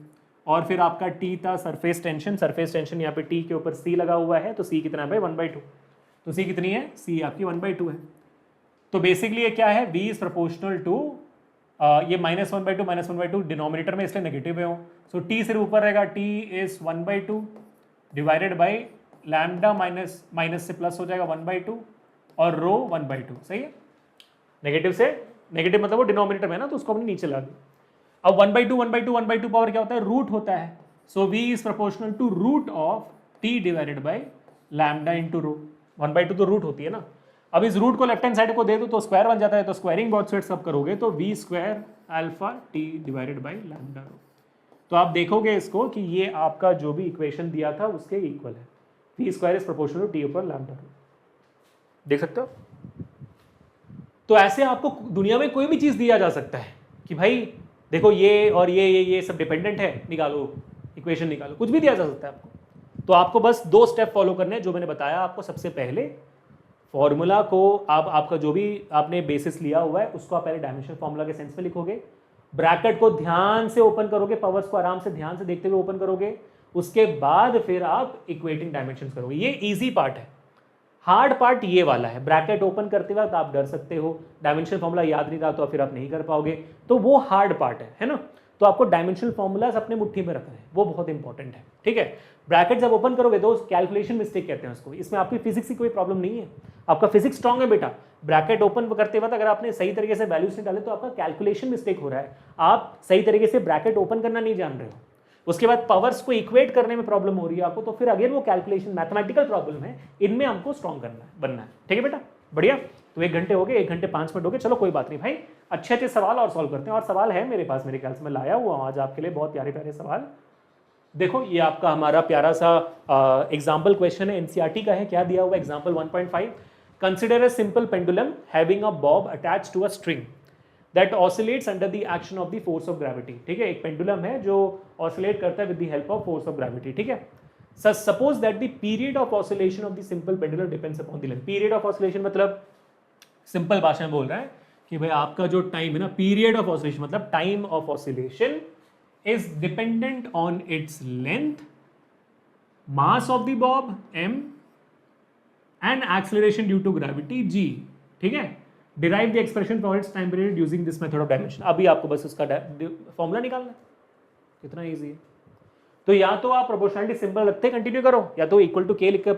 और फिर आपका t था सरफेस टेंशन यहाँ पे t के ऊपर c लगा हुआ है, तो c कितना है भाई 1/2, तो c कितनी है, c आपकी 1/2 है। तो बेसिकली ये क्या है, v इज प्रोपोर्शनल टू, ये -1/2 डिनोमिनेटर में इसलिए नेगेटिव है, सो t सिर्फ ऊपर रहेगा, t is 1/2 divided by lambda minus से प्लस हो जाएगा 1/2, और रो 1/2, सही है, नेगेटिव से नेगेटिव मतलब वो डिनोमिनेटर में ना, तो उसको हमने नीचे ला दिया। अब 1/2 पावर क्या होता है, रूट होता है, so v is proportional to root of t divided by lambda into rho, 1/2 तो रूट होती है ना। अब इस रूट को लेफ्ट हैंड साइड को दे दो तो स्क्वायर बन जाता है, तो स्क्वायरिंग बोथ साइड्स सब करोगे तो v² alpha t divided by lambda rho, तो आप देखोगे इसको कि ये आपका जो भी इक्वेशन दिया था उसके इक्वल है, v² is proportional to t ऊपर लैम्डा रो, देख सकते हो, तो ऐसे आपको दुनिया में कोई भी चीज़ दिया जा सकता है कि भाई देखो ये और ये सब डिपेंडेंट है, निकालो इक्वेशन निकालो, कुछ भी दिया जा सकता है आपको। तो आपको बस 2 स्टेप फॉलो करने हैं जो मैंने बताया आपको। सबसे पहले फॉर्मूला को आप आपका जो भी आपने बेसिस लिया हुआ है उसको आप पहले डायमेंशनल फॉर्मूला के सेंस में लिखोगे, ब्रैकेट को ध्यान से ओपन करोगे, पावर्स को आराम से ध्यान से देखते हुए ओपन करोगे, उसके बाद फिर आप इक्वेटिंग डायमेंशंस करोगे। ये इजी पार्ट है। हार्ड पार्ट ये वाला है, ब्रैकेट ओपन करते वक्त आप डर सकते हो, डायमेंशनल फॉर्मूला याद नहीं था तो फिर आप नहीं कर पाओगे, तो वो हार्ड पार्ट है ना। तो आपको डायमेंशनल फॉर्मूलाज अपने मुट्ठी में रखना है, वो बहुत इंपॉर्टेंट है, ठीक है। ब्रैकेट जब ओपन करोगे तो कैलकुलेशन मिस्टेक कहते हैं उसको, इसमें आपकी फिजिक्स की कोई प्रॉब्लम नहीं है, आपका फिजिक्स स्ट्रांग है बेटा। ब्रैकेट ओपन करते वक्त अगर आपने सही तरीके से वैल्यूज नहीं डाले तो आपका कैलकुलेशन मिस्टेक हो रहा है, आप सही तरीके से ब्रैकेट ओपन करना नहीं जान रहे हो। उसके बाद पावर्स को इक्वेट करने में प्रॉब्लम हो रही है आपको, तो फिर अगेन वो कैलकुलेशन मैथमेटिकल प्रॉब्लम है, इनमें हमको स्ट्रांग करना है, बनना है, ठीक है बेटा। बढ़िया। तो 1 घंटे हो गए, 1 घंटे 5 मिनट हो गए, चलो कोई बात नहीं भाई, अच्छे अच्छे सवाल और सॉल्व करते हैं। और सवाल है मेरे पास, मेरे ख्याल से मैं लाया हुआ हूँ आज आपके लिए बहुत प्यारे प्यारे सवाल। देखो ये आपका हमारा प्यारा सा एग्जाम्पल क्वेश्चन है, एनसीईआरटी का है। क्या दिया हुआ example 1.5, consider a simple pendulum having a bob attached to a string that oscillates under the action of the force of gravity. ठीक है, एक पेंडुलम है जो ऑसिलेट करता है with the help of force of gravity. ठीक है, suppose that the period of oscillation of the simple pendulum depends upon the length. Period of oscillation मतलब सिंपल भाषा में बोल रहा है कि भाई आपका जो टाइम है ना, पीरियड ऑफ ऑसिलेशन मतलब time of oscillation is dependent on its length, mass of the bob m and acceleration due to gravity g। ठीक है, derive the expression for its time period using this method of dimension. अभी आपको बस उसका फॉर्मूला निकालना है, कितना ईजी है। तो या तो आप प्रोपोर्शनलिटी सिंबल रखते कंटिन्यू करो, या तो इक्वल टू के लिख कर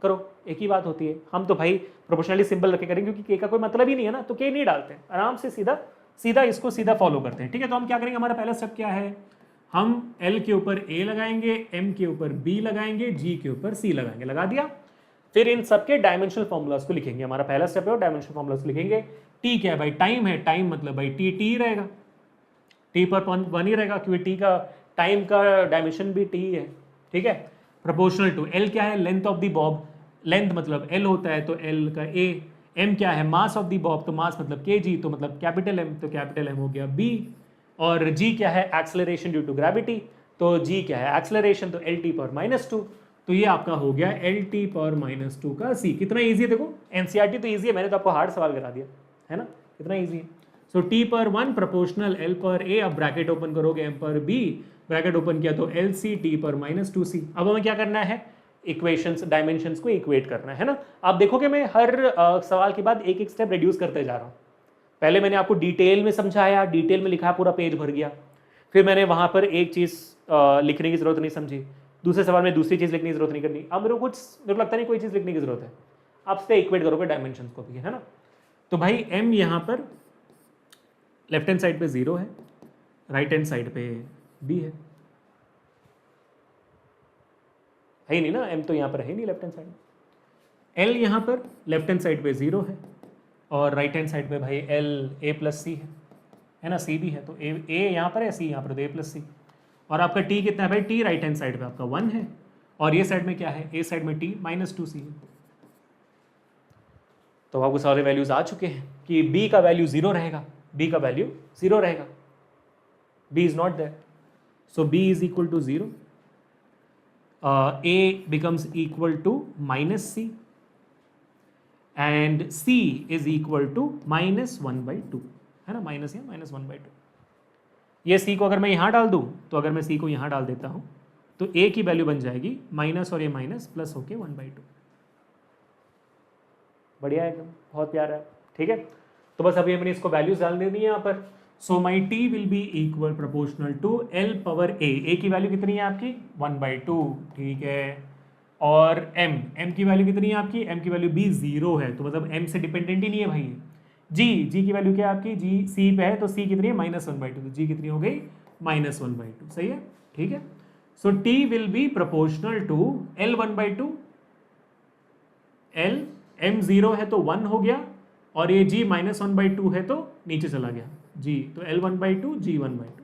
करो, एक ही बात होती है। हम तो भाई प्रोपोर्शनलिटी सिंबल रखे करेंगे क्योंकि के का कोई मतलब ही नहीं है ना, तो के नहीं डालते, आराम से सीधा सीधा इसको सीधा फॉलो करते हैं। ठीक है, तो हम क्या करेंगे, हमारा पहला स्टेप क्या है, हम L के ऊपर A लगाएंगे, M के ऊपर B लगाएंगे, G के ऊपर C लगाएंगे। लगा दिया, फिर इन सबके डायमेंशनल फॉर्मूलाज को लिखेंगे। हमारा पहला स्टेप है और डायमेंशनल फॉर्मूलाज लिखेंगे। टी क्या है भाई, टाइम है, टाइम मतलब भाई टी रहेगा, टी पर 1 ही रहेगा क्योंकि टी का टाइम का डायमेंशन भी टी है। ठीक है, प्रोपोर्शनल टू एल क्या है, length of the Bob, length मतलब एल होता है तो एल का ए। एम क्या है, मास ऑफ द बॉब, तो मास मतलब के जी, तो मतलब कैपिटल एम, तो कैपिटल एम हो गया बी। और जी क्या है, एक्सेलरेशन ड्यू टू ग्रेविटी, तो जी क्या है एक्सेलरेशन, तो एल टी पर -2, तो ये आपका हो गया एल टी पर -2 का सी। कितना ईजी है, देखो एनसीईआरटी तो ईजी है, मैंने तो आपको हार्ड सवाल करा दिया है ना, कितना ईजी है। सो टी पर 1 प्रोपोर्शनल एल पर ए, अब ब्रैकेट ओपन करोगे एम पर बी, ब्रैकेट ओपन किया तो एल सी टी पर -2c। अब हमें क्या करना है, इक्वेशंस डायमेंशंस को इक्वेट करना है ना। आप देखोगे मैं हर सवाल के बाद एक एक स्टेप रिड्यूस करते जा रहा हूँ। पहले मैंने आपको डिटेल में समझाया, डिटेल में लिखा, पूरा पेज भर गया, फिर मैंने वहाँ पर एक चीज़ लिखने की जरूरत नहीं समझी, दूसरे सवाल में दूसरी चीज़ लिखने की जरूरत नहीं करनी। अब मेरे को लगता नहीं कोई चीज़ लिखने की जरूरत है, आप इससे इक्वेट करोगे डायमेंशंस को भी, है ना। तो भाई m यहाँ पर लेफ्ट हैंड साइड पे 0 है, राइट हैंड साइड पे b है ही नहीं ना, m तो यहाँ पर है नहीं लेफ्ट हैंड साइड। l यहाँ पर लेफ्ट हैंड साइड पे 0 है और राइट हैंड साइड पे भाई l a प्लस सी है ना, c भी है, तो a यहाँ पर है, c यहाँ पर, तो a प्लस सी। और आपका t कितना है भाई, t राइट हैंड साइड पे आपका 1 है, और ये साइड में क्या है, a साइड में t -2c है। तो आपको सारे वैल्यूज आ चुके हैं कि b का वैल्यू 0 रहेगा, b का वैल्यू 0 रहेगा, b is not there, so b is equal to 0, a becomes equal to -c and c is equal to -1/2, है ना, माइनस या -1/2। ये c को अगर मैं यहाँ डाल दूँ, तो अगर मैं c को यहाँ डाल देता हूँ तो a की वैल्यू बन जाएगी माइनस और ये माइनस प्लस होके 1/2। बढ़िया है एकदम, बहुत प्यारा है। ठीक है, तो बस अभी हमने इसको वैल्यूज डाल देनी है यहाँ पर। So my t will be equal proportional to l power a की वैल्यू कितनी है आपकी 1/2। ठीक है, और m की वैल्यू कितनी है आपकी, m की वैल्यू भी 0 है, तो मतलब m से डिपेंडेंट ही नहीं है भाई। g की वैल्यू क्या है आपकी, g c पे है, तो c कितनी है -1/2, तो g कितनी हो गई -1/2, सही है। ठीक है, so t will be proportional to l 1/2, l m 0 है तो 1 हो गया, और ये g -1/2 है तो नीचे चला गया g, तो l 1/2 g 1/2।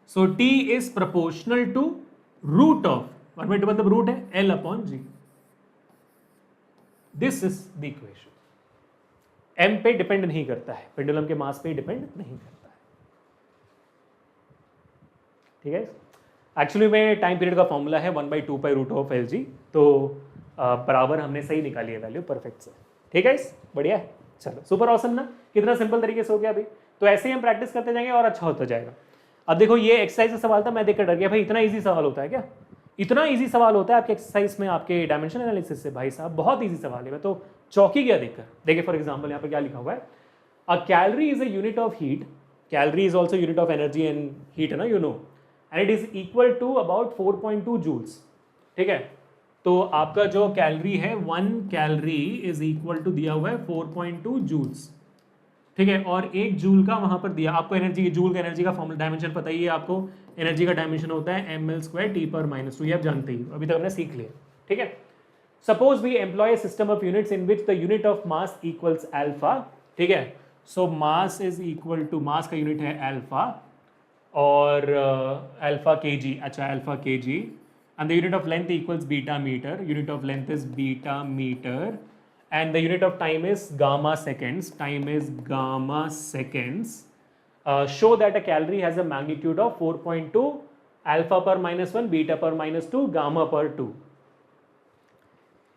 So t is proportional to root of 1/2 मतलब रूट है l upon g। This is the equation. m पे डिपेंड नहीं करता है, पेंडुलम के मास पे डिपेंड नहीं करता है। ठीक है, एक्चुअली में टाइम पीरियड का फॉर्मूला है 1/2 pi root of L G, तो बराबर हमने सही निकाली है वैल्यू परफेक्ट से। ठीक है, बढ़िया है, चलो सुपर ऑसम ना, कितना सिंपल तरीके से हो गया अभी। तो ऐसे ही हम प्रैक्टिस करते जाएंगे और अच्छा होता जाएगा। अब देखो ये एक्सरसाइज का सवाल था, मैं देखकर डर गया भाई, इतना इजी सवाल होता है क्या? इतना इजी सवाल होता है आपके एक्सरसाइज में, आपके डायमेंशन एनालिसिस से? भाई साहब बहुत इजी सवाल है, मैं तो चौंकी गया देखकर। देखिए फॉर एग्जांपल यहाँ पे क्या लिखा हुआ है, a calorie is a unit of heat, calorie is also unit of energy and heat है ना, you know, and it is equal to about 4.2 joules. ठीक है, तो आपका जो कैलोरी है 1 कैलोरी इज इक्वल टू दिया हुआ है 4.2 जूल्स। ठीक है, और 1 जूल का वहां पर दिया आपको एनर्जी, जूल का एनर्जी का फॉर्मूला डायमेंशन पता ही है आपको, एनर्जी का डायमेंशन होता है ml² T/-2, ये आप जानते ही, अभी तक हमने सीख लिया। ठीक है, suppose we employ a system of units in which the unit of mass equals alpha. ठीक है, so mass is equal to, mass का यूनिट है अल्फा और अल्फा केजी, अच्छा alpha KG, and the unit of length equals beta metre, unit of length is beta metre, and the unit of time is gamma seconds, time is gamma seconds. Show that a calorie has a magnitude of 4.2, alpha per -1, beta per -2, gamma per 2.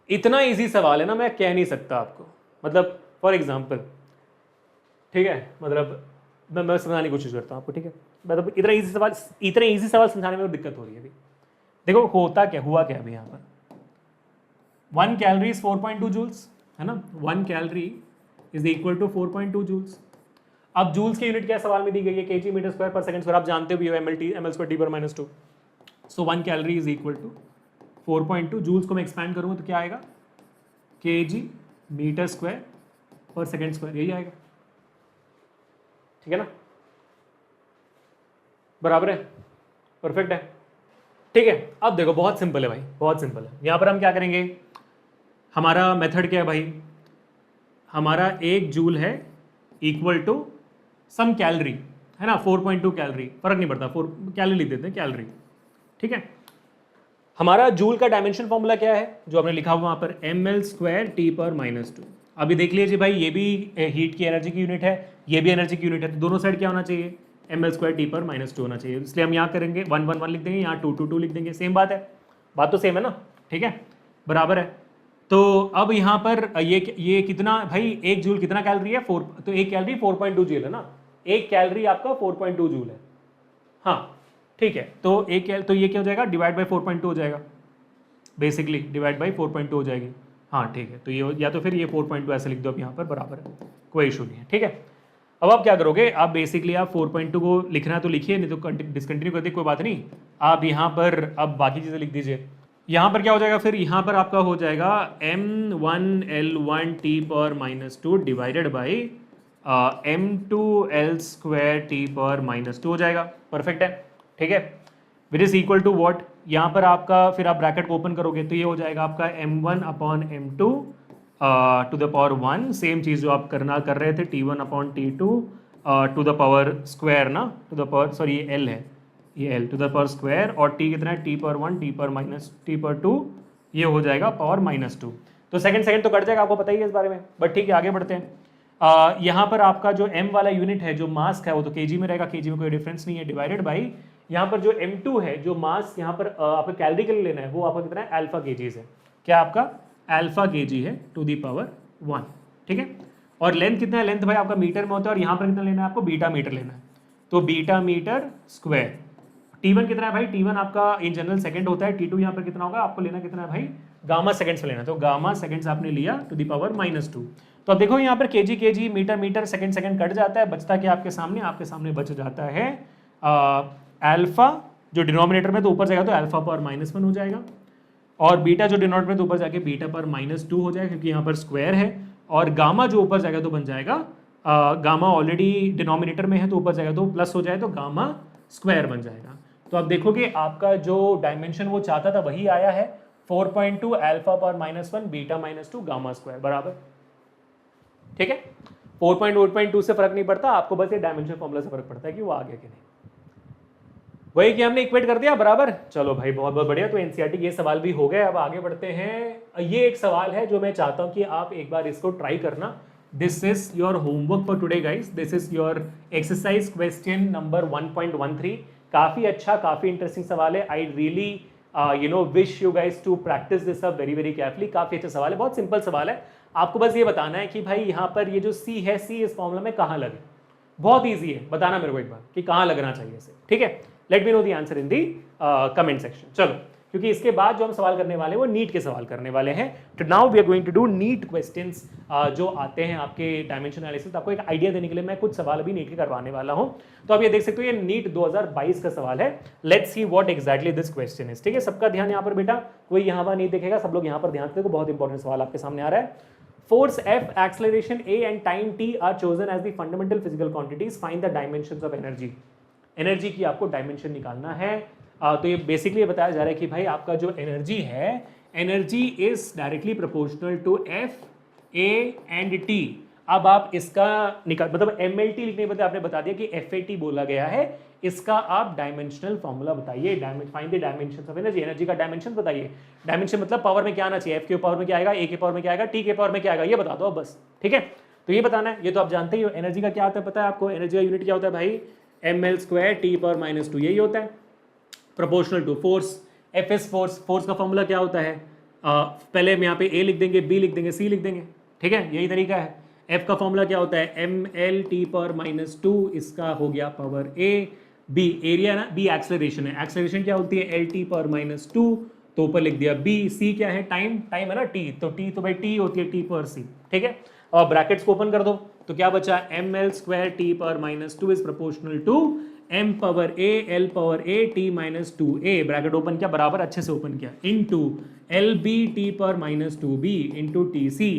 इतना इजी सवाल है ना, मैं कह नहीं सकता आपको, मतलब फॉर एग्जाम्पल, ठीक है, मतलब मैं समझाने की कोशिश करता हूँ आपको। ठीक है, मतलब इतना इजी सवाल समझाने में दिक्कत हो रही है अभी। देखो होता क्या, हुआ क्या अभी यहाँ पर, 1 कैलोरी इज 4.2 जूल्स है ना, 1 calorie is equal to 4.2 joules. अब जूल्स की यूनिट क्या सवाल में दी गई है, केजी मीटर स्क्वायर पर सेकंड स्क्वायर, आप जानते भी हो ml² T/-2। So 1 calorie is equal to 4.2 joules को मैं एक्सपैंड करूंगा तो क्या आएगा, केजी मीटर स्क्वायर पर सेकंड स्क्वायर, यही आएगा। ठीक है ना, बराबर है, परफेक्ट है। ठीक है, अब देखो बहुत सिंपल है भाई, बहुत सिंपल है। यहां पर हम क्या करेंगे, हमारा मेथड क्या है भाई, हमारा 1 जूल है इक्वल टू सम कैलोरी है ना, 4.2 कैलोरी, फर्क नहीं पड़ता, 4 कैलोरी लिख देते हैं, कैलोरी। ठीक है, हमारा जूल का डायमेंशन फॉर्मूला क्या है जो हमने लिखा हुआ वहां पर, ml² T/-2। अभी देख लीजिए भाई, ये भी हीट की एनर्जी की यूनिट है, ये भी एनर्जी की यूनिट है, तो दोनों साइड क्या होना चाहिए, ml² T/-2 होना चाहिए। इसलिए हम यहाँ करेंगे 1 1 1 लिख देंगे, यहाँ 2 2 2 लिख देंगे, सेम बात है, बात तो सेम है ना। ठीक है, बराबर है। तो अब यहाँ पर ये कितना भाई, 1 जूल कितना कैलोरी है, 4, तो 1 कैलोरी 4.2 जूल है ना, 1 कैलोरी आपका 4.2 जूल है। हाँ ठीक है, तो तो ये क्या हो जाएगा, डिवाइड बाई 4.2 हो जाएगा, बेसिकली डिवाइड बाई 4.2 हो जाएगी। हाँ ठीक है, तो ये या तो फिर ये 4.2 ऐसे लिख दो अब यहाँ पर, बराबर है, कोई इशू नहीं है। ठीक है, अब आप क्या करोगे, आप बेसिकली आप 4.2 को लिखना है तो लिखिए, नहीं तो डिसकंटिन्यू कर दी, कोई बात नहीं। आप यहाँ पर अब बाकी चीज़ें लिख दीजिए। यहाँ पर क्या हो जाएगा, फिर यहाँ पर आपका हो जाएगा m1l1 T/-2 divided by m2l² T/-2 हो जाएगा, परफेक्ट है। ठीक है, which is equal to watt, यहाँ पर आपका फिर आप ब्रैकेट को ओपन करोगे तो ये हो जाएगा आपका m1/m2 to the power 1, same चीज़ जो आप कर रहे थे, T1/T2 to the power square ना, टू द पावर, सॉरी ये l है, ये l to the power square, और t कितना है, T/1 T/-2, ये हो जाएगा पावर -2। तो सेकंड तो कट जाएगा, आपको पता ही है इस बारे में, बट ठीक है आगे बढ़ते हैं। यहाँ पर आपका जो m वाला यूनिट है, जो मास है, वो तो kg में रहेगा, kg में कोई डिफरेंस नहीं है, डिवाइडेड बाई यहाँ पर जो m2 है, जो मास यहाँ पर आपको कैलोरी के लिए लेना है, वो आपका कितना है, अल्फा kgs है, क्या आपका अल्फा kg है टू दी पावर 1। ठीक है, और लेंथ कितना है, लेंथ भाई आपका मीटर में होता है, और यहाँ पर कितना लेना है आपको, बीटा मीटर लेना है, तो बीटा मीटर स्क्वायर। T1 कितना है भाई, T1 आपका इन जनरल सेकंड होता है, T2 यहाँ पर कितना होगा, आपको लेना कितना है भाई, गामा सेकंड्स में लेना, तो गामा सेकंड्स आपने लिया टू दी पावर -2। तो अब देखो यहाँ पर kg मीटर सेकंड कट जाता है, बचता क्या आपके सामने बच जाता है अल्फा, जो डिनोमिनेटर में तो ऊपर जाएगा तो अल्फा पर -1 हो जाएगा, और बीटा जो डिनोमिनेटर में तो ऊपर जाके बीटा पर -2 हो जाएगा, क्योंकि यहाँ पर स्क्वायर है, और गामा जो ऊपर जाएगा तो बन जाएगा गामा ऑलरेडी डिनोमिनेटर में है तो ऊपर जाएगा तो प्लस हो जाए तो गामा स्क्वायर बन जाएगा। तो आप देखोगे आपका जो डायमेंशन वो चाहता था वही आया है, 4.2 अल्फा पर -1 बीटा -2 गामा स्क्वायर, बराबर। ठीक है, 4.2 से फर्क नहीं पड़ता आपको, बस ये डायमेंशन फॉर्मूला से फर्क पड़ता है कि वो आ गया कि नहीं, वही कि हमने इक्वेट कर दिया, बराबर। चलो भाई बहुत बहुत बढ़िया, तो एनसीईआरटी ये सवाल भी हो गए। अब आगे बढ़ते हैं, ये एक सवाल है जो मैं चाहता हूं कि आप एक बार इसको ट्राई करना, this is your homework for today guys, this is your exercise question number 1.13। काफ़ी अच्छा, काफ़ी इंटरेस्टिंग सवाल है। I really wish you guys to practise this up very very carefully. काफ़ी अच्छा सवाल है, बहुत सिंपल सवाल है। आपको बस ये बताना है कि भाई यहाँ पर ये जो सी है, सी इस फॉर्मूला में कहाँ लगे। बहुत ईजी है, बताना मेरे को एक बार कि कहाँ लगना चाहिए इसे, ठीक है। Let me know the answer in the comment section. चलो, क्योंकि इसके बाद जो हम सवाल करने वाले हैं वो नीट के सवाल करने वाले हैं। तो now we are going to do NEET questions जो आते हैं आपके डायमेंशन एनालिसिस। आपको एक आइडिया देने के लिए मैं कुछ सवाल अभी नीट के करवाने वाला हूं। तो आप ये देख सकते हो, ये नीट 2022 का सवाल है। Let's see what exactly this question is. ठीक है, सबका ध्यान यहाँ पर बेटा, कोई यहाँ पर नहीं देखेगा, सब लोग यहाँ पर ध्यान देखो। बहुत इंपॉर्टेंट सवाल आपके सामने आ रहा है। Force F, acceleration A and time T are chosen as the fundamental physical quantities. Find the dimensions of energy. Energy की आपको डायमेंशन निकालना है। तो ये बेसिकली बताया जा रहा है कि भाई आपका जो एनर्जी है, energy is directly proportional to F A and T. अब आप इसका निकाल, मतलब एम एल टी लिखने के बदले आपने बता दिया कि एफ ए टी बोला गया है। इसका आप डायमेंशनल फॉर्मूला बताइए, find the dimensions of energy. Energy का डायमेंशन बताइए। डायमेंशन मतलब पावर में क्या आना चाहिए, एफ के पावर में क्या आएगा, ए के पावर में क्या आएगा, टी के पावर में क्या आएगा, ये बता दो अब बस। ठीक है, तो ये बताना है, ये तो आप जानते ही हो। एनर्जी का क्या होता है पता है आपको, एनर्जी का यूनिट क्या होता है भाई, M L square T power -2, यही होता है। Proportional to force, F S force. Force का फॉर्मूला क्या होता है, पहले हम यहाँ पे ए लिख देंगे, बी लिख देंगे, सी लिख देंगे। ठीक है, यही तरीका है। एफ का फॉर्मूला क्या होता है, एम एल टी पावर -2, इसका हो गया पावर ए। बी एरिया ना, बी एक्सेलरेशन है। एक्सेलरेशन क्या होती है, एल टी पावर -2, तो ऊपर लिख दिया बी। सी क्या है, टाइम, टाइम है ना टी, तो टी तो भाई टी होती है टी पावर सी। ठीक है, और ब्रैकेट्स को ओपन कर दो, तो क्या बचा, M L square T power -2 is proportional to M power A L power A T -2a, bracket open किया, बराबर अच्छे से ओपन किया, into L B T power -2b into T C.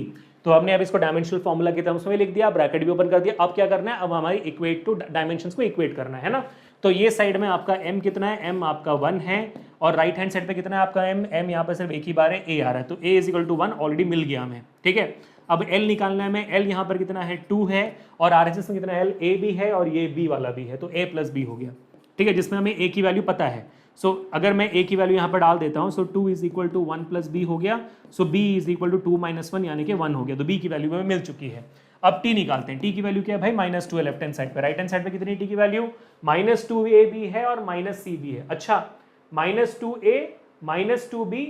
तो हमने अब इसको डायमेंशनल फॉर्मूला के टर्म्स में लिख दिया, ब्रैकेट भी ओपन कर दिया। अब क्या करना है, अब हमारी इक्वेट टू डायमेंशंस को इक्वेट करना है ना। तो ये साइड में आपका m कितना है, m आपका 1 है, और राइट हैंड साइड पे कितना है आपका m यहाँ पर सिर्फ एक ही बार है, a आ रहा है, तो a is equal to 1 already मिल गया हमें। ठीक है, अब l निकालना है हमें, l यहाँ पर कितना है 2 है, और RHS में कितना है, l a भी है और ये b वाला भी है, तो a प्लस b हो गया। ठीक है, जिसमें हमें a की वैल्यू पता है। सो अगर मैं a की वैल्यू यहाँ पर डाल देता हूँ, so 2 is equal to 1 plus b हो गया, so b is equal to 2 - 1 यानी कि 1 हो गया, तो b की वैल्यू हमें मिल चुकी है। अब t निकालते हैं, t की वैल्यू क्या है भाई, -2 है लेफ्ट हैंड साइड पे, राइट हैंड साइड पे कितनी t की वैल्यू, -2a भी है और -c भी है। अच्छा, -2a -2b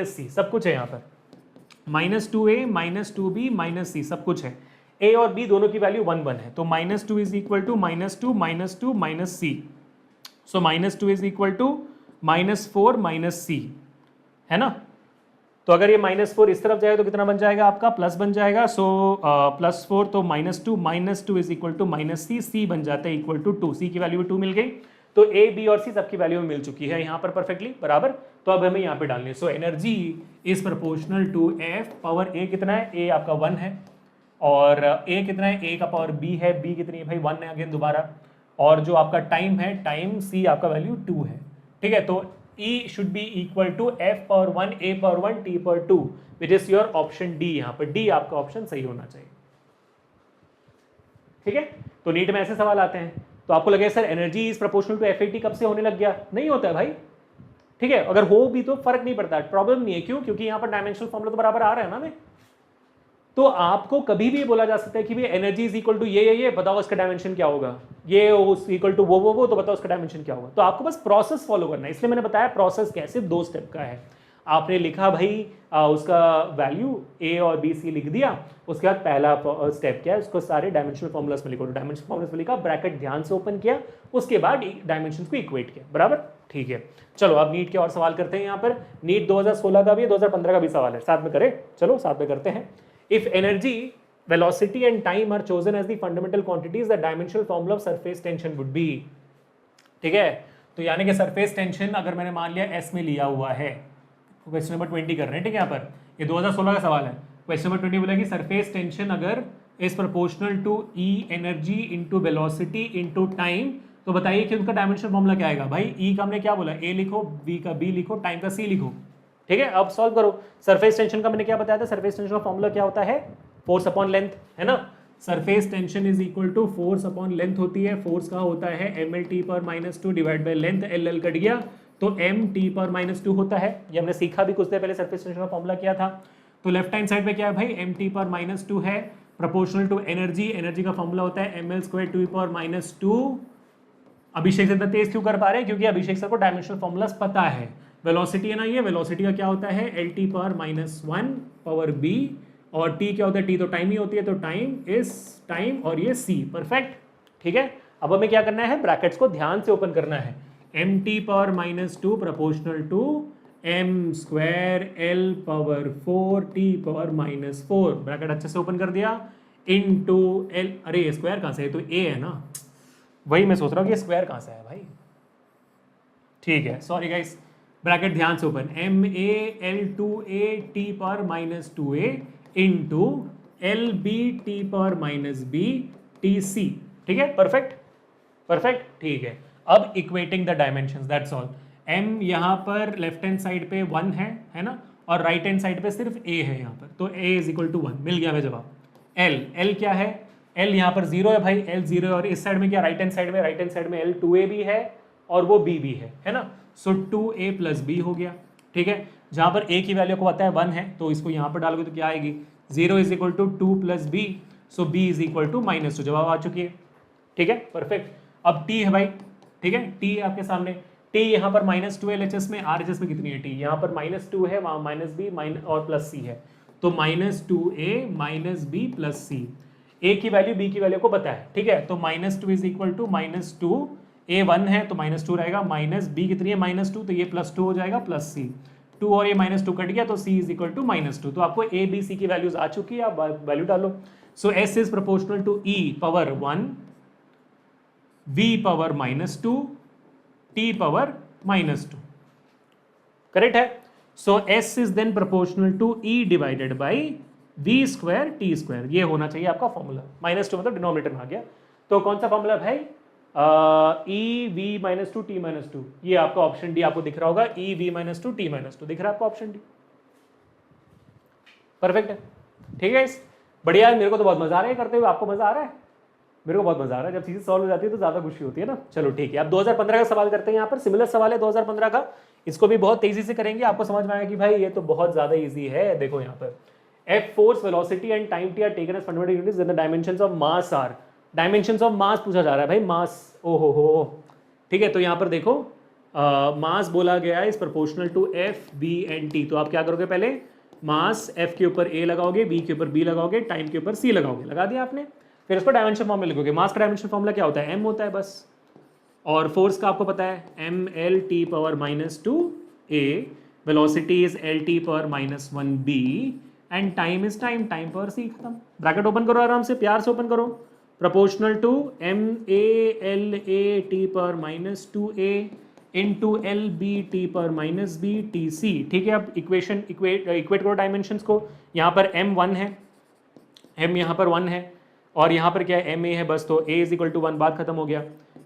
-c सब कुछ है यहाँ पर, -2a -2b -c सब कुछ है। a और b दोनों की वैल्यू 1 1 है, तो -2 is equal to -2 -2 -c, so -2 is equal to -4 -c, है ना। तो अगर ये -4 इस तरफ जाए तो कितना बन जाएगा आपका, प्लस बन जाएगा। सो +4 तो -2 is equal to -c, c बन जाता है इक्वल टू 2, c की वैल्यू 2 मिल गई। तो a b और c सबकी वैल्यू मिल चुकी है यहाँ पर परफेक्टली बराबर। तो अब हमें यहाँ पे डालनी है, so energy is proportional to f power a कितना है, a आपका 1 है, और a कितना है, a का पावर b है, b कितनी है भाई 1 है अगेन दोबारा, और जो आपका टाइम है, टाइम c आपका वैल्यू 2 है। ठीक है, तो E should be equal to f power 1 a power 1 t power 2 which is your option D। यहाँ पर D आपका ऑप्शन सही होना चाहिए। ठीक है, तो नीट में ऐसे सवाल आते हैं। तो आपको लगे sir energy is proportional to F कब से होने लग गया, नहीं होता है भाई। ठीक है, अगर हो भी तो फर्क नहीं पड़ता, प्रॉब्लम नहीं है। क्यों, क्योंकि यहाँ पर डायमेंशनल फॉर्मूला तो बराबर आ रहा है ना हमें। तो आपको कभी भी बोला जा सकता है कि भाई एनर्जी इज इक्वल टू ये बताओ इसका डायमेंशन क्या होगा, ये इक्वल टू वो तो बताओ इसका डायमेंशन क्या होगा। तो आपको बस प्रोसेस फॉलो करना है, इसलिए मैंने बताया प्रोसेस कैसे 2 स्टेप का है। आपने लिखा भाई उसका वैल्यू ए और बी सी लिख दिया, उसके बाद पहला स्टेप क्या है, उसको सारे डायमेंशनल फॉर्मुलास में लिखो। डायमेंशनल फॉर्मुलास में लिखा, ब्रैकेट ध्यान से ओपन किया, उसके बाद डायमेंशन को इक्वेट किया, बराबर। ठीक है, चलो अब नीट के और सवाल करते हैं। यहाँ पर नीट 2016 का भी 2015 का भी सवाल है, साथ में करें, चलो साथ में करते हैं। If energy, velocity and time are chosen as the fundamental quantities, the dimensional formula of surface tension would be। ठीक है, तो यानी कि सरफेस टेंशन अगर मैंने मान लिया S में लिया हुआ है, क्वेश्चन नंबर 20 कर रहे हैं। ठीक है, यहाँ पर ये 2016 का सवाल है। क्वेश्चन नंबर 20 बोला कि सरफेस टेंशन अगर is proportional to E energy into velocity into time, तो बताइए कि उनका डायमेंशनल फॉर्मूला क्या आएगा भाई। E का हमने क्या बोला, A लिखो, B का B लिखो, टाइम का C लिखो। ठीक है, अब सॉल्व करो। सरफेस टेंशन का मैंने क्या बताया था, सरफेस टेंशन का फॉर्मूला क्या होता है, फोर्स अपॉन लेंथ, है ना। Surface tension is equal to force upon length होती है। फोर्स का होता है एम एल टी पर -2 divide by length, L L cut गया तो एम टी पर -2 होता है। ये हमने सीखा भी कुछ देर पहले, सरफेस टेंशन का फॉर्मूला किया था। तो लेफ्ट हैंड साइड पे क्या है भाई, एम टी पर -2 है, प्रोपोर्शनल टू एनर्जी, एनर्जी का फॉर्मूला होता है ml² टू पावर -2। अभिषेक से इतना तेज क्यों कर पा रहे हैं? क्योंकि अभिषेक सर को डायमेंशनल फॉर्मूलाज पता है। वेलोसिटी है ना, ये वेलोसिटी का क्या होता है LT पावर -1 पावर b, और t क्या होता है? t तो टाइम ही होती है, तो टाइम इज टाइम, और ये c। परफेक्ट, ठीक है। अब हमें क्या करना है? ब्रैकेट्स को ध्यान से ओपन करना है। mt power -2 proportional to m² l power 4 t power -4, bracket अच्छे से ओपन कर दिया, इनटू l। अरे स्क्वायर कहाँ से है? तो a है ना, वही मैं सोच रहा हूँ कि स्क्वायर कहाँ से है भाई। ठीक है, सॉरी गाइस, ब्रैकेट ध्यान से open, MAL2A t power -2a into LB t power -b TC। ठीक है, परफेक्ट परफेक्ट, ठीक है। अब equating the dimensions, that's all. m यहाँ पर लेफ्ट हैंड साइड पे 1 है ना, और राइट हैंड साइड पे सिर्फ a है यहाँ पर, तो a इज इक्वल टू 1, मिल गया हमें जवाब। l क्या है? l यहाँ पर 0 है भाई, l 0 है, और इस साइड में क्या? राइट हैंड साइड में l 2a भी है और वो b भी है ना। सो 2a प्लस b हो गया, ठीक है। जहाँ पर a की वैल्यू को पता है 1 है, तो इसको यहाँ पर डालोगे तो क्या आएगी? 0 is equal to 2 plus b, so b is equal to -2, जवाब आ चुकी है, ठीक है, परफेक्ट। अब t है भाई, ठीक है, t है आपके सामने, t यहाँ पर -2 है LHS में, RHS में कितनी है t? यहाँ पर -2 है, वहाँ -b और प्लस c है, तो -2a -b plus c। a की वैल्यू b की वैल्यू को पता है, ठीक है, तो -2 इज इक्वल टू -2, a 1 है तो -2 रहेगा, माइनस b कितनी है? -2, तो ये +2 हो जाएगा प्लस c, 2 और ये -2 कट गया, तो c इज इक्वल टू -2। तो आपको a b c की वैल्यूज आ चुकी है, आप वैल्यू डालो। So s is proportional to e power 1 v power -2 t power -2, correct है। So s is then proportional to e divided by v² t², ये होना चाहिए आपका फॉर्मूला। -2 मतलब डिनोमिनेटर में आ गया, तो कौन सा फॉर्मूला भाई? e v -2 t -2, ये आपका ऑप्शन डी आपको दिख रहा होगा, e v -2 t -2 दिख रहा है आपको ऑप्शन डी, परफेक्ट है, ठीक है। बढ़िया है, मेरे को तो बहुत मजा आ रहा है करते हुए, आपको मजा आ रहा है? मेरे को बहुत मजा आ रहा है, जब चीजें सॉल्व हो जाती है तो ज्यादा खुशी होती है ना। चलो ठीक है, अब 2015 का सवाल करते हैं। यहाँ पर सिमिलर सवाल है 2015 का, इसको भी बहुत तेजी से करेंगे, आपको समझ में आएगा कि भाई ये तो बहुत ज्यादा इजी है। देखो यहाँ पर F force, velocity and time t are taken as fundamental units when the dimensions of mass are, dimensions of mass पूछा जा रहा है भाई, मास, ओहो हो, ठीक है। तो यहाँ पर देखो मास बोला गया है is proportional to F B and T, तो आप क्या करोगे? पहले मास F के ऊपर A लगाओगे, B के ऊपर B लगाओगे, टाइम के ऊपर C लगाओगे, लगा दिया आपने। फिर उसको डायमेंशन फॉर्मूला लिखोगे। मास का डायमेंशन फॉर्मूला क्या होता है? m होता है बस, और फोर्स का आपको पता है ml t power -2a, velocity is lt power -1b and time is time power c, खत्म। ब्रैकेट ओपन करो आराम से, प्यार से ओपन करो, proportional to MALA t power -2a into LB t power -b TC, ठीक है। अब इक्वेशन इक्वेट करो डायमेंशंस को, यहाँ पर m 1 है, m यहाँ पर 1 है, और यहाँ पर क्या है? ma है बस, तो a इज इक्वल टू 1, बात खत्म हो गया।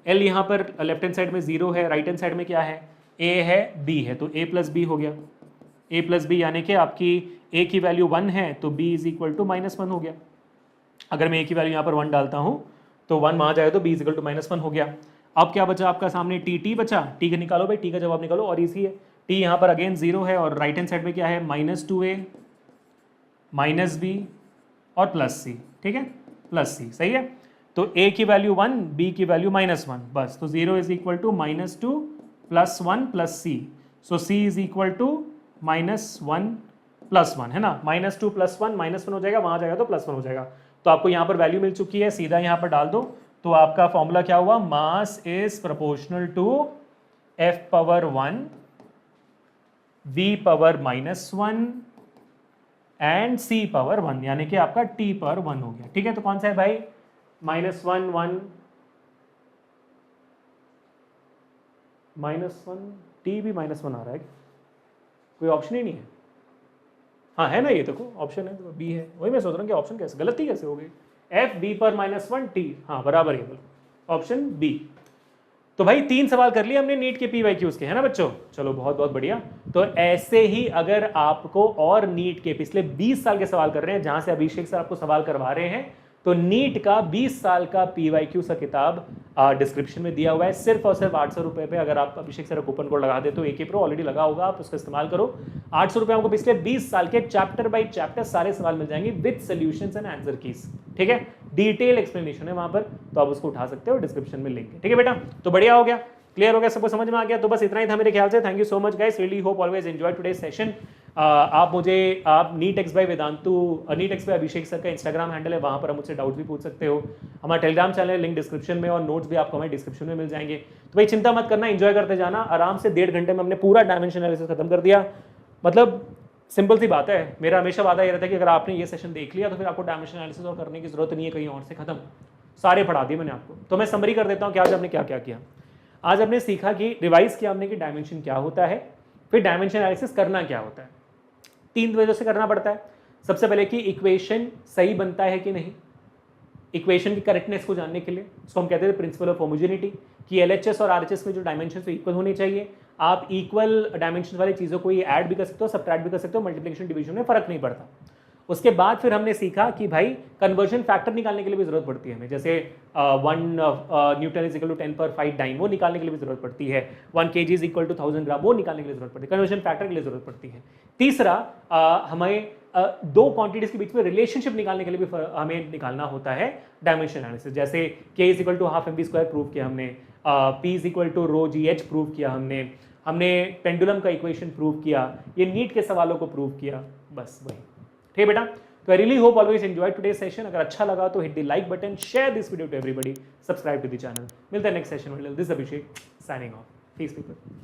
l यहाँ पर लेफ्ट हैंड साइड में 0 है, राइट हैंड साइड में क्या है? a है, b है, तो a प्लस b हो गया, a प्लस b यानी कि आपकी a की वैल्यू 1 है, तो b इज इक्वल टू -1 हो गया। अगर मैं a की वैल्यू यहाँ पर 1 डालता हूँ तो 1 वहाँ जाएगा, तो b इज इक्वल टू -1 हो गया। अब क्या बचा आपका सामने? t बचा, t का निकालो भाई, t का जवाब निकालो, और इसी है t यहाँ पर अगेन 0 है, और राइट हैंड साइड में क्या है? -2a -b और प्लस c, ठीक है, प्लस c, सही है। तो a की वैल्यू 1, b की वैल्यू -1, बस, तो 0 is equal to -2 plus 1 plus c, so c is equal to -1 plus 1, है ना। -2 प्लस 1 -1 हो जाएगा, वहां जाएगा तो +1 हो जाएगा। तो आपको यहाँ पर वैल्यू मिल चुकी है, सीधा यहाँ पर डाल दो, तो आपका फॉर्मूला क्या हुआ? Mass is proportional to F power 1 V power -1 and C power 1, यानी कि आपका T पावर 1 हो गया, ठीक है। तो कौन सा है भाई? -1 1 -1, T भी -1 आ रहा है, कोई ऑप्शन ही नहीं है। हाँ है ना, ये देखो ऑप्शन है, तो बी है, वही मैं सोच रहा हूँ कि ऑप्शन कैसे गलती कैसे हो गई? F B पर -1 T, हाँ बराबर है, ऑप्शन बी। तो भाई 3 सवाल कर लिए हमने नीट के PYQs के, है ना बच्चों। चलो बहुत बहुत बढ़िया। तो ऐसे ही अगर आपको और नीट के पिछले 20 साल के सवाल कर रहे हैं, जहां से अभिषेक सर आपको सवाल करवा रहे हैं, तो नीट का 20 साल का PYQ सा किताब डिस्क्रिप्शन में दिया हुआ है। सिर्फ और सिर्फ 800 रुपये पे अगर आप अभिषेक सर कूपन कोड लगा दे तो AK Pro ऑलरेडी लगा होगा, आप उसका इस्तेमाल करो। 800 रुपये आपको पिछले 20 साल के चैप्टर बाय चैप्टर सारे सवाल मिल जाएंगे with solutions and answer keys, ठीक है। डिटेल एक्सप्लेनेशन है वहां पर, तो आप उसको उठा सकते हो, डिस्क्रिप्शन में लिंक है, ठीक है बेटा। तो बढ़िया हो गया, क्लियर हो गया, सबको समझ में आ गया। तो बस इतना ही था मेरे ख्याल से। Thank you so much guys, really hope always enjoy today session. आप NEET X by Vedantu, NEET X by Abhishek sir का इंस्टाग्राम हैंडल है, वहां पर आप मुझसे डाउट भी पूछ सकते हो। हमारा टेलीग्राम चैनल है, लिंक डिस्क्रिप्शन में, और नोट्स भी आपको हमारे डिस्क्रिप्शन में मिल जाएंगे। तो भाई चिंता मत करना, एंजॉय करते जाना आराम से। 1.5 घंटे में हमने पूरा डायमेंशन एनालिसिस खत्म कर दिया। मतलब सिंपल सी बात है, मेरा हमेशा वादा ये रहता है कि अगर आपने ये सेशन देख लिया तो फिर आपको डायमेंशन एनालिसिस और करने की जरूरत नहीं है कहीं और से, खत्म, सारे पढ़ा दिए मैंने आपको। तो मैं समरी कर देता हूँ कि आज आपने क्या क्या किया। आज हमने सीखा कि रिवाइज किया हमने कि डायमेंशन क्या होता है, फिर डायमेंशन एनालिसिस करना क्या होता है। 3 वजह से करना पड़ता है। सबसे पहले कि इक्वेशन सही बनता है कि नहीं, इक्वेशन की करेक्टनेस को जानने के लिए, उसको हम कहते हैं प्रिंसिपल ऑफ होमोजेनिटी, कि LHS और RHS में जो डायमेंशन तो इक्वल होने चाहिए। आप इक्वल डायमेंशन वाली चीज़ों को ये ऐड भी कर सकते हो, सब्ट्रैक्ट भी कर सकते हो, मल्टीप्लिकेशन डिवीजन में फर्क नहीं पड़ता। उसके बाद फिर हमने सीखा कि भाई कन्वर्जन फैक्टर निकालने के लिए भी जरूरत पड़ती है हमें, जैसे 1 newton is equal to 10⁻⁵ dyne, वो निकालने के लिए भी जरूरत पड़ती है। 1 kg इज इक्वल टू 1000 ग्राम, वो निकालने के लिए जरूरत पड़ती है, कन्वर्जन फैक्टर के लिए जरूरत पड़ती है। तीसरा हमें 2 क्वांटिटीज के बीच में रिलेशनशिप निकालने के लिए भी हमें निकालना होता है डायमेंशन एनालिसिस। जैसे K is equal to half mv² prove किया हमने, P is equal to ρgh prove किया हमने पेंडुलम का इक्वेशन प्रूव किया, ये नीट के सवालों को प्रूव किया, बस वही, ठीक है बेटा। तो I really hope always enjoy today session. अगर अच्छा लगा तो hit the like button, share this video to everybody, subscribe to the channel. मिलते हैं नेक्स्ट सेशन में। This Abhishek signing off. Peace people.